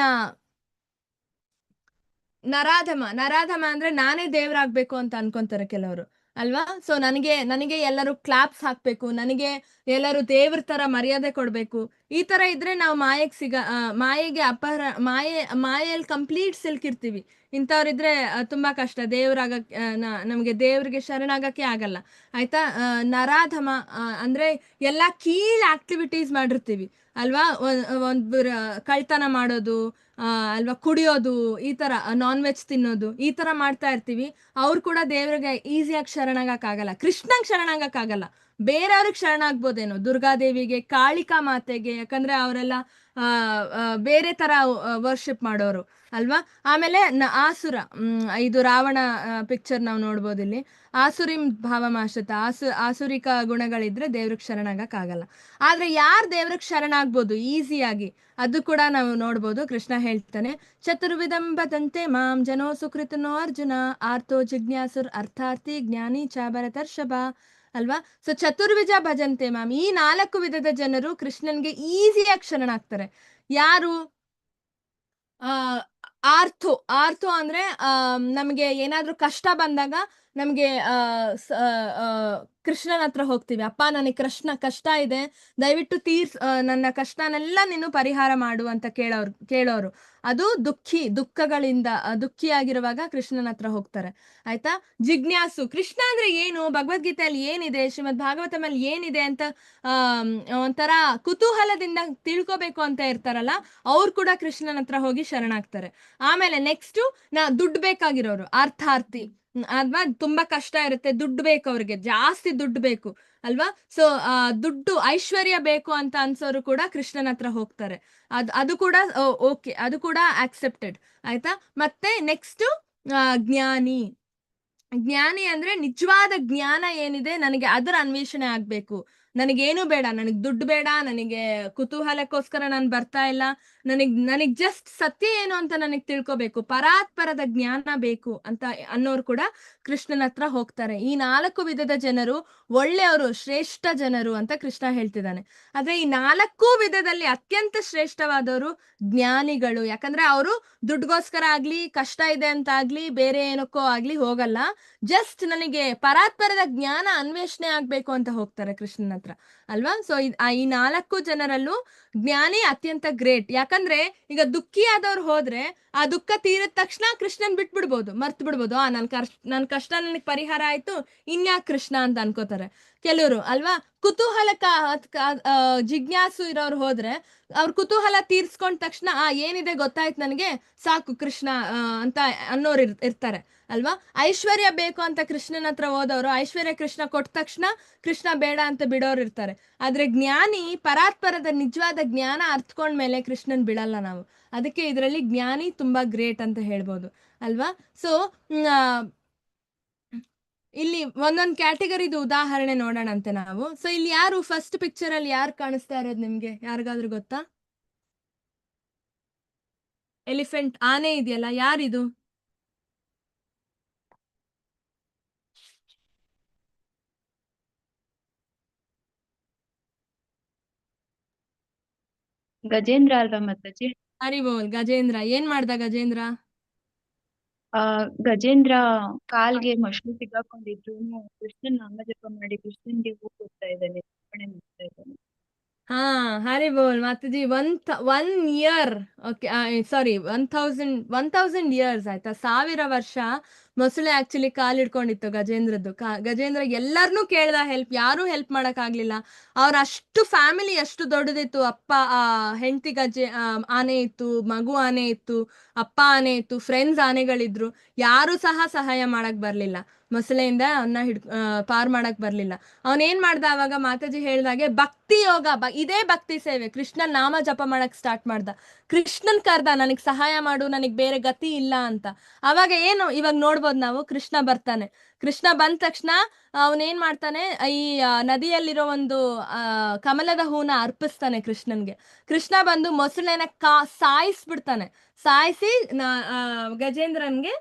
ನರಾಧಮ ಅಂದ್ರೆ ನಾನೇ ದೇವ್ರಾಗ್ಬೇಕು ಅಂತ ಅನ್ಕೊಂತಾರೆ ಕೆಲವರು ಅಲ್ವಾ. ಸೊ ನನಗೆ ಎಲ್ಲರೂ ಕ್ಲಾಪ್ಸ್ ಹಾಕ್ಬೇಕು, ನನಗೆ ಎಲ್ಲರೂ ದೇವ್ರ ತರ ಮರ್ಯಾದೆ ಕೊಡ್ಬೇಕು, ಈ ತರ ಇದ್ರೆ ನಾವು ಮಾಯೆಗೆ ಮಾಯೆಯಲ್ಲಿ ಕಂಪ್ಲೀಟ್ ಸಿಲ್ಕಿರ್ತೀವಿ. ಇಂಥವ್ರಿದ್ರೆ ತುಂಬಾ ಕಷ್ಟ, ನಮ್ಗೆ ದೇವ್ರಿಗೆ ಶರಣಾಗಕ್ಕೆ ಆಗಲ್ಲ ಆಯ್ತಾ. ನರಾಧಮ ಅಂದ್ರೆ ಎಲ್ಲಾ ಕೀಳ್ ಆಕ್ಟಿವಿಟೀಸ್ ಮಾಡಿರ್ತೀವಿ ಅಲ್ವಾ. ಒಂದು ಕಳ್ತನ ಮಾಡೋದು ಅಲ್ವಾ, ಕುಡಿಯೋದು, ಈ ತರ ನಾನ್ ವೆಜ್ ತಿನ್ನೋದು, ಈ ತರ ಮಾಡ್ತಾ ಇರ್ತೀವಿ. ಅವ್ರು ಕೂಡ ದೇವ್ರಿಗೆ ಈಸಿಯಾಗಿ ಶರಣಾಗಕ್ಕಾಗಲ್ಲ, ಕೃಷ್ಣಂಗೆ ಶರಣಾಗಕ್ಕಾಗಲ್ಲ. ಬೇರೆಯವ್ರಿಗೆ ಶರಣಾಗ್ಬೋದೇನೋ, ದುರ್ಗಾದೇವಿಗೆ, ಕಾಳಿಕಾ ಮಾತೆಗೆ, ಯಾಕಂದ್ರೆ ಅವರೆಲ್ಲ ಬೇರೆ ತರ ವರ್ಷಿಪ್ ಮಾಡೋರು ಅಲ್ವಾ. ಆಮೇಲೆ ಆಸುರ, ಇದು ರಾವಣ ಪಿಕ್ಚರ್ ನಾವು ನೋಡ್ಬೋದು ಇಲ್ಲಿ. ಆಸುರಿಂ ಭಾವಮಾಶ್ರಿತ, ಆಸುರಿಕ ಗುಣಗಳಿದ್ರೆ ದೇವ್ರಿಗೆ ಶರಣಾಗಕ್ಕಾಗಲ್ಲ. ಆದ್ರೆ ಯಾರು ದೇವ್ರಿಗೆ ಶರಣಾಗ್ಬೋದು ಈಸಿಯಾಗಿ, ಅದು ಕೂಡ ನಾವು ನೋಡ್ಬೋದು. ಕೃಷ್ಣ ಹೇಳ್ತಾನೆ, ಚತುರ್ವಿಧಂಬದಂತೆ ಮಾಂ ಜನೋ ಸುಕೃತನೋ ಅರ್ಜುನ ಆರ್ತೋ ಜಿಜ್ಞಾಸುರ್ ಅರ್ಥಾರ್ಥಿ ಜ್ಞಾನಿ ಚ ಭರತರ್ಷಭ. ಅಲ್ವಾ. ಸೊ ಚತುರ್ವಿಧ ಭಜಂತೆ ಮಾಂ, ಈ 4 ವಿಧದ ಜನರು ಕೃಷ್ಣನ್ಗೆ ಈಸಿಯಾಗಿ ಶರಣಾಗ್ತಾರೆ. ಯಾರು? ಆರ್ಥೋ. ಆರ್ಥೋ ಅಂದ್ರೆ ನಮಗೆ ಏನಾದ್ರೂ ಕಷ್ಟ ಬಂದಾಗ ನಮ್ಗೆ ಕೃಷ್ಣನ ಹತ್ರ ಹೋಗ್ತೀವಿ. ಅಪ್ಪ ನನಗೆ ಕಷ್ಟ ಇದೆ, ದಯವಿಟ್ಟು ನನ್ನ ಕಷ್ಟನೆಲ್ಲ ನೀನು ಪರಿಹಾರ ಮಾಡು ಅಂತ ಕೇಳೋರು. ಅದು ದುಃಖಗಳಿಂದ ದುಃಖಿಯಾಗಿರುವಾಗ ಕೃಷ್ಣನ ಹತ್ರ ಹೋಗ್ತಾರೆ. ಆಯ್ತಾ. ಜಿಜ್ಞಾಸು, ಕೃಷ್ಣ ಅಂದ್ರೆ ಏನು, ಭಗವದ್ಗೀತೆಯಲ್ಲಿ ಏನಿದೆ, ಶ್ರೀಮದ್ ಭಾಗವತಮಲ್ಲಿ ಏನಿದೆ ಅಂತ ಒಂಥರ ಕುತೂಹಲದಿಂದ ತಿಳ್ಕೊಬೇಕು ಅಂತ ಇರ್ತಾರಲ್ಲ, ಅವ್ರು ಕೂಡ ಕೃಷ್ಣನ ಹತ್ರ ಹೋಗಿ ಶರಣಾಗ್ತಾರೆ. ಆಮೇಲೆ ನೆಕ್ಸ್ಟ್ ದುಡ್ಡು ಬೇಕಾಗಿರೋರು, ಅರ್ಥಾರ್ಥಿ. ಅಲ್ವಾ. ತುಂಬಾ ಕಷ್ಟ ಇರುತ್ತೆ, ದುಡ್ಡು ಬೇಕು ಅವ್ರಿಗೆ, ಜಾಸ್ತಿ ದುಡ್ಡು ಬೇಕು ಅಲ್ವಾ. ಸೊ ದುಡ್ಡು ಐಶ್ವರ್ಯ ಬೇಕು ಅಂತ ಅನ್ಸೋರು ಕೂಡ ಕೃಷ್ಣನ ಹತ್ರ ಹೋಗ್ತಾರೆ. ಅದು ಕೂಡ ಓಕೆ, ಅದು ಕೂಡ ಆಕ್ಸೆಪ್ಟೆಡ್. ಆಯ್ತಾ. ಮತ್ತೆ ನೆಕ್ಸ್ಟ್ ಜ್ಞಾನಿ. ಜ್ಞಾನಿ ಅಂದ್ರೆ ನಿಜವಾದ ಜ್ಞಾನ ಏನಿದೆ ನನಗೆ ಅದರ ಅನ್ವೇಷಣೆ ಆಗ್ಬೇಕು. ನನಗೇನು ಬೇಡ, ನನಗ್ ದುಡ್ಡು ಬೇಡ, ನನಗೆ ಕುತೂಹಲಕ್ಕೋಸ್ಕರ ನಾನು ಬರ್ತಾ ಇಲ್ಲ, ನನಗ್ ಜಸ್ಟ್ ಸತ್ಯ ಏನು ಅಂತ ನನಗ್ ತಿಳ್ಕೊಬೇಕು, ಪರಾತ್ಪರದ ಜ್ಞಾನ ಬೇಕು ಅಂತ ಅನ್ನೋರು ಕೂಡ ಕೃಷ್ಣನ ಹತ್ರ ಹೋಗ್ತಾರೆ. ಈ 4 ವಿಧದ ಜನರು ಒಳ್ಳೆಯವರು, ಶ್ರೇಷ್ಠ ಜನರು ಅಂತ ಕೃಷ್ಣ ಹೇಳ್ತಿದ್ದಾನೆ. ಆದ್ರೆ ಈ 4 ವಿಧದಲ್ಲಿ ಅತ್ಯಂತ ಶ್ರೇಷ್ಠವಾದವರು ಜ್ಞಾನಿಗಳು. ಯಾಕಂದ್ರೆ ಅವರು ದುಡ್ಗೋಸ್ಕರ ಆಗ್ಲಿ, ಕಷ್ಟ ಇದೆ ಅಂತ ಆಗ್ಲಿ, ಬೇರೆ ಏನಕ್ಕೋ ಆಗ್ಲಿ ಹೋಗಲ್ಲ. ಜಸ್ಟ್ ನನಗೆ ಪರಾತ್ಪರದ ಜ್ಞಾನ ಅನ್ವೇಷಣೆ ಆಗ್ಬೇಕು ಅಂತ ಹೋಗ್ತಾರೆ ಕೃಷ್ಣನ ಹತ್ರ ಅಲ್ವಾ. ಸೊ ಈ 4 ಜನರಲ್ಲೂ ಜ್ಞಾನಿ ಅತ್ಯಂತ ಗ್ರೇಟ್. ಯಾಕಂದ್ರೆ ಈಗ ದುಃಖಿಯಾದವ್ರು ಹೋದ್ರೆ ಆ ದುಃಖ ತೀರಿದ ತಕ್ಷಣ ಕೃಷ್ಣನ್ ಬಿಟ್ಬಿಡ್ಬೋದು, ಮರ್ತ್ ಬಿಡ್ಬೋದು. ನನ್ ಕಷ್ಟ ನನಗೆ ಪರಿಹಾರ ಆಯ್ತು, ಇನ್ಯಾಕ್ ಕೃಷ್ಣ ಅಂತ ಅನ್ಕೋತಾರೆ ಕೆಲವರು ಅಲ್ವಾ. ಕುತೂಹಲಕ ಜಿಜ್ಞಾಸು ಇರೋರು ಹೋದ್ರೆ ಅವ್ರ ಕುತೂಹಲ ತೀರ್ಸ್ಕೊಂಡ ತಕ್ಷಣ ಏನಿದೆ ಗೊತ್ತಾಯ್ತು ನನಗೆ, ಸಾಕು ಕೃಷ್ಣ ಅಂತ ಅನ್ನೋರು ಇರ್ತಾರೆ ಅಲ್ವಾ. ಐಶ್ವರ್ಯ ಬೇಕು ಅಂತ ಕೃಷ್ಣನ ಹತ್ರ ಹೋದವರು ಐಶ್ವರ್ಯ ಕೃಷ್ಣ ಕೊಟ್ಟ ತಕ್ಷಣ ಕೃಷ್ಣ ಬೇಡ ಅಂತ ಬಿಡೋರು ಇರ್ತಾರೆ. ಆದ್ರೆ ಜ್ಞಾನಿ ಪರಾತ್ಪರದ ನಿಜವಾದ ಜ್ಞಾನ ಅರ್ಥಕೊಂಡ್ಮೇಲೆ ಕೃಷ್ಣನ್ ಬಿಡಲ್ಲ ನಾವು. ಅದಕ್ಕೆ ಇದರಲ್ಲಿ ಜ್ಞಾನಿ ತುಂಬಾ ಗ್ರೇಟ್ ಅಂತ ಹೇಳ್ಬೋದು ಅಲ್ವಾ. ಸೊ ಇಲ್ಲಿ ಒಂದೊಂದು ಕ್ಯಾಟಗರಿದು ಉದಾಹರಣೆ ನೋಡೋಣಂತೆ ನಾವು. ಸೊ ಇಲ್ಲಿ ಯಾರು ಫಸ್ಟ್ ಪಿಕ್ಚರ್ ಅಲ್ಲಿ ಯಾರು ಕಾಣಿಸ್ತಾ ಇರೋದು ನಿಮ್ಗೆ, ಯಾರಿಗಾದ್ರೂ ಗೊತ್ತಾ? ಎಲಿಫೆಂಟ್, ಆನೆ ಇದೆಯಲ್ಲ, ಯಾರಿದು? ಗಜೇಂದ್ರ ಅಲ್ವಾ ಮಾತಾಜಿ? ಹರಿ ಬೋಲ್. ಗಜೇಂದ್ರ ಏನ್ ಮಾಡ್ದ ಗಜೇಂದ್ರ? ಗಜೇಂದ್ರ ಕಾಲ್ಗೆ ಮಶ್ರು ಸಿಗಾಕೊಂಡಿದ್ರು, ಕೃಷ್ಣನ್ ನಾಮ ಜಪ ಮಾಡಿ ಕೃಷ್ಣನ್ಗೆ ಹೂ ಕೊಡ್ತಾ ಇದ್ದಾನೆ, ಅರ್ಪಣೆ ಮಾಡ್ತಾ ಇದ್ದಾನೆ. ಹಾ, ಹರಿ ಬೋಲ್ ಮಾತಾಜಿ. 1 year, ಓಕೆ ಸಾರಿ 1000 years ಆಯ್ತಾ, 1000 ವರ್ಷ ಮೊಸಳೆ ಆಕ್ಚುಲಿ ಕಾಲಿಡ್ಕೊಂಡಿತ್ತು ಗಜೇಂದ್ರದ್ದು. ಗಜೇಂದ್ರ ಎಲ್ಲರನ್ನೂ ಕೇಳ್ದ ಹೆಲ್ಪ್, ಯಾರೂ ಹೆಲ್ಪ್ ಮಾಡಕ್ ಆಗ್ಲಿಲ್ಲ. ಅವ್ರ ಅಷ್ಟು ಫ್ಯಾಮಿಲಿ ಅಷ್ಟು ದೊಡ್ಡದಿತ್ತು. ಅಪ್ಪ ಹೆಂಡತಿ ಆನೆ ಇತ್ತು, ಮಗು ಆನೆ ಇತ್ತು, ಅಪ್ಪ ಆನೆ ಇತ್ತು, ಫ್ರೆಂಡ್ಸ್ ಆನೆಗಳಿದ್ರು, ಯಾರು ಸಹ ಸಹಾಯ ಮಾಡಕ್ ಬರ್ಲಿಲ್ಲ. ಮೊಸಳೆಯಿಂದ ಅವನ್ನ ಪಾರ್ ಮಾಡಕ್ ಬರ್ಲಿಲ್ಲ. ಅವನೇನ್ ಮಾಡ್ದ ಅವಾಗ ಮಾತಾಜಿ ಹೇಳ್ದಾಗೆ ಭಕ್ತಿ ಯೋಗ, ಇದೇ ಭಕ್ತಿ ಸೇವೆ, ಕೃಷ್ಣನ್ ನಾಮ ಜಪ ಮಾಡಕ್ ಸ್ಟಾರ್ಟ್ ಮಾಡ್ದ. ಕೃಷ್ಣನ್ ಕರ್ದ, ನನಗ್ ಸಹಾಯ ಮಾಡು, ನನಗ್ ಬೇರೆ ಗತಿ ಇಲ್ಲ ಅಂತ. ಅವಾಗ ಏನು ಇವಾಗ ನೋಡ್ಬೋದು ನಾವು, ಕೃಷ್ಣ ಬರ್ತಾನೆ. ಕೃಷ್ಣ ಬಂದ ತಕ್ಷಣ ಅವನೇನ್ ಮಾಡ್ತಾನೆ, ಈ ನದಿಯಲ್ಲಿರೋ ಒಂದು ಕಮಲದ ಹೂನ ಅರ್ಪಿಸ್ತಾನೆ ಕೃಷ್ಣನ್ಗೆ. ಕೃಷ್ಣ ಬಂದು ಮೊಸಳೆನ ಸಾಯಿಸ್ಬಿಡ್ತಾನೆ. ಸಾಯಿಸಿ ಗಜೇಂದ್ರನ್ಗೆ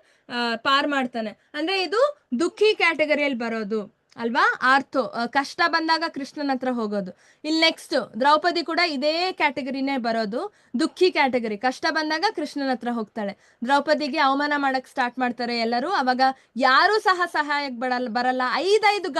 ಪಾರ್ ಮಾಡ್ತಾನೆ. ಅಂದ್ರೆ ಇದು ದುಃಖಿ ಕ್ಯಾಟಗರಿಯಲ್ಲಿ ಬರೋದು ಅಲ್ವಾ. ಆರ್ಥೋ, ಕಷ್ಟ ಬಂದಾಗ ಕೃಷ್ಣನ ಹತ್ರ ಹೋಗೋದು. ಇಲ್ಲಿ ನೆಕ್ಸ್ಟ್ ದ್ರೌಪದಿ ಕೂಡ ಇದೇ ಕ್ಯಾಟಗರಿನೇ ಬರೋದು, ದುಃಖಿ ಕ್ಯಾಟಗರಿ. ಕಷ್ಟ ಬಂದಾಗ ಕೃಷ್ಣನ ಹತ್ರ ಹೋಗ್ತಾಳೆ. ದ್ರೌಪದಿಗೆ ಅವಮಾನ ಮಾಡಕ್ ಸ್ಟಾರ್ಟ್ ಮಾಡ್ತಾರೆ ಎಲ್ಲರೂ. ಅವಾಗ ಯಾರೂ ಸಹ ಸಹಾಯಕ್ಕೆ ಬರಲ್ಲ. 5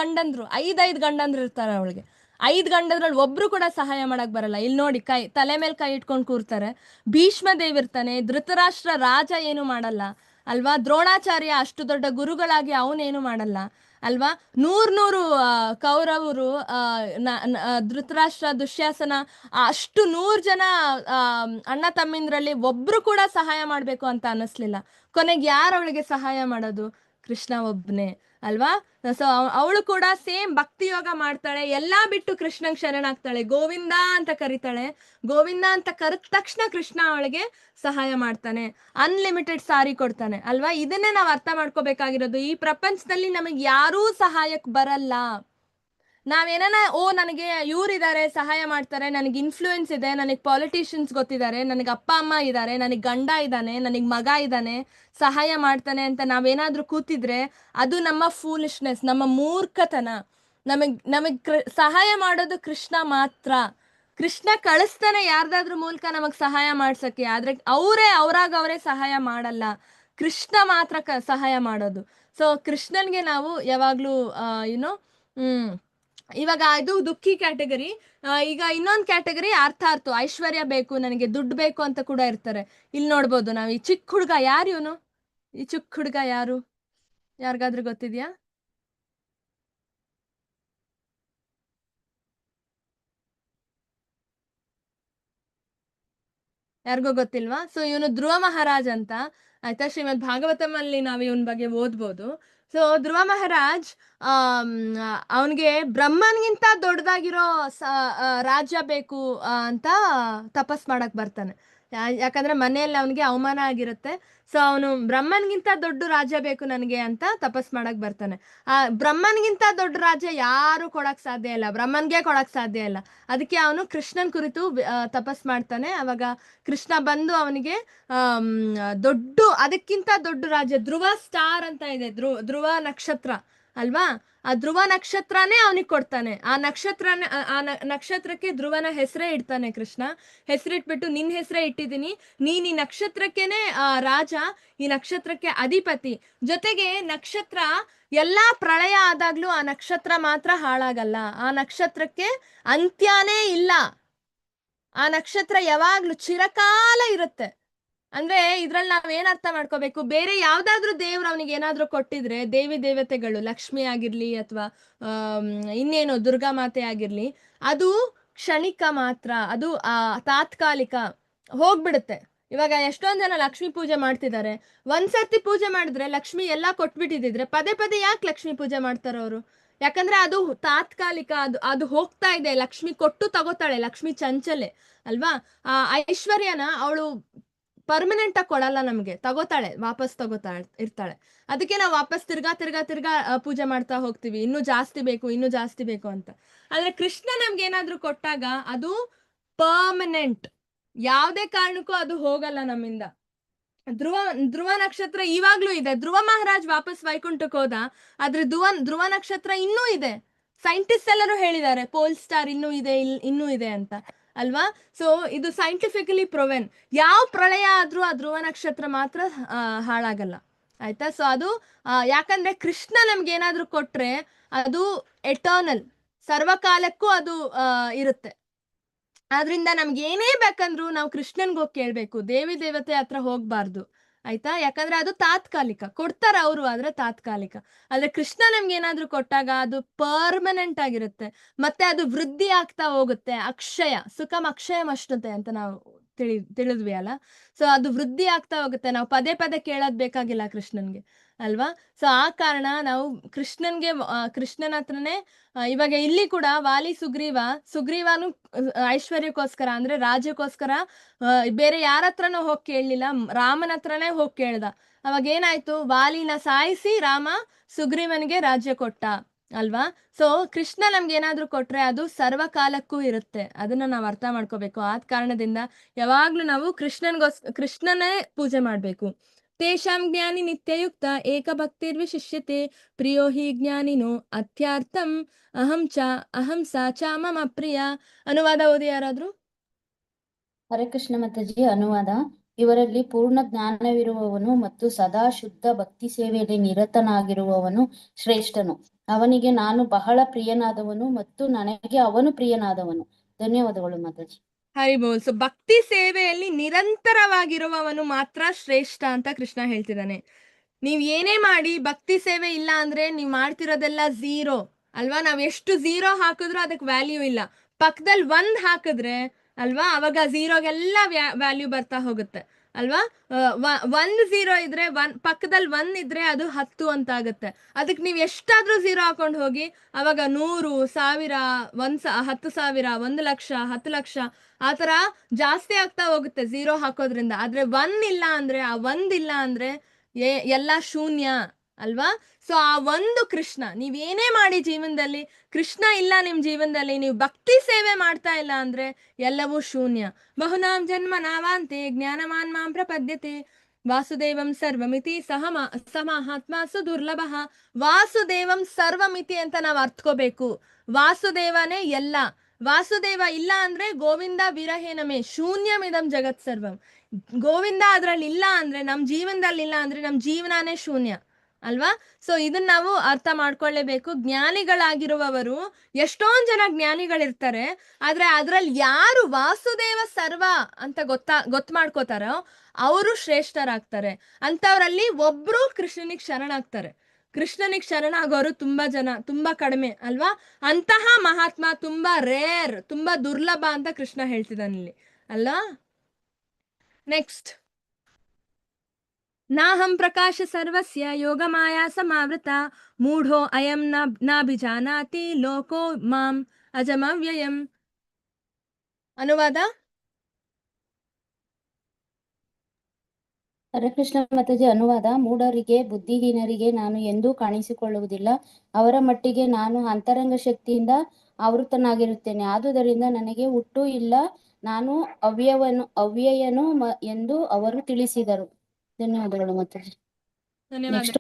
ಗಂಡಂದ್ರು ಇರ್ತಾರೆ ಅವಳಿಗೆ. 5 ಗಂಡದ್ರಲ್ಲಿ ಒಬ್ರು ಕೂಡ ಸಹಾಯ ಮಾಡಕ್ ಬರಲ್ಲ. ಇಲ್ಲಿ ನೋಡಿ, ತಲೆ ಮೇಲೆ ಕೈ ಇಟ್ಕೊಂಡು ಕೂರ್ತಾರೆ. ಭೀಷ್ಮ ದೇವಿರ್ತಾನೆ, ಧೃತರಾಷ್ಟ್ರ ರಾಜ ಏನು ಮಾಡಲ್ಲ ಅಲ್ವಾ. ದ್ರೋಣಾಚಾರ್ಯ ಅಷ್ಟು ದೊಡ್ಡ ಗುರುಗಳಾಗಿ ಅವನೇನು ಮಾಡಲ್ಲ ಅಲ್ವಾ. 100 ಕೌರವರು, ಧೃತರಾಷ್ಟ್ರ, ದುಶ್ಯಾಸನ, ಅಷ್ಟು 100 ಜನ ಅಣ್ಣ ತಮ್ಮಿಂದ್ರಲ್ಲಿ ಒಬ್ರು ಕೂಡ ಸಹಾಯ ಮಾಡ್ಬೇಕು ಅಂತ ಅನ್ನಿಸ್ಲಿಲ್ಲ. ಕೊನೆಗೆ ಯಾರು ಅವಳಿಗೆ ಸಹಾಯ ಮಾಡೋದು? ಕೃಷ್ಣ ಒಬ್ನೇ ಅಲ್ವಾ. ಸೊ ಅವಳು ಕೂಡ ಸೇಮ್ ಭಕ್ತಿ ಯೋಗ ಮಾಡ್ತಾಳೆ, ಎಲ್ಲಾ ಬಿಟ್ಟು ಕೃಷ್ಣಂಗೆ ಶರಣಾಗ್ತಾಳೆ, ಗೋವಿಂದ ಅಂತ ಕರಿತಾಳೆ. ಗೋವಿಂದ ಅಂತ ಕರೆದ ತಕ್ಷಣ ಕೃಷ್ಣ ಅವಳಿಗೆ ಸಹಾಯ ಮಾಡ್ತಾನೆ, ಅನ್ಲಿಮಿಟೆಡ್ ಸಾರಿ ಕೊಡ್ತಾನೆ ಅಲ್ವಾ. ಇದನ್ನೇ ನಾವು ಅರ್ಥ ಮಾಡ್ಕೋಬೇಕಾಗಿರೋದು. ಈ ಪ್ರಪಂಚದಲ್ಲಿ ನಮಗೆ ಯಾರೂ ಸಹಾಯಕ್ಕೆ ಬರಲ್ಲ. ನಾವೇನ ನನಗೆ ಇವರಿದ್ದಾರೆ ಸಹಾಯ ಮಾಡ್ತಾರೆ, ನನಗೆ ಇನ್ಫ್ಲೂಯೆನ್ಸ್ ಇದೆ, ನನಗೆ ಪಾಲಿಟಿಷಿಯನ್ಸ್ ಗೊತ್ತಿದ್ದಾರೆ, ನನಗೆ ಅಪ್ಪ ಅಮ್ಮ ಇದ್ದಾರೆ, ನನಗೆ ಗಂಡ ಇದ್ದಾನೆ, ನನಗೆ ಮಗ ಇದ್ದಾನೆ, ಸಹಾಯ ಮಾಡ್ತಾನೆ ಅಂತ ನಾವೇನಾದ್ರೂ ಕೂತಿದ್ರೆ ಅದು ನಮ್ಮ ಫೂಲಿಶ್ನೆಸ್, ನಮ್ಮ ಮೂರ್ಖತನ. ನಮಗ್ ಸಹಾಯ ಮಾಡೋದು ಕೃಷ್ಣ ಮಾತ್ರ. ಕೃಷ್ಣ ಕಳಿಸ್ತಾನೆ ಯಾರ್ದಾದ್ರ ಮೂಲಕ ನಮಗ್ ಸಹಾಯ ಮಾಡ್ಸಕ್ಕೆ, ಆದ್ರೆ ಅವರೇ ಸಹಾಯ ಮಾಡಲ್ಲ, ಕೃಷ್ಣ ಮಾತ್ರ ಸಹಾಯ ಮಾಡೋದು. ಸೊ ಕೃಷ್ಣನ್ಗೆ ನಾವು ಯಾವಾಗ್ಲೂ ಇವಾಗ ಇದು ದುಃಖಿ ಕ್ಯಾಟಗರಿ. ಈಗ ಇನ್ನೊಂದು ಕ್ಯಾಟಗರಿ ಅರ್ಥಾರ್ಥು, ಐಶ್ವರ್ಯ ಬೇಕು, ನನಗೆ ದುಡ್ಡು ಬೇಕು ಅಂತ ಕೂಡ ಇರ್ತಾರೆ. ಇಲ್ಲಿ ನೋಡ್ಬೋದು ನಾವು ಈ ಚಿಕ್ಕ ಹುಡುಗ, ಯಾರು ಇವನು? ಈ ಚಿಕ್ಕ ಹುಡುಗ ಯಾರು? ಯಾರಿಗಾದ್ರೂ ಗೊತ್ತಿದ್ಯಾ? ಯಾರಿಗೂ ಗೊತ್ತಿಲ್ವಾ? ಸೊ ಇವನು ಧ್ರುವ ಮಹಾರಾಜ್ ಅಂತ, ಆಯ್ತಾ. ಶ್ರೀಮದ್ ಭಾಗವತಂ ಅಲ್ಲಿ ನಾವು ಇವನ್ ಬಗ್ಗೆ ಓದ್ಬೋದು. ಸೊ ಧ್ರುವ ಮಹಾರಾಜ್ ಅವನಿಗೆ ಬ್ರಹ್ಮನ್ಗಿಂತ ದೊಡ್ಡದಾಗಿರೋ ರಾಜ್ಯ ಬೇಕು ಅಂತ ತಪಸ್ ಮಾಡಕ್ ಬರ್ತಾನೆ. ಯಾಕಂದ್ರೆ ಮನೆಯಲ್ಲಿ ಅವನಿಗೆ ಅವಮಾನ ಆಗಿರುತ್ತೆ. ಸೊ ಅವನು ಬ್ರಹ್ಮನ್ಗಿಂತ ದೊಡ್ಡ ರಾಜ್ಯ ಬೇಕು ನನಗೆ ಅಂತ ತಪಸ್ ಮಾಡಕ್ ಬರ್ತಾನೆ. ಬ್ರಹ್ಮನ್ಗಿಂತ ದೊಡ್ಡ ರಾಜ್ಯ ಯಾರು ಕೊಡಕ್ ಸಾಧ್ಯ ಇಲ್ಲ, ಬ್ರಹ್ಮನ್ಗೆ ಕೊಡಕ್ ಸಾಧ್ಯ ಇಲ್ಲ. ಅದಕ್ಕೆ ಅವನು ಕೃಷ್ಣನ್ ಕುರಿತು ತಪಸ್ ಮಾಡ್ತಾನೆ. ಅವಾಗ ಕೃಷ್ಣ ಬಂದು ಅವನಿಗೆ ಅದಕ್ಕಿಂತ ದೊಡ್ಡ ರಾಜ್ಯ, ಧ್ರುವ ಸ್ಟಾರ್ ಅಂತ ಇದೆ, ಧ್ರುವ ನಕ್ಷತ್ರ ಅಲ್ವಾ, ಆ ಧ್ರುವ ನಕ್ಷತ್ರನೇ ಅವನಿಗೆ ಕೊಡ್ತಾನೆ. ಆ ನಕ್ಷತ್ರಕ್ಕೆ ಧ್ರುವನ ಹೆಸರೇ ಇಡ್ತಾನೆ ಕೃಷ್ಣ. ಹೆಸರಿಟ್ಬಿಟ್ಟು ನಿನ್ ಹೆಸರೇ ಇಟ್ಟಿದ್ದೀನಿ, ನೀನ್ ಈ ನಕ್ಷತ್ರಕ್ಕೆನೆ ರಾಜ, ಈ ನಕ್ಷತ್ರಕ್ಕೆ ಅಧಿಪತಿ. ಜೊತೆಗೆ ನಕ್ಷತ್ರ ಎಲ್ಲಾ ಪ್ರಳಯ ಆದಾಗ್ಲೂ ಆ ನಕ್ಷತ್ರ ಮಾತ್ರ ಹಾಳಾಗಲ್ಲ, ಆ ನಕ್ಷತ್ರಕ್ಕೆ ಅಂತ್ಯನೇ ಇಲ್ಲ, ಆ ನಕ್ಷತ್ರ ಯಾವಾಗ್ಲೂ ಚಿರಕಾಲ ಇರುತ್ತೆ. ಅಂದ್ರೆ ಇದ್ರಲ್ಲಿ ನಾವೇನ್ ಅರ್ಥ ಮಾಡ್ಕೋಬೇಕು, ಬೇರೆ ಯಾವ್ದಾದ್ರು ದೇವ್ರು ಅವನಿಗೆ ಏನಾದ್ರು ಕೊಟ್ಟಿದ್ರೆ, ದೇವಿ ದೇವತೆಗಳು ಲಕ್ಷ್ಮಿ ಆಗಿರ್ಲಿ ಅಥವಾ ಇನ್ನೇನು ದುರ್ಗಾ ಮಾತೆ ಆಗಿರ್ಲಿ, ಅದು ಕ್ಷಣಿಕ ಮಾತ್ರ, ಅದು ತಾತ್ಕಾಲಿಕ, ಹೋಗ್ಬಿಡುತ್ತೆ. ಇವಾಗ ಎಷ್ಟೊಂದ್ ಜನ ಲಕ್ಷ್ಮೀ ಪೂಜೆ ಮಾಡ್ತಿದ್ದಾರೆ, ಒಂದ್ಸರ್ತಿ ಪೂಜೆ ಮಾಡಿದ್ರೆ ಲಕ್ಷ್ಮಿ ಎಲ್ಲಾ ಕೊಟ್ಬಿಟ್ಟಿದ್ರೆ ಪದೇ ಪದೇ ಯಾಕೆ ಲಕ್ಷ್ಮೀ ಪೂಜೆ ಮಾಡ್ತಾರ ಅವರು? ಯಾಕಂದ್ರೆ ಅದು ತಾತ್ಕಾಲಿಕ, ಅದು ಹೋಗ್ತಾ ಇದೆ. ಲಕ್ಷ್ಮಿ ಕೊಟ್ಟು ತಗೋತಾಳೆ, ಲಕ್ಷ್ಮಿ ಚಂಚಲೆ ಅಲ್ವಾ. ಐಶ್ವರ್ಯನ ಅವಳು ಪರ್ಮನೆಂಟ್ ಆಗಿ ಕೊಡಲ್ಲ ನಮ್ಗೆ, ತಗೋತಾಳೆ, ವಾಪಸ್ ಇರ್ತಾಳೆ. ಅದಕ್ಕೆ ನಾವು ವಾಪಸ್ ತಿರ್ಗಾ ಪೂಜೆ ಮಾಡ್ತಾ ಹೋಗ್ತೀವಿ, ಇನ್ನೂ ಜಾಸ್ತಿ ಬೇಕು ಅಂತ. ಆದ್ರೆ ಕೃಷ್ಣ ನಮ್ಗೆ ಏನಾದ್ರೂ ಕೊಟ್ಟಾಗ ಅದು ಪರ್ಮನೆಂಟ್, ಯಾವ್ದೇ ಕಾರಣಕ್ಕೂ ಅದು ಹೋಗಲ್ಲ ನಮ್ಮಿಂದ. ಧ್ರುವ ನಕ್ಷತ್ರ ಇವಾಗ್ಲೂ ಇದೆ. ಧ್ರುವ ಮಹಾರಾಜ್ ವಾಪಸ್ ವೈಕುಂಠಕ್ಕೆ ಹೋದ, ಆದ್ರೆ ಧ್ರುವ ನಕ್ಷತ್ರ ಇನ್ನೂ ಇದೆ. ಸೈಂಟಿಸ್ಟ್ ಎಲ್ಲರೂ ಹೇಳಿದ್ದಾರೆ ಪೋಲ್ ಸ್ಟಾರ್ ಇನ್ನೂ ಇದೆ ಅಂತ ಅಲ್ವಾ. ಸೊ ಇದು ಸೈಂಟಿಫಿಕಲಿ ಪ್ರೊವೆನ್. ಯಾವ ಪ್ರಳಯ ಆದ್ರೂ ಆ ಧ್ರುವ ನಕ್ಷತ್ರ ಮಾತ್ರ ಹಾಳಾಗಲ್ಲ, ಆಯ್ತಾ. ಸೊ ಅದು ಯಾಕಂದ್ರೆ ಕೃಷ್ಣ ನಮ್ಗೆ ಏನಾದ್ರೂ ಕೊಟ್ರೆ ಅದು ಎಟರ್ನಲ್, ಸರ್ವಕಾಲಕ್ಕೂ ಅದು ಇರುತ್ತೆ. ಆದ್ರಿಂದ ನಮ್ಗೆ ಏನೇ ಬೇಕಂದ್ರು ನಾವು ಕೃಷ್ಣನ್ಗೆ ಹೋಗಿ ಕೇಳ್ಬೇಕು, ದೇವಿ ದೇವತೆ ಹತ್ರ ಹೋಗ್ಬಾರ್ದು, ಆಯ್ತಾ. ಯಾಕಂದ್ರೆ ಅದು ತಾತ್ಕಾಲಿಕ, ಕೊಡ್ತಾರ ಅವರು, ಆದ್ರೆ ತಾತ್ಕಾಲಿಕ. ಆದ್ರೆ ಕೃಷ್ಣ ನಮ್ಗೆ ಏನಾದ್ರೂ ಕೊಟ್ಟಾಗ ಅದು ಪರ್ಮನೆಂಟ್ ಆಗಿರುತ್ತೆ, ಮತ್ತೆ ಅದು ವೃದ್ಧಿ ಆಗ್ತಾ ಹೋಗುತ್ತೆ. ಸುಖಂ ಅಕ್ಷಯಂ ಅಶ್ನುತೆ ಅಂತ ನಾವು ತಿಳಿದ್ವಿ ಅಲ್ಲ. ಸೊ ಅದು ವೃದ್ಧಿ ಆಗ್ತಾ ಹೋಗುತ್ತೆ, ನಾವು ಪದೇ ಪದೇ ಕೇಳೋದ್ ಬೇಕಾಗಿಲ್ಲ ಕೃಷ್ಣನ್ಗೆ ಅಲ್ವಾ. ಸೊ ಆ ಕಾರಣ ನಾವು ಕೃಷ್ಣನ ಹತ್ರನೇ ಇವಾಗ ಇಲ್ಲಿ ಕೂಡ ವಾಲಿ ಸುಗ್ರೀವನು ಐಶ್ವರ್ಯಕ್ಕೋಸ್ಕರ ಅಂದ್ರೆ ರಾಜ್ಯಕ್ಕೋಸ್ಕರ ಬೇರೆ ಯಾರ ಹತ್ರನೂ ಹೋಗಿ ಕೇಳಲಿಲ್ಲ, ರಾಮನ ಹತ್ರನೇ ಹೋಗಿ ಕೇಳ್ದ. ಅವಾಗ ಏನಾಯ್ತು, ವಾಲಿನ ಸಾಯಿಸಿ ರಾಮ ಸುಗ್ರೀವನಿಗೆ ರಾಜ್ಯ ಕೊಟ್ಟ ಅಲ್ವಾ. ಸೊ ಕೃಷ್ಣ ನಮ್ಗೆ ಏನಾದ್ರೂ ಕೊಟ್ರೆ ಅದು ಸರ್ವಕಾಲಕ್ಕೂ ಇರುತ್ತೆ, ಅದನ್ನ ನಾವು ಅರ್ಥ ಮಾಡ್ಕೋಬೇಕು. ಆದ ಕಾರಣದಿಂದ ಯಾವಾಗ್ಲೂ ನಾವು ಕೃಷ್ಣನೇ ಪೂಜೆ ಮಾಡ್ಬೇಕು. ತೇಷಾಂ ಜ್ಞಾನಿ ನಿತ್ಯಯುಕ್ತ ಏಕಭಕ್ತಿರ್ವಿಶಿಷ್ಯತೆ ಪ್ರಿಯೋ ಹಿ ಜ್ಞಾನಿನೋ ಅತ್ಯಾರ್ಥಂ ಅಹಂ ಸಾ ಚ ಮಮ ಪ್ರಿಯ. ಅನುವಾದ ಓದಿ ಯಾರಾದ್ರೂ. ಹರೇ ಕೃಷ್ಣ ಮಾತಾಜಿ. ಅನುವಾದ: ಇವರಲ್ಲಿ ಪೂರ್ಣ ಜ್ಞಾನವಿರುವವನು ಮತ್ತು ಸದಾ ಶುದ್ಧ ಭಕ್ತಿ ಸೇವೆಯಲ್ಲಿ ನಿರತನಾಗಿರುವವನು ಶ್ರೇಷ್ಠನು. ಅವನಿಗೆ ನಾನು ಬಹಳ ಪ್ರಿಯನಾದವನು ಮತ್ತು ನನಗೆ ಅವನು ಪ್ರಿಯನಾದವನು. ಧನ್ಯವಾದಗಳು ಮಾತಾಜಿ. ಹರಿಬೋಲ್. ಸೊ ಭಕ್ತಿ ಸೇವೆಯಲ್ಲಿ ನಿರಂತರವಾಗಿರುವವನು ಮಾತ್ರ ಶ್ರೇಷ್ಠ ಅಂತ ಕೃಷ್ಣ ಹೇಳ್ತಿದ್ದಾನೆ. ನೀವ್ ಏನೇ ಮಾಡಿ ಭಕ್ತಿ ಸೇವೆ ಇಲ್ಲ ಅಂದ್ರೆ ನೀವ್ ಮಾಡ್ತಿರೋದೆಲ್ಲ ಝೀರೋ ಅಲ್ವಾ. ನಾವ್ ಎಷ್ಟು ಝೀರೋ ಹಾಕಿದ್ರು ಅದಕ್ಕೆ ವ್ಯಾಲ್ಯೂ ಇಲ್ಲ. ಪಕ್ಕದಲ್ಲಿ 1 ಹಾಕಿದ್ರೆ ಅಲ್ವಾ, ಅವಾಗ ಝೀರೋಗೆಲ್ಲ ವ್ಯಾಲ್ಯೂ ಬರ್ತಾ ಹೋಗುತ್ತೆ ಅಲ್ವಾ? 1 0 ಇದ್ರೆ ಪಕ್ಕದಲ್ಲಿ 1 ಇದ್ರೆ ಅದು 10 ಅಂತ ಆಗುತ್ತೆ. ಅದಕ್ಕೆ ನೀವು ಎಷ್ಟಾದ್ರೂ 0 ಹಾಕೊಂಡು ಹೋಗಿ, ಅವಾಗ 100, 1000, 10,000, 1,00,000, 10,00,000 ಆ ತರ ಜಾಸ್ತಿ ಆಗ್ತಾ ಹೋಗುತ್ತೆ 0 ಹಾಕೋದ್ರಿಂದ. ಆದ್ರೆ 1 ಇಲ್ಲ ಅಂದ್ರೆ, ಆ 1 ಇಲ್ಲ ಅಂದ್ರೆ ಎಲ್ಲ ಶೂನ್ಯ ಅಲ್ವಾ? ಸೊ ಆ ಒಂದು ಕೃಷ್ಣ, ನೀವೇನೇ ಮಾಡಿ ಜೀವನದಲ್ಲಿ ಕೃಷ್ಣ ಇಲ್ಲ ನಿಮ್ ಜೀವನದಲ್ಲಿ, ನೀವು ಭಕ್ತಿ ಸೇವೆ ಮಾಡ್ತಾ ಇಲ್ಲ ಅಂದ್ರೆ ಎಲ್ಲವೂ ಶೂನ್ಯ. ಬಹುನಾಂ ಜನ್ಮ ನಾವಾಂತೆ ಜ್ಞಾನವಾನ್ ಮಾಂ ಪ್ರಪದ್ಯತೆ ವಾಸುದೇವಂ ಸರ್ವಮಿತಿ ಸ ಮಹಾತ್ಮಾಸು ದುರ್ಲಭ. ವಾಸುದೇವಂ ಸರ್ವಮಿತಿ ಅಂತ ನಾವು ಅರ್ಥಕೋಬೇಕು. ವಾಸುದೇವನೇ ಎಲ್ಲ. ವಾಸುದೇವ ಇಲ್ಲ ಅಂದ್ರೆ ಗೋವಿಂದ ವಿರಹೇನಮೇ ಶೂನ್ಯಮಿದಂ ಜಗತ್ ಸರ್ವಂ. ಗೋವಿಂದ ಅದ್ರಲ್ಲಿ ಇಲ್ಲ ಅಂದ್ರೆ, ನಮ್ ಜೀವನದಲ್ಲಿ ಇಲ್ಲ ಅಂದ್ರೆ ನಮ್ ಜೀವನಾನೇ ಶೂನ್ಯ ಅಲ್ವಾ? ಸೊ ಇದನ್ನ ನಾವು ಅರ್ಥ ಮಾಡ್ಕೊಳ್ಳೇಬೇಕು. ಜ್ಞಾನಿಗಳಾಗಿರುವವರು, ಎಷ್ಟೊಂದ್ ಜನ ಜ್ಞಾನಿಗಳಿರ್ತಾರೆ, ಆದ್ರೆ ಅದ್ರಲ್ಲಿ ಯಾರು ವಾಸುದೇವ ಸರ್ವ ಅಂತ ಗೊತ್ತು ಮಾಡ್ಕೋತಾರೋ ಅವರು ಶ್ರೇಷ್ಠರಾಗ್ತಾರೆ. ಅಂತವ್ರಲ್ಲಿ ಒಬ್ರು ಕೃಷ್ಣನಿಗೆ ಶರಣಾಗ್ತಾರೆ. ಕೃಷ್ಣನಿಗೆ ಶರಣಾಗೋರು ತುಂಬಾ ಕಡಿಮೆ ಅಲ್ವಾ? ಅಂತಹ ಮಹಾತ್ಮ ತುಂಬಾ ರೇರ್, ತುಂಬಾ ದುರ್ಲಭ ಅಂತ ಕೃಷ್ಣ ಹೇಳ್ತಿದ್ದಾನಿಲ್ಲಿ ಅಲ್ಲ. ನೆಕ್ಸ್ಟ್, ನಾಹಂ ಪ್ರಕಾಶ ಸರ್ವಸ್ಯ ಯೋಗ ಮಾಯಾ ಸಮಾವೃತ ಮೂಢೋ ಅಯಂ ನಾಭಿಜಾನಾತಿ ಲೋಕೋ ಮಾಂ ಅಜಮವ್ಯಯಂ. ಅನುವಾದ. ಹರೇ ಕೃಷ್ಣ ಮಾತಾಜಿ. ಅನುವಾದ: ಮೂಢರಿಗೆ, ಬುದ್ಧಿಹೀನರಿಗೆ ನಾನು ಎಂದೂ ಕಾಣಿಸಿಕೊಳ್ಳುವುದಿಲ್ಲ. ಅವರ ಮಟ್ಟಿಗೆ ನಾನು ಅಂತರಂಗ ಶಕ್ತಿಯಿಂದ ಆವೃತನಾಗಿರುತ್ತೇನೆ. ಆದುದರಿಂದ ನನಗೆ ಹುಟ್ಟು ಇಲ್ಲ, ನಾನು ಅವ್ಯಯನು ಎಂದು ಅವರು ತಿಳಿಸಿದರು. ಧನ್ಯವಾದಗಳು ಮಾತಾಜಿ. ನೆಕ್ಸ್ಟ್.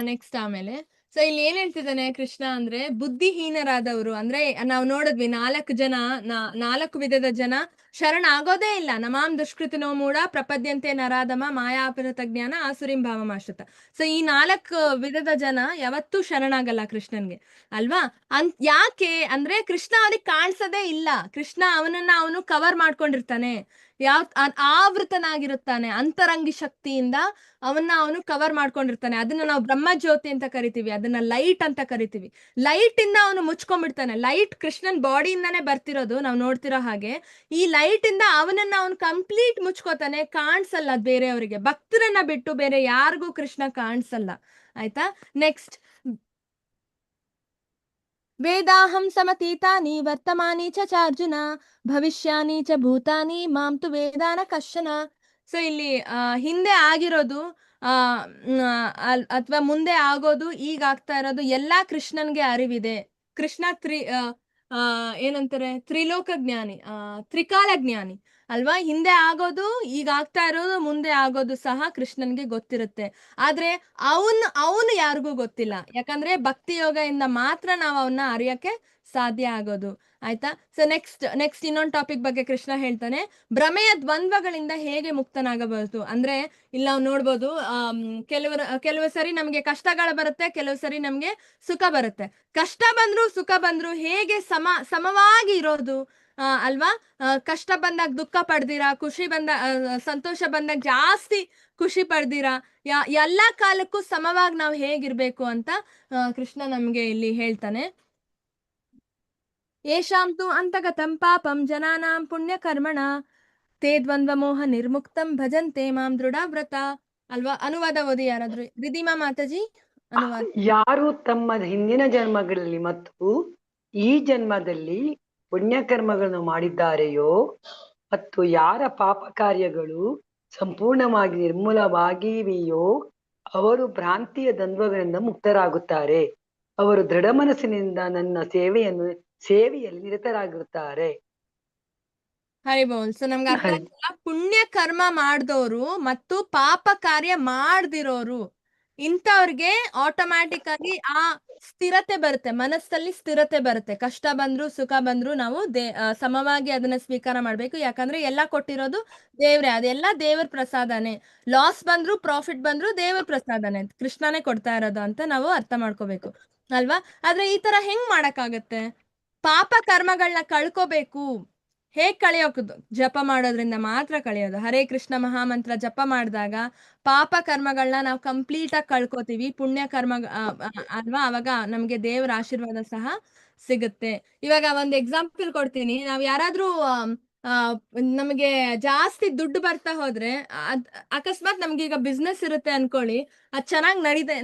ನೆಕ್ಸ್ಟ್ ಆಮೇಲೆ ಸೊ ಇಲ್ಲಿ ಏನ್ ಹೇಳ್ತಿದ್ದಾನೆ ಕೃಷ್ಣ ಅಂದ್ರೆ, ಬುದ್ಧಿಹೀನರಾದವರು ಅಂದ್ರೆ ನಾವು ನೋಡಿದ್ವಿ 4 ವಿಧದ ಜನ ಶರಣ ಆಗೋದೇ ಇಲ್ಲ. ನಮಾಂ ದುಷ್ಕೃತಿನೋ ಮೂಢ ಪ್ರಪದ್ಯಂತೆ ನರಾಧಮ ಮಾಯಾಪರತ ಜ್ಞಾನ ಆಸುರಿಂ ಭಾವಮಾಶ್ರಿತ. ಸೊ ಈ 4 ವಿಧದ ಜನ ಯಾವತ್ತೂ ಶರಣಾಗಲ್ಲ ಕೃಷ್ಣನ್ಗೆ ಅಲ್ವಾ? ಯಾಕೆ ಅಂದ್ರೆ ಕೃಷ್ಣ ಅವ್ರಿಗೆ ಕಾಣಿಸೋದೇ ಇಲ್ಲ. ಕೃಷ್ಣ ಅವನು ಕವರ್ ಮಾಡ್ಕೊಂಡಿರ್ತಾನೆ, ಆವೃತನಾಗಿರುತ್ತಾನೆ. ಅಂತರಂಗಿ ಶಕ್ತಿಯಿಂದ ಅವನು ಕವರ್ ಮಾಡ್ಕೊಂಡಿರ್ತಾನೆ. ಅದನ್ನ ನಾವು ಬ್ರಹ್ಮಜ್ಯೋತಿ ಅಂತ ಕರಿತೀವಿ, ಅದನ್ನ ಲೈಟ್ ಅಂತ ಕರಿತೀವಿ. ಲೈಟ್ ಇಂದ ಅವನು ಮುಚ್ಕೊಂಡ್ಬಿಡ್ತಾನೆ. ಲೈಟ್ ಕೃಷ್ಣನ್ ಬಾಡಿಯಿಂದಾನೇ ಬರ್ತಿರೋದು, ನಾವು ನೋಡ್ತಿರೋ ಹಾಗೆ. ಈ ಲೈಟ್ ಇಂದ ಅವನು ಕಂಪ್ಲೀಟ್ ಮುಚ್ಕೋತಾನೆ, ಕಾಣಿಸಲ್ಲ ಬೇರೆಯವರಿಗೆ. ಭಕ್ತರನ್ನ ಬಿಟ್ಟು ಬೇರೆ ಯಾರಿಗೂ ಕೃಷ್ಣ ಕಾಣಿಸಲ್ಲ. ಆಯ್ತಾ? ನೆಕ್ಸ್ಟ್, ವೇದಾಹಂ ಸಮತೀತಾನಿ ವರ್ತಮಾನಿ ಚ ಚಾರ್ಜುನ ಭವಿಷ್ಯಾನಿ ಚ ಭೂತಾನಿ ಮಾಂ ತು ವೇದಾನ ಕಶ್ಚನ. ಸೊ ಇಲ್ಲಿ ಹಿಂದೆ ಆಗಿರೋದು ಅಥವಾ ಮುಂದೆ ಆಗೋದು, ಈಗ ಆಗ್ತಾ ಇರೋದು ಎಲ್ಲಾ ಕೃಷ್ಣನ್ಗೆ ಅರಿವಿದೆ. ಕೃಷ್ಣ ಏನಂತಾರೆ, ತ್ರಿಲೋಕ ಜ್ಞಾನಿ, ತ್ರಿಕಾಲ ಜ್ಞಾನಿ ಅಲ್ವಾ? ಹಿಂದೆ ಆಗೋದು, ಈಗ ಆಗ್ತಾ ಇರೋದು, ಮುಂದೆ ಆಗೋದು ಸಹ ಕೃಷ್ಣನ್ಗೆ ಗೊತ್ತಿರುತ್ತೆ. ಆದ್ರೆ ಅವನು ಯಾರಿಗೂ ಗೊತ್ತಿಲ್ಲ. ಯಾಕಂದ್ರೆ ಭಕ್ತಿ ಯೋಗದಿಂದ ಮಾತ್ರ ನಾವು ಅವನ್ನ ಅರಿಯಕ್ಕೆ ಸಾಧ್ಯ ಆಗೋದು. ಆಯ್ತಾ? ಸೊ ನೆಕ್ಸ್ಟ್ ಇನ್ನೊಂದು ಟಾಪಿಕ್ ಬಗ್ಗೆ ಕೃಷ್ಣ ಹೇಳ್ತಾನೆ, ಭ್ರಮೆಯ ದ್ವಂದ್ವಗಳಿಂದ ಹೇಗೆ ಮುಕ್ತನಾಗಬಹುದು ಅಂದ್ರೆ, ಇಲ್ಲಿ ನಾವು ನೋಡ್ಬೋದು, ಕೆಲವು ಸರಿ ನಮ್ಗೆ ಕಷ್ಟಗಳು ಬರುತ್ತೆ, ಕೆಲವು ಸರಿ ನಮ್ಗೆ ಸುಖ ಬರುತ್ತೆ. ಕಷ್ಟ ಬಂದ್ರು ಸುಖ ಬಂದ್ರು ಹೇಗೆ ಸಮವಾಗಿ ಇರೋದು ಅಲ್ವಾ? ಕಷ್ಟ ಬಂದಾಗ ದುಃಖ ಪಡ್ದಿರಾ, ಖುಷಿ ಸಂತೋಷ ಬಂದಾಗ ಜಾಸ್ತಿ ಖುಷಿ ಪಡ್ದಿರಾ, ಎಲ್ಲಾ ಕಾಲಕ್ಕೂ ಸಮವಾಗಿ ನಾವು ಹೇಗಿರ್ಬೇಕು ಅಂತ ಕೃಷ್ಣ ನಮ್ಗೆ ಇಲ್ಲಿ ಹೇಳ್ತಾನೆ. ಯೇಷಾಂ ತು ಅಂತಗತಂ ಪಾಪಂ ಜನಾನಾಂ ಪುಣ್ಯ ಕರ್ಮಣ ತೇ ದ್ವಂದ್ವ ಮೋಹ ನಿರ್ಮುಕ್ತಂ ಭಜಂತೆ ಮಾಂ ದೃಢವ್ರತ ಅಲ್ವಾ? ಅನುವಾದ ಓದಿ ಯಾರಾದ್ರೂ. ರಿಧಿಮಾ ಮಾತಾಜಿ ಅನುವಾದ. ಯಾರು ತಮ್ಮ ಹಿಂದಿನ ಜನ್ಮಗಳಲ್ಲಿ ಮತ್ತು ಈ ಜನ್ಮದಲ್ಲಿ ಪುಣ್ಯಕರ್ಮಗಳನ್ನು ಮಾಡಿದ್ದಾರೆಯೋ ಮತ್ತು ಯಾರ ಪಾಪ ಕಾರ್ಯಗಳು ಸಂಪೂರ್ಣವಾಗಿ ನಿರ್ಮೂಲವಾಗಿವೆಯೋ ಅವರು ಭ್ರಾಂತಿಯ ದ್ವಂದ್ವಗಳಿಂದ ಮುಕ್ತರಾಗುತ್ತಾರೆ. ಅವರು ದೃಢ ಮನಸ್ಸಿನಿಂದ ನನ್ನ ಸೇವೆಯಲ್ಲಿ ನಿರತರಾಗಿರುತ್ತಾರೆ. ಹರಿಬೋಲ್. ಸೊ ನಮ್ಗೆ ಅರ್ಥ ಆಯ್ತಲ್ಲ, ಪುಣ್ಯ ಕರ್ಮ ಮಾಡ್ದೋರು ಮತ್ತು ಪಾಪ ಕಾರ್ಯ ಮಾಡ್ದಿರೋರು ಇಂಥವ್ರಿಗೆ ಆಟೋಮ್ಯಾಟಿಕ್ ಆಗಿ ಆ ಸ್ಥಿರತೆ ಬರುತ್ತೆ, ಮನಸ್ಸಲ್ಲಿ ಸ್ಥಿರತೆ ಬರುತ್ತೆ. ಕಷ್ಟ ಬಂದ್ರು ಸುಖ ಬಂದ್ರು ನಾವು ಸಮವಾಗಿ ಅದನ್ನ ಸ್ವೀಕಾರ ಮಾಡ್ಬೇಕು. ಯಾಕಂದ್ರೆ ಎಲ್ಲ ಕೊಟ್ಟಿರೋದು ದೇವ್ರೆ, ಅದೆಲ್ಲ ದೇವ್ರ ಪ್ರಸಾದನೆ. ಲಾಸ್ ಬಂದ್ರು ಪ್ರಾಫಿಟ್ ಬಂದ್ರು ದೇವ್ರ ಪ್ರಸಾದನೆ, ಕೃಷ್ಣನೇ ಕೊಡ್ತಾ ಇರೋದು ಅಂತ ನಾವು ಅರ್ಥ ಮಾಡ್ಕೋಬೇಕು ಅಲ್ವಾ? ಆದ್ರೆ ಈ ತರ ಹೆಂಗ್ ಮಾಡಕ್ಕಾಗತ್ತೆ? ಪಾಪ ಕರ್ಮಗಳನ್ನ ಕಳ್ಕೋಬೇಕು. ಹೇಗ್ ಕಳೆಯೋದು? ಜಪ ಮಾಡೋದ್ರಿಂದ ಮಾತ್ರ ಕಳೆಯೋದು. ಹರೇ ಕೃಷ್ಣ ಮಹಾಮಂತ್ರ ಜಪ ಮಾಡಿದಾಗ ಪಾಪ ಕರ್ಮಗಳನ್ನ ನಾವು ಕಂಪ್ಲೀಟ್ ಆಗಿ ಕಳ್ಕೋತೀವಿ. ಪುಣ್ಯ ಕರ್ಮ ಅಲ್ವಾ? ಅವಾಗ ನಮ್ಗೆ ದೇವರ ಆಶೀರ್ವಾದ ಸಹ ಸಿಗುತ್ತೆ. ಇವಾಗ ಒಂದ್ ಎಕ್ಸಾಂಪಲ್ ಕೊಡ್ತೀನಿ. ನಾವ್ ಯಾರಾದ್ರೂ ನಮಗೆ ಜಾಸ್ತಿ ದುಡ್ಡು ಬರ್ತಾ ಹೋದ್ರೆ ಅಕಸ್ಮಾತ್ ನಮ್ಗೆ ಈಗ ಬಿಸ್ನೆಸ್ ಇರುತ್ತೆ ಅನ್ಕೊಳ್ಳಿ, ಅದ್ ಚೆನ್ನಾಗಿ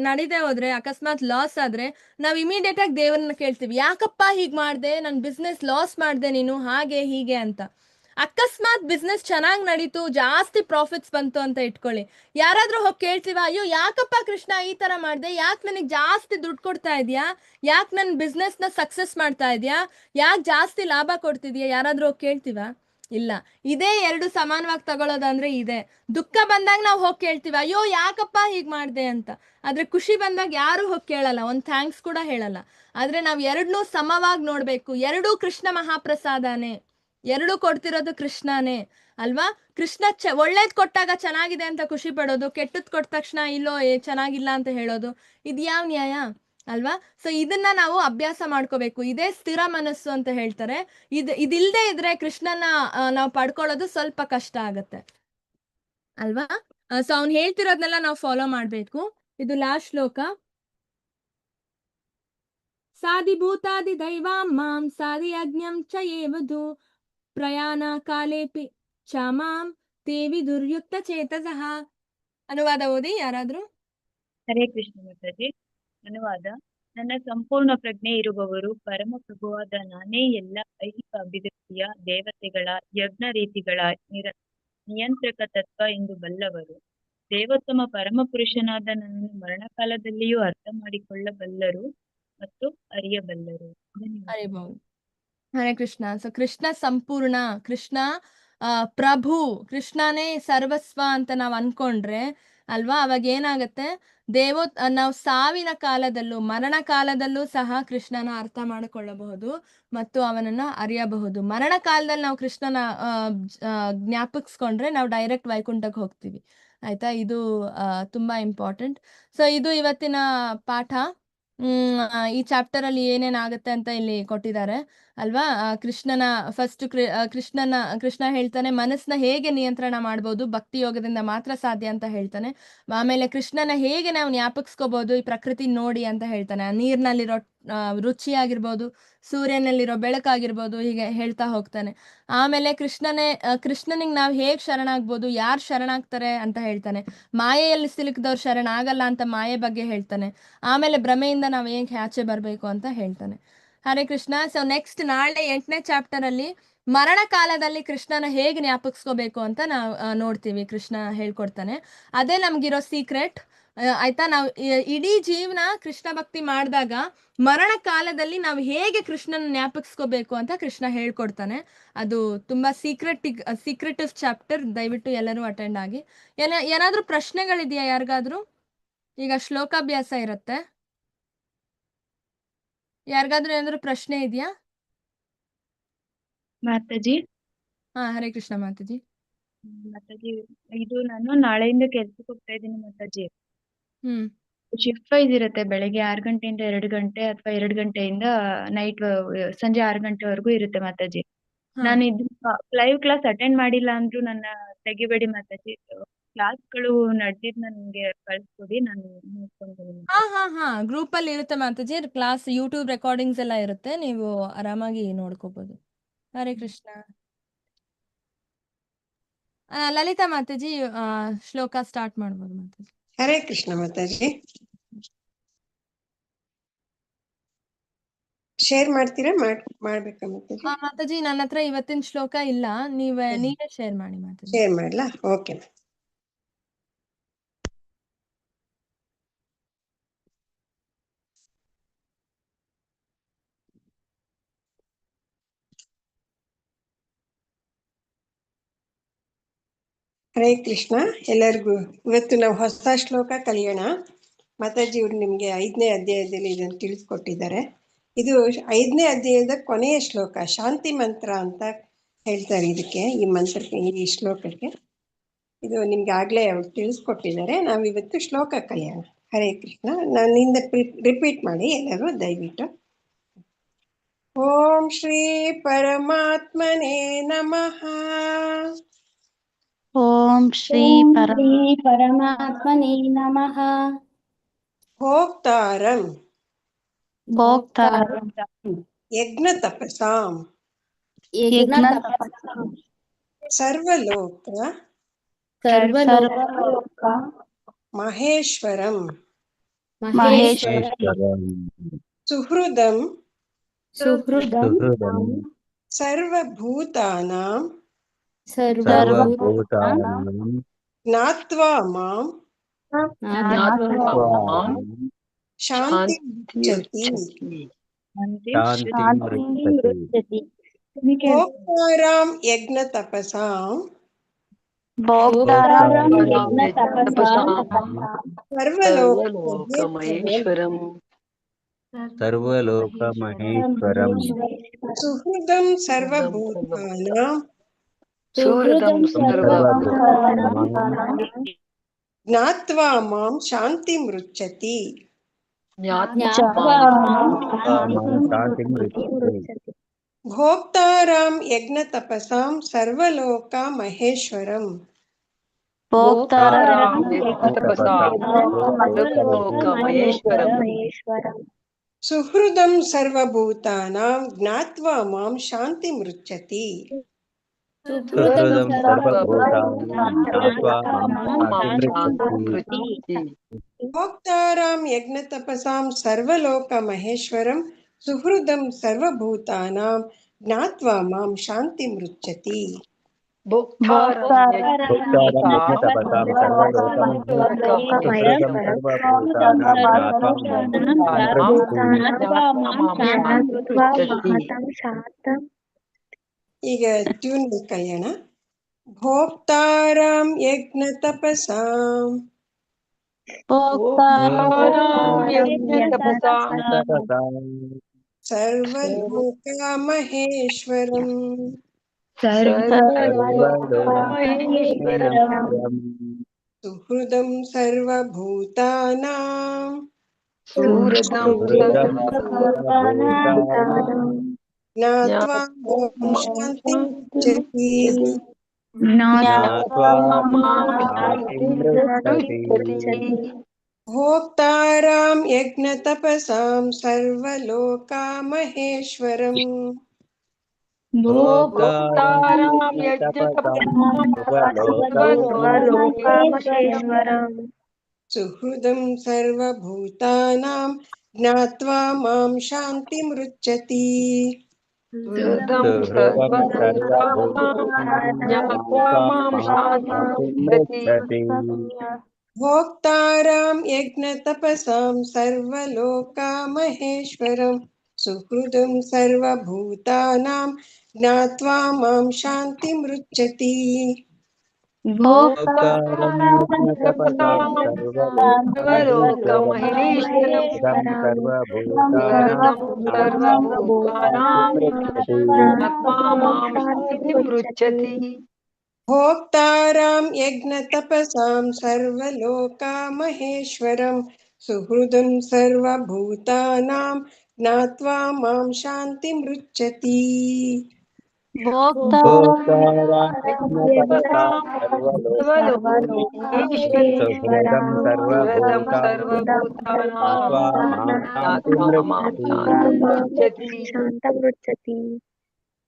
ನಡೀದೆ ಹೋದ್ರೆ ಅಕಸ್ಮಾತ್ ಲಾಸ್ ಆದ್ರೆ ನಾವ್ ಇಮಿಡಿಯೇಟ್ ಆಗಿ ದೇವರನ್ನ ಕೇಳ್ತೀವಿ, ಯಾಕಪ್ಪ ಹೀಗ್ ಮಾಡ್ದೆ, ನನ್ ಬಿಸ್ನೆಸ್ ಲಾಸ್ ಮಾಡ್ದೆ ನೀನು, ಹಾಗೆ ಹೀಗೆ ಅಂತ. ಅಕಸ್ಮಾತ್ ಬಿಸ್ನೆಸ್ ಚೆನ್ನಾಗಿ ನಡೀತು, ಜಾಸ್ತಿ ಪ್ರಾಫಿಟ್ಸ್ ಬಂತು ಅಂತ ಇಟ್ಕೊಳ್ಳಿ, ಯಾರಾದ್ರೂ ಹೋಗಿ ಕೇಳ್ತೀವ, ಅಯ್ಯೋ ಯಾಕಪ್ಪ ಕೃಷ್ಣ ಈ ತರ ಮಾಡ್ದೆ, ಯಾಕೆ ನನಗೆ ಜಾಸ್ತಿ ದುಡ್ಡು ಕೊಡ್ತಾ ಇದೀಯಾ, ಯಾಕೆ ನನ್ನ ಬಿಸ್ನೆಸ್ನ ಸಕ್ಸಸ್ ಮಾಡ್ತಾ ಇದೀಯಾ, ಯಾಕೆ ಜಾಸ್ತಿ ಲಾಭ ಕೊಡ್ತಿದ್ಯಾ, ಯಾರಾದ್ರೂ ಹೋಗಿ ಕೇಳ್ತೀವ? ಇಲ್ಲ. ಇದೇ ಎರಡು ಸಮಾನವಾಗಿ ತಗೊಳ್ಳೋದಂದ್ರೆ ಇದೆ. ದುಃಖ ಬಂದಾಗ ನಾವು ಹೋಗಿ ಕೇಳ್ತೀವಿ, ಅಯ್ಯೋ ಯಾಕಪ್ಪ ಹೀಗ್ ಮಾಡ್ದೆ ಅಂತ. ಆದ್ರೆ ಖುಷಿ ಬಂದಾಗ ಯಾರು ಹೋಗಿ ಕೇಳಲ್ಲ, ಒಂದ್ ಥ್ಯಾಂಕ್ಸ್ ಕೂಡ ಹೇಳಲ್ಲ. ಆದ್ರೆ ನಾವ್ ಎರಡನ್ನೂ ಸಮವಾಗಿ ನೋಡ್ಬೇಕು. ಎರಡೂ ಕೃಷ್ಣ ಮಹಾಪ್ರಸಾದನೇ, ಎರಡೂ ಕೊಡ್ತಿರೋದು ಕೃಷ್ಣನೇ ಅಲ್ವಾ. ಕೃಷ್ಣ ಒಳ್ಳೇದ್ ಕೊಟ್ಟಾಗ ಚೆನ್ನಾಗಿದೆ ಅಂತ ಖುಷಿ ಪಡೋದು, ಕೆಟ್ಟದ್ ಕೊಟ್ಟ ತಕ್ಷಣ ಇಲ್ಲೋ ಚೆನ್ನಾಗಿಲ್ಲ ಅಂತ ಹೇಳೋದು, ಇದ್ಯಾವ್ ನ್ಯಾಯ ಅಲ್ವಾ. ಸೊ ಇದನ್ನ ನಾವು ಅಭ್ಯಾಸ ಮಾಡ್ಕೋಬೇಕು. ಇದೇ ಸ್ಥಿರ ಮನಸ್ಸು ಅಂತ ಹೇಳ್ತಾರೆ. ಇದಿಲ್ದೇ ಇದ್ರೆ ಕೃಷ್ಣನ ನಾವು ಪಡ್ಕೊಳ್ಳೋದು ಸ್ವಲ್ಪ ಕಷ್ಟ ಆಗತ್ತೆ ಅಲ್ವಾ. ಸೊ ಅವ್ನು ಹೇಳ್ತಿರೋದ್ನೆಲ್ಲ ನಾವು ಫಾಲೋ ಮಾಡ್ಬೇಕು. ಇದು ಲಾಸ್ಟ್ ಶ್ಲೋಕ. ಸಾಧಿಭೂತಾದಿ ದೈವಾಂ ಮಾಂ ಸಾಧಿ ಯಜ್ಞಂ ಚ ಏವಧು ಪ್ರಯಾಣ ಕಾಲೇಪಿ ಚ ಮಾಂ ತೇವಿ ದುರ್ಯುಕ್ತ ಚೇತಸಃ. ಅನುವಾದ ಓದಿ ಯಾರಾದ್ರೂ. ಹರೇ ಕೃಷ್ಣ ಮಾತಾಜಿ. ಅನುವಾದ: ನನ್ನ ಸಂಪೂರ್ಣ ಪ್ರಜ್ಞೆ ಇರುವವರು ಪರಮ ಪ್ರಭುವಾದ ನಾನೇ ಎಲ್ಲ ಐಹಿಕ ಅಭಿವ್ಯಕ್ತಿಯ ದೇವತೆಗಳ ಯಜ್ಞ ರೀತಿಗಳ ನಿಯಂತ್ರಕ ತತ್ವ ಎಂದು ಬಲ್ಲವರು. ದೇವೋತ್ತಮ ಪರಮ ಪುರುಷನಾದ ನನ್ನನ್ನು ಮರಣಕಾಲದಲ್ಲಿಯೂ ಅರ್ಥ ಮಾಡಿಕೊಳ್ಳಬಲ್ಲರು ಮತ್ತು ಅರಿಯಬಲ್ಲರು. ಅರಿಬಹುದು. ಹರೇ ಕೃಷ್ಣ. ಸೊ ಕೃಷ್ಣ ಸಂಪೂರ್ಣ, ಕೃಷ್ಣ ಪ್ರಭು, ಕೃಷ್ಣನೇ ಸರ್ವಸ್ವ ಅಂತ ನಾವು ಅನ್ಕೊಂಡ್ರೆ ಅಲ್ವಾ, ಅವಾಗ ಏನಾಗತ್ತೆ, ನಾವು ಸಾವಿನ ಕಾಲದಲ್ಲೂ ಮರಣ ಕಾಲದಲ್ಲೂ ಸಹ ಕೃಷ್ಣನ ಅರ್ಥ ಮಾಡಿಕೊಳ್ಳಬಹುದು ಮತ್ತು ಅವನನ್ನ ಅರಿಯಬಹುದು. ಮರಣ ಕಾಲದಲ್ಲಿ ನಾವು ಕೃಷ್ಣನ ಜ್ಞಾಪಿಸ್ಕೊಂಡ್ರೆ ನಾವು ಡೈರೆಕ್ಟ್ ವೈಕುಂಠಕ್ಕೆ ಹೋಗ್ತೀವಿ. ಆಯ್ತಾ, ಇದು ತುಂಬಾ ಇಂಪಾರ್ಟೆಂಟ್. ಸೊ ಇದು ಇವತ್ತಿನ ಪಾಠ. ಈ ಚಾಪ್ಟರ್ ಅಲ್ಲಿ ಏನೇನಾಗುತ್ತೆ ಅಂತ ಇಲ್ಲಿ ಕೊಟ್ಟಿದ್ದಾರೆ ಅಲ್ವಾ. ಕೃಷ್ಣನ ಫಸ್ಟ್ ಕೃಷ್ಣ ಹೇಳ್ತಾನೆ ಮನಸ್ಸನ್ನ ಹೇಗೆ ನಿಯಂತ್ರಣ ಮಾಡ್ಬೋದು, ಭಕ್ತಿ ಯೋಗದಿಂದ ಮಾತ್ರ ಸಾಧ್ಯ ಅಂತ ಹೇಳ್ತಾನೆ. ಆಮೇಲೆ ಕೃಷ್ಣನ ಹೇಗೆ ನಾವು ಜ್ಞಾಪಿಸ್ಕೋಬಹುದು ಈ ಪ್ರಕೃತಿ ನೋಡಿ ಅಂತ ಹೇಳ್ತಾನೆ. ನೀರ್ನಲ್ಲಿರೋ ರುಚಿಯಾಗಿರ್ಬೋದು, ಸೂರ್ಯನಲ್ಲಿರೋ ಬೆಳಕಾಗಿರ್ಬೋದು, ಹೀಗೆ ಹೇಳ್ತಾ ಹೋಗ್ತಾನೆ. ಆಮೇಲೆ ಕೃಷ್ಣನಿಗೆ ನಾವು ಹೇಗ್ ಶರಣಾಗ್ಬೋದು, ಯಾರು ಶರಣಾಗ್ತಾರೆ ಅಂತ ಹೇಳ್ತಾನೆ. ಮಾಯೆಯಲ್ಲಿ ಸಿಲುಕಿದವ್ರು ಶರಣ ಆಗಲ್ಲ ಅಂತ ಮಾಯೆ ಬಗ್ಗೆ ಹೇಳ್ತಾನೆ. ಆಮೇಲೆ ಭ್ರಮೆಯಿಂದ ನಾವು ಹೇಗೆ ಆಚೆ ಬರಬೇಕು ಅಂತ ಹೇಳ್ತಾನೆ. ಹರೇ ಕೃಷ್ಣ. ಸೊ ನೆಕ್ಸ್ಟ್ ನಾಳೆ 8ನೇ ಚಾಪ್ಟರ್ ಅಲ್ಲಿ ಮರಣ ಕಾಲದಲ್ಲಿ ಕೃಷ್ಣನ ಹೇಗೆ ಜ್ಞಾಪಿಸ್ಕೋಬೇಕು ಅಂತ ನಾವು ನೋಡ್ತೀವಿ. ಕೃಷ್ಣ ಹೇಳ್ಕೊಡ್ತಾನೆ. ಅದೇ ನಮ್ಗಿರೋ ಸೀಕ್ರೆಟ್. ಆಯ್ತಾ, ನಾವು ಇಡೀ ಜೀವನ ಕೃಷ್ಣ ಭಕ್ತಿ ಮಾಡಿದಾಗ ಮರಣ ಕಾಲದಲ್ಲಿ ನಾವು ಹೇಗೆ ಕೃಷ್ಣನ ಜ್ಞಾಪಿಸ್ಕೋಬೇಕು ಅಂತ ಕೃಷ್ಣ ಹೇಳ್ಕೊಡ್ತಾನೆ. ಅದು ತುಂಬಾ ಸೀಕ್ರೆಟಿವ್ ಚಾಪ್ಟರ್. ದಯವಿಟ್ಟು ಎಲ್ಲರೂ ಅಟೆಂಡ್ ಆಗಿ. ಏನಾದ್ರೂ ಪ್ರಶ್ನೆಗಳಿದೆಯಾ ಯಾರಿಗಾದ್ರೂ? ಈಗ ಶ್ಲೋಕಾಭ್ಯಾಸ ಇರುತ್ತೆ. ಯಾರಿಗಾದ್ರೂ ಏನಾದ್ರು ಪ್ರಶ್ನೆ ಇದೆಯಾ ಮಾತಾಜಿ? ಹರೇ ಕೃಷ್ಣ ಮಾತಾಜಿ. ಮಾತಾಜಿ, ಇದು ನಾನು ನಾಳೆಯಿಂದ ಕೆಲ್ಸಕ್ಕೆ ಹೋಗ್ತಾ ಇದ್ದೀನಿ ಮಾತಾಜಿ. ಹ್ಮ್ ಶಿಫ್ಟ್ ವೈಸ್ ಇರುತ್ತೆ. ಬೆಳಗ್ಗೆ 6 ಗಂಟೆಯಿಂದ 2 ಗಂಟೆ ಅಥವಾ 2 ಗಂಟೆಯಿಂದ ನೈಟ್ ಸಂಜೆ 6 ಗಂಟೆವರೆಗೂ ಇರುತ್ತೆ ಮಾತಾಜಿ. ನಾನು ಇದು ಲೈವ್ ಕ್ಲಾಸ್ ಅಟೆಂಡ್ ಮಾಡಿಲ್ಲ ಅಂದ್ರೂ ನನ್ನ ತೆಗಿಬೇಡಿ ಮಾತಾಜಿ. ಕ್ಲಾಸ್ಗಳು ನಡೆದಿದ್ ನನ್ಗೆ ಕಳ್ಸ್ಕೊಡಿ, ನಾನು ನೋಡ್ಕೊಂತೀನಿ. ಹಾ ಗ್ರೂಪ್ ಅಲ್ಲಿ ಇರುತ್ತೆ ಮಾತಾಜಿ. ಕ್ಲಾಸ್ ಯೂಟ್ಯೂಬ್ ರೆಕಾರ್ಡಿಂಗ್ಸ್ ಎಲ್ಲ ಇರುತ್ತೆ, ನೀವು ಆರಾಮಾಗಿ ನೋಡ್ಕೋಬಹುದು. ಹರೇ ಕೃಷ್ಣ. ಲಲಿತಾ ಮಾತಾಜಿ ಶ್ಲೋಕ ಸ್ಟಾರ್ಟ್ ಮಾಡ್ಬೋದು ಮಾತಾಜಿ. ಹರೇ ಕೃಷ್ಣ ಮಾತಾಜಿ. ಶೇರ್ ಮಾಡ್ತೀರಾ? ಮಾಡ್ಬೇಕಾ ಮಾತಾಜಿ? ಮಾತಾಜಿ ನನ್ನ ಹತ್ರ ಇವತ್ತಿನ ಶ್ಲೋಕ ಇಲ್ಲ, ನೀವೇ ಶೇರ್ ಮಾಡಿ ಮಾತಾಜಿ. ಶೇರ್ ಮಾಡ್ಲಾ? ಓಕೆ. ಹರೇ ಕೃಷ್ಣ ಎಲ್ಲರಿಗೂ. ಇವತ್ತು ನಾವು ಹೊಸ ಶ್ಲೋಕ ಕಲಿಯೋಣ. ಮಾತಾಜಿ ಇವ್ರು ನಿಮ್ಗೆ 5ನೇ ಅಧ್ಯಾಯದಲ್ಲಿ ಇದನ್ನು ತಿಳಿಸ್ಕೊಟ್ಟಿದ್ದಾರೆ. ಇದು 5ನೇ ಅಧ್ಯಾಯದ ಕೊನೆಯ ಶ್ಲೋಕ, ಶಾಂತಿ ಮಂತ್ರ ಅಂತ ಹೇಳ್ತಾರೆ ಇದಕ್ಕೆ, ಈ ಮಂತ್ರಕ್ಕೆ, ಈ ಶ್ಲೋಕಕ್ಕೆ. ಇದು ನಿಮ್ಗೆ ಆಗ್ಲೇ ಅವ್ರು ತಿಳಿಸ್ಕೊಟ್ಟಿದ್ದಾರೆ. ನಾವಿವತ್ತು ಶ್ಲೋಕ ಕಲಿಯೋಣ. ಹರೇ ಕೃಷ್ಣ. ನನ್ನಿಂದ ರಿಪೀಟ್ ಮಾಡಿ ಎಲ್ಲರೂ ದಯವಿಟ್ಟು. ಓಂ ಶ್ರೀ ಪರಮಾತ್ಮನೇ ನಮಃ. ಓಂ ಶ್ರೀ ಪರಮಾತ್ಮನೇ ನಮಃ. ಭೋಕ್ತಾರಂ ಭೋಕ್ತಾರಂ ಯಜ್ಞ ತಪಸಾಂ ಸರ್ವಲೋಕ ಸರ್ವಲೋಕ ಮಹೇಶ್ವರಂ ಮಹೇಶ್ವರಂ ಸುಹೃದಂ ಸುಹೃದಂ ಸರ್ವಭೂತಾನಾಂ ಸರ್ವಭೂತಾನಾಂ ಜ್ಞಾತ್ವಾ ಮಾಂ ಜ್ಞಾತ್ವಾ ಶಾಂತಿ ಶಾಂತಿಂ ಭೋಕ್ತಾರಾಂ ಯಜ್ಞ ತಪಸಾಂ ಸರ್ವಲೋಕಮಹೇಶ್ವರಂ ಸರ್ವಲೋಕಮಹೇಶ್ವರಂ ಸುಹೃದಂ ಸರ್ವಭೂತಾನಾಂ ಜ್ಞಾತ್ವಾ ಮಾಂ ಶಾಂತಿ ಮೃಚ್ಛತಿ ಭೋಕ್ತಾರಾಂ ಯಜ್ಞ ತಪಸಾಂ ಸರ್ವಲೋಕ ಮಹೇಶ್ವರಂ ಸುಹೃದಂ ಸರ್ವಭೂತಾನಾಂ ಜ್ಞಾತ್ವಾ ಮಾಂ ಶಾಂತಿ ಮೃಚ್ಛತಿ ಭೋಕ್ತಾರಾಂ ಯಜ್ಞ ತಪಸಾಂ ಸರ್ವಲೋಕ ಮಹೇಶ್ವರಂ ಸುಹೃದಂ ಸರ್ವಭೂತಾನಾಂ ಜ್ಞಾತ್ವಾ ಮಾಂ ಶಾಂತಿ ಮೃಚ್ಛತಿ ಈಗ ಟ್ಯೂನ್ ಕಲ್ಯಾಣ ಭೋಕ್ತಾರಾಂ ಯಜ್ಞ ತಪಸಾಂ ಸರ್ವಲೋಕ ಮಹೇಶ್ವರಂ ಸುಹೃದಂ ಸರ್ವಭೂತಾನಾಂ ಜ್ಞಾತ್ವಾ ಮಾಂ ಶಾಂತಿ ಮೃಚ್ಛತಿ ಭೋಕ್ತಾರಾಂ ಯಜ್ಞ ತಪಸಾಂ ಸರ್ವಲೋಕ ಮಹೇಶ್ವರಂ ಸುಹೃದಂ ಸರ್ವಭೂತಾನಾಂ ಜ್ಞಾತ್ವಾ ಮಾಂ ಶಾಂತಿ ಮೃಚ್ಛತಿ ಭೋಕ್ತಾರಾಂ ಯಜ್ಞ ತಪಸಾಂ ಸರ್ವಲೋಕ ಮಹೇಶ್ವರಂ ಸುಹೃದಂ ಸರ್ವಭೂತಾನಾಂ ಜ್ಞಾತ್ವಾ ಮಾಂ ಶಾಂತಿ ಮೃಚ್ಛತಿ ಭೋಕ್ತಾರಾಂ ಯಜ್ಞ ತಪಸಾಂ ಸರ್ವಲೋಕ ಮಹೇಶ್ವರಂ ಸುಹೃದಂ ಸರ್ವಭೂತಾನಾಂ ಜ್ಞಾತ್ವಾ ಮಾಂ ಶಾಂತಿ ಮೃಚ್ಛತಿ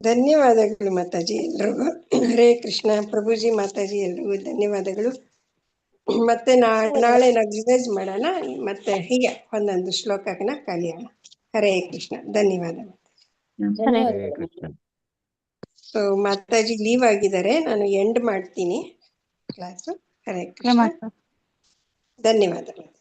ಧನ್ಯವಾದಗಳು ಮಾತಾಜಿ ಎಲ್ರಿಗೂ. ಹರೇ ಕೃಷ್ಣ. ಪ್ರಭುಜಿ ಮಾತಾಜಿ ಎಲ್ರಿಗೂ ಧನ್ಯವಾದಗಳು. ಮತ್ತೆ ನಾಳೆ ನಾವು ರಿವೈಸ್ ಮಾಡೋಣ. ಮತ್ತೆ ಹೀಗೆ ಒಂದೊಂದು ಶ್ಲೋಕನ ಕಲಿಯೋಣ. ಹರೇ ಕೃಷ್ಣ. ಧನ್ಯವಾದ. ಸೊ ಮಾತಾಜಿ ಲೀವ್ ಆಗಿದ್ದಾರೆ, ನಾನು ಎಂಡ್ ಮಾಡ್ತೀನಿ ಕ್ಲಾಸು. ಹರೇ ಕೃಷ್ಣ. ಧನ್ಯವಾದಗಳು.